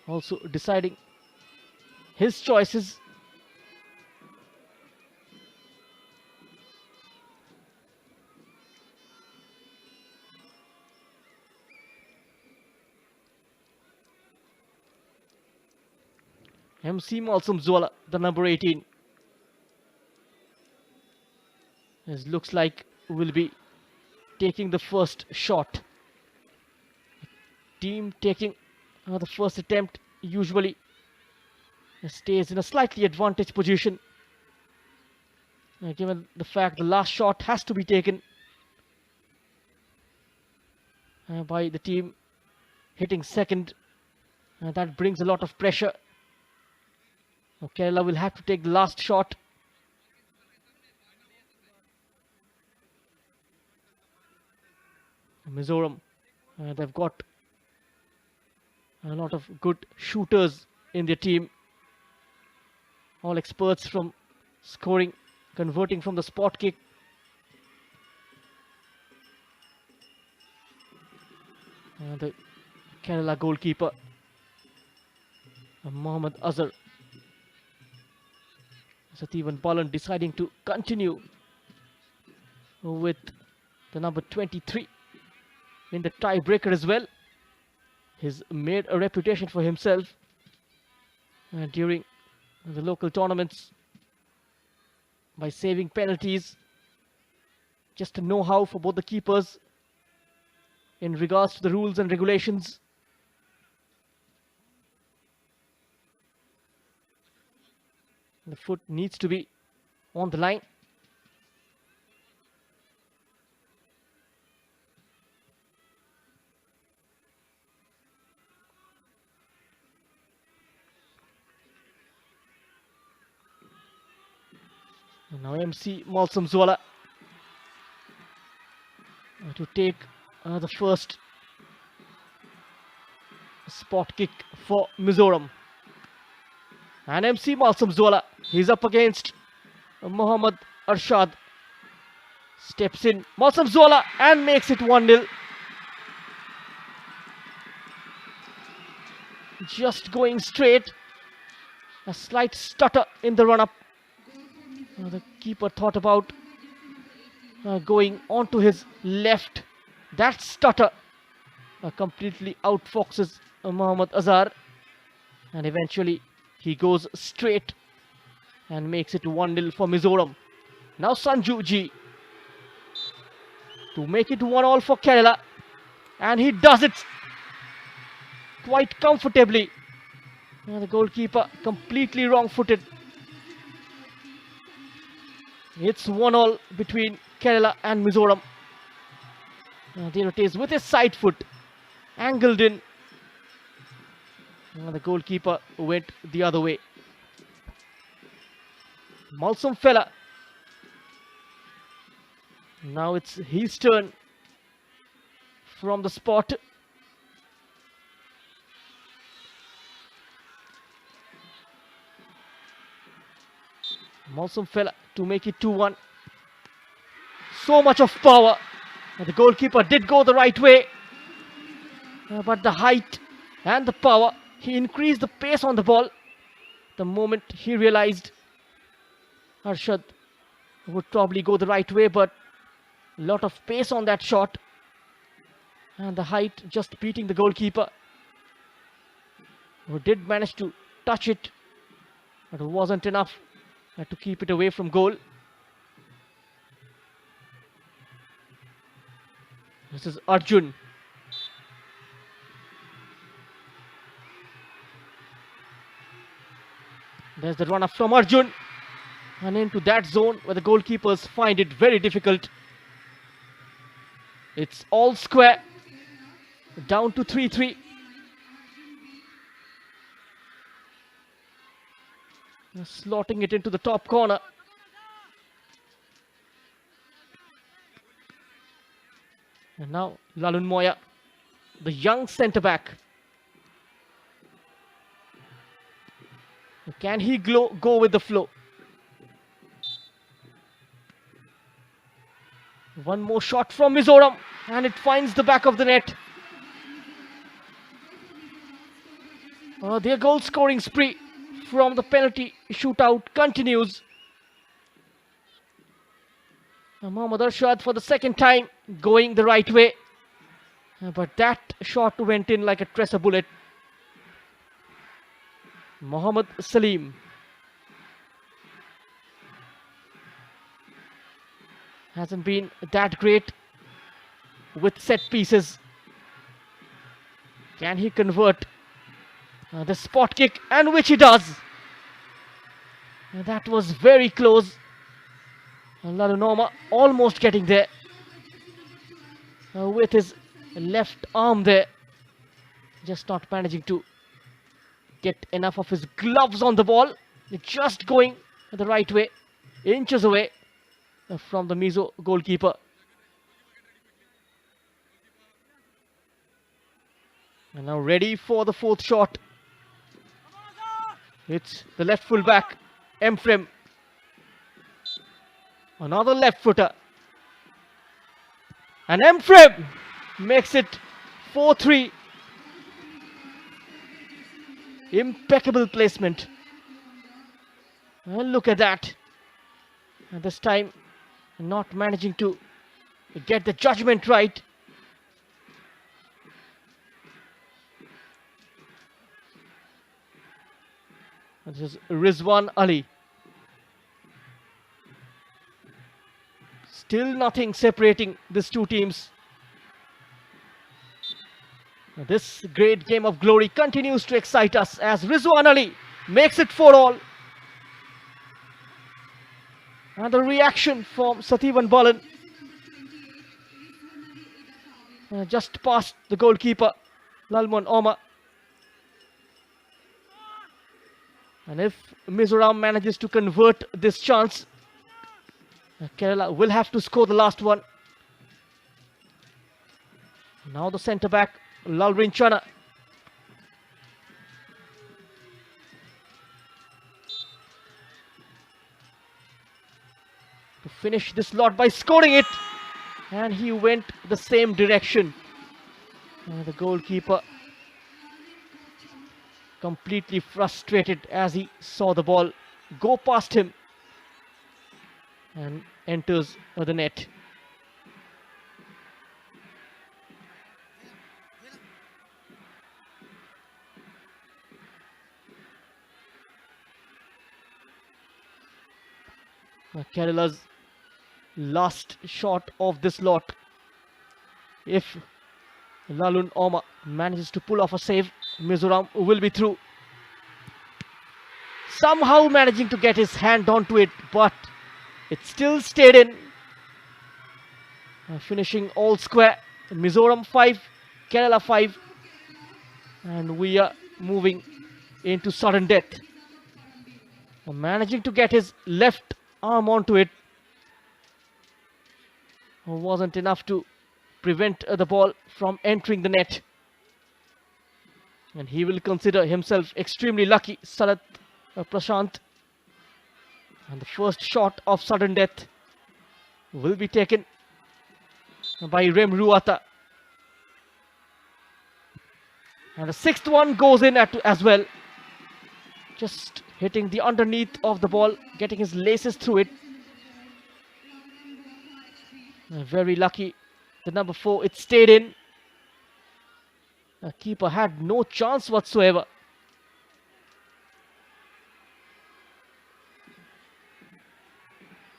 also deciding his choices. MC Malsam Zwala, the number 18. It looks like will be taking the first shot. Team taking the first attempt usually stays in a slightly advantaged position, given the fact the last shot has to be taken by the team hitting second. That brings a lot of pressure. Kerala will have to take the last shot. Mizoram, they've got a lot of good shooters in their team. All experts from scoring, converting from the spot kick. The Kerala goalkeeper, Mohammad Azhar. Sathivan Balan deciding to continue with the number 23 in the tiebreaker as well. He's made a reputation for himself during the local tournaments by saving penalties. Just a know-how for both the keepers in regards to the rules and regulations. The foot needs to be on the line. And now MC Malsam Zwala to take the first spot kick for Mizoram. And MC Malsam Zwala, he's up against Muhammad Arshad. Steps in Malsam Zwala and makes it 1-0. Just going straight. A slight stutter in the run-up. The keeper thought about going onto his left. That stutter completely outfoxes Muhammad Azhar. And eventually He goes straight and makes it 1-0 for Mizoram. Now Sanju G to make it 1-1 for Kerala. And he does it quite comfortably. The goalkeeper completely wrong-footed. It's 1-1 between Kerala and Mizoram. There it is with his side foot angled in. The goalkeeper went the other way. Malsum fella. Now it's his turn from the spot. Malsum fella to make it 2-1. So much of power. The goalkeeper did go the right way. But the height and the power, he increased the pace on the ball. The moment he realized Arshad would probably go the right way, but a lot of pace on that shot. And the height just beating the goalkeeper, who did manage to touch it, but it wasn't enough to keep it away from goal. This is Arjun. There's the run-up from Arjun. And into that zone where the goalkeepers find it very difficult. It's all square. Down to 3-3. Slotting it into the top corner. And now Lalun Moya, the young centre-back. Can he go with the flow? One more shot from Mizoram, and it finds the back of the net. Their goal scoring spree from the penalty shootout continues. Mohammad Arshad for the second time going the right way. But that shot went in like a tracer bullet. Mohammad Salim. Hasn't been that great with set pieces. Can he convert the spot kick? And which he does. That was very close. Lalunoma almost getting there with his left arm there. Just not managing to get enough of his gloves on the ball. Just going the right way, inches away from the Mizo goalkeeper. And now ready for the fourth shot. It's the left full back, Emfrem. Another left footer. And Emfrem makes it 4-3. Impeccable placement. And look at that. And this time not managing to get the judgment right. This is Rizwan Ali. Still nothing separating these two teams. This great game of glory continues to excite us as Rizwan Ali makes it 4-all. And the reaction from Sativan Balan. Just past the goalkeeper, Lalmon Oma. And if Mizoram manages to convert this chance, Kerala will have to score the last one. Now the centre-back, Lalrin Chana. To finish this lot by scoring it. And he went the same direction. The goalkeeper completely frustrated as he saw the ball go past him and enters the net. Kerala's last shot of this lot. If Lalun Oma manages to pull off a save, Mizoram will be through. Somehow managing to get his hand onto it, but it still stayed in. Finishing all square. Mizoram 5, Kerala 5. And we are moving into sudden death. Managing to get his left arm onto it wasn't enough to prevent the ball from entering the net. And he will consider himself extremely lucky, Sarat Prashant. And the first shot of sudden death will be taken by Rem Ruata. And the sixth one goes in as well. Just hitting the underneath of the ball, getting his laces through it. Very lucky. The number 4, it stayed in. The keeper had no chance whatsoever.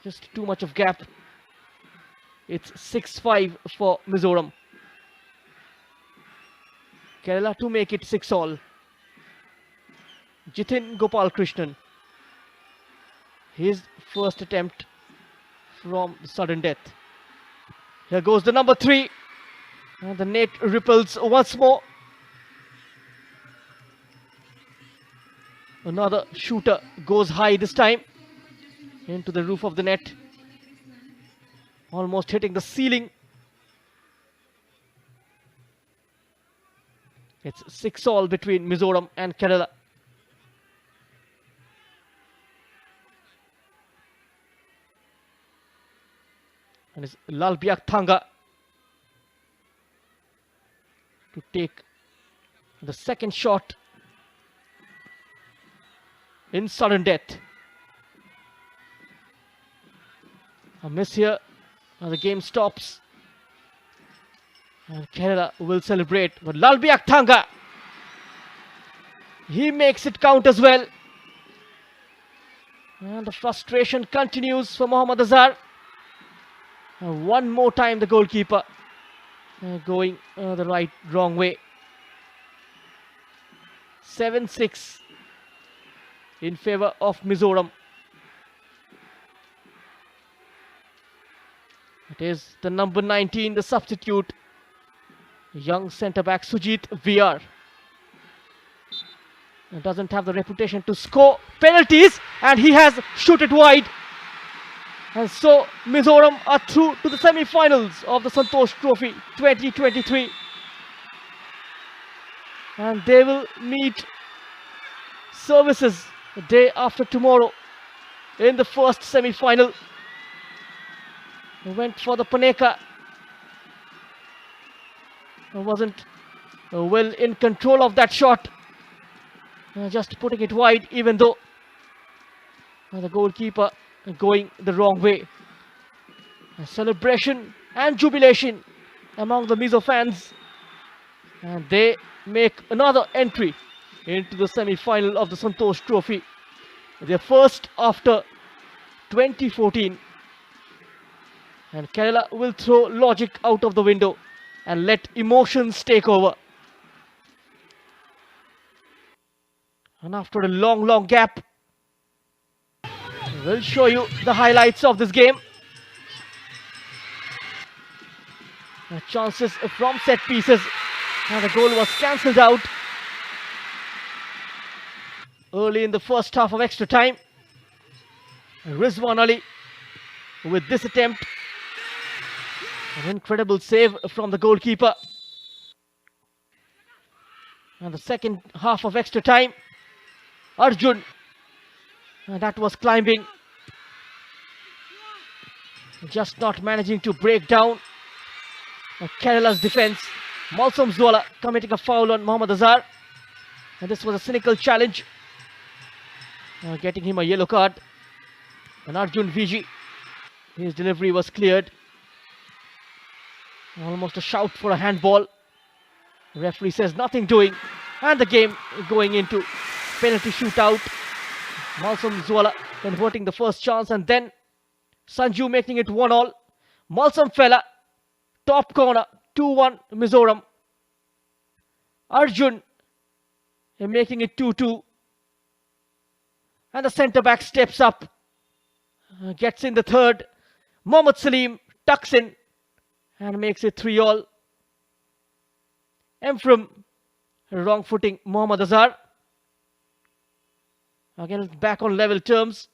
Just too much of gap. It's 6-5 for Mizoram. Kerala to make it 6-all. Jithin Gopal Krishnan. His first attempt from sudden death. Here goes the number 3. And the net ripples once more. Another shooter goes high this time. Into the roof of the net. Almost hitting the ceiling. It's 6-all between Mizoram and Kerala. And it's Lalbiak Thanga to take the second shot in sudden death. A miss here, and the game stops. And Kerala will celebrate, but Lalbiak Thanga, he makes it count as well. And the frustration continues for Mohammad Azhar. One more time the goalkeeper going the wrong way. 7-6 in favor of Mizoram. It is the number 19, the substitute, young centre-back Sujit VR. Doesn't have the reputation to score penalties, and he has shot it wide. And so Mizoram are through to the semi-finals of the Santosh Trophy 2023. And they will meet Services the day after tomorrow in the first semi-final. Went for the Paneka. Wasn't well in control of that shot. Just putting it wide, even though the goalkeeper going the wrong way. A celebration and jubilation among the Mizo fans. And they make another entry into the semi-final of the Santosh Trophy. Their first after 2014. And Kerala will throw logic out of the window and let emotions take over. And after a long gap, we'll show you the highlights of this game. Chances from set pieces, and the goal was cancelled out early in the first half of extra time. Rizwan Ali with this attempt. An incredible save from the goalkeeper. And the second half of extra time, Arjun, and that was climbing, just not managing to break down Kerala's defense. Malsam Zwala committing a foul on Mohammad Azhar, and this was a cynical challenge, getting him a yellow card. And Arjun Viji, his delivery was cleared. Almost a shout for a handball. The referee says nothing doing, and the game going into penalty shootout. Malsam Zwala converting the first chance, and then Sanju making it 1-all. Malsam fella, top corner, 2-1 Mizoram. Arjun making it 2-2. And the centre back steps up, gets in the third. Mohammad Salim tucks in and makes it 3-all. Emfram, wrong footing Mohammad Azhar. Again back on level terms.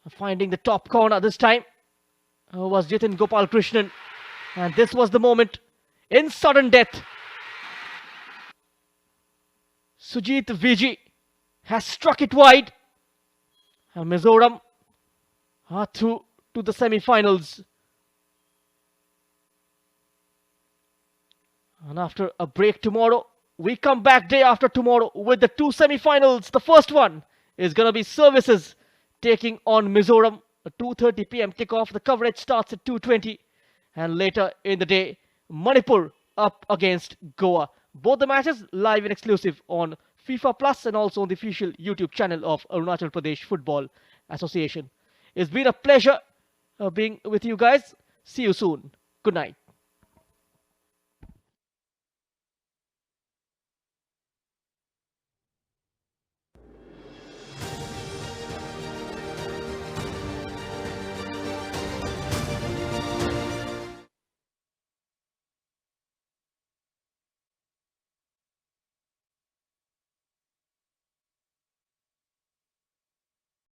Finding the top corner this time was Jitin Gopal Krishnan. And this was the moment in sudden death. Sujit Viji has struck it wide. And Mizoram are through to the semi-finals. And after a break tomorrow, we come back day after tomorrow with the two semi-finals. The first one is going to be Services taking on Mizoram. A 2:30 p.m. kickoff. The coverage starts at 2:20. And later in the day, Manipur up against Goa. Both the matches live and exclusive on FIFA Plus and also on the official YouTube channel of Arunachal Pradesh Football Association. It's been a pleasure being with you guys. See you soon. Good night.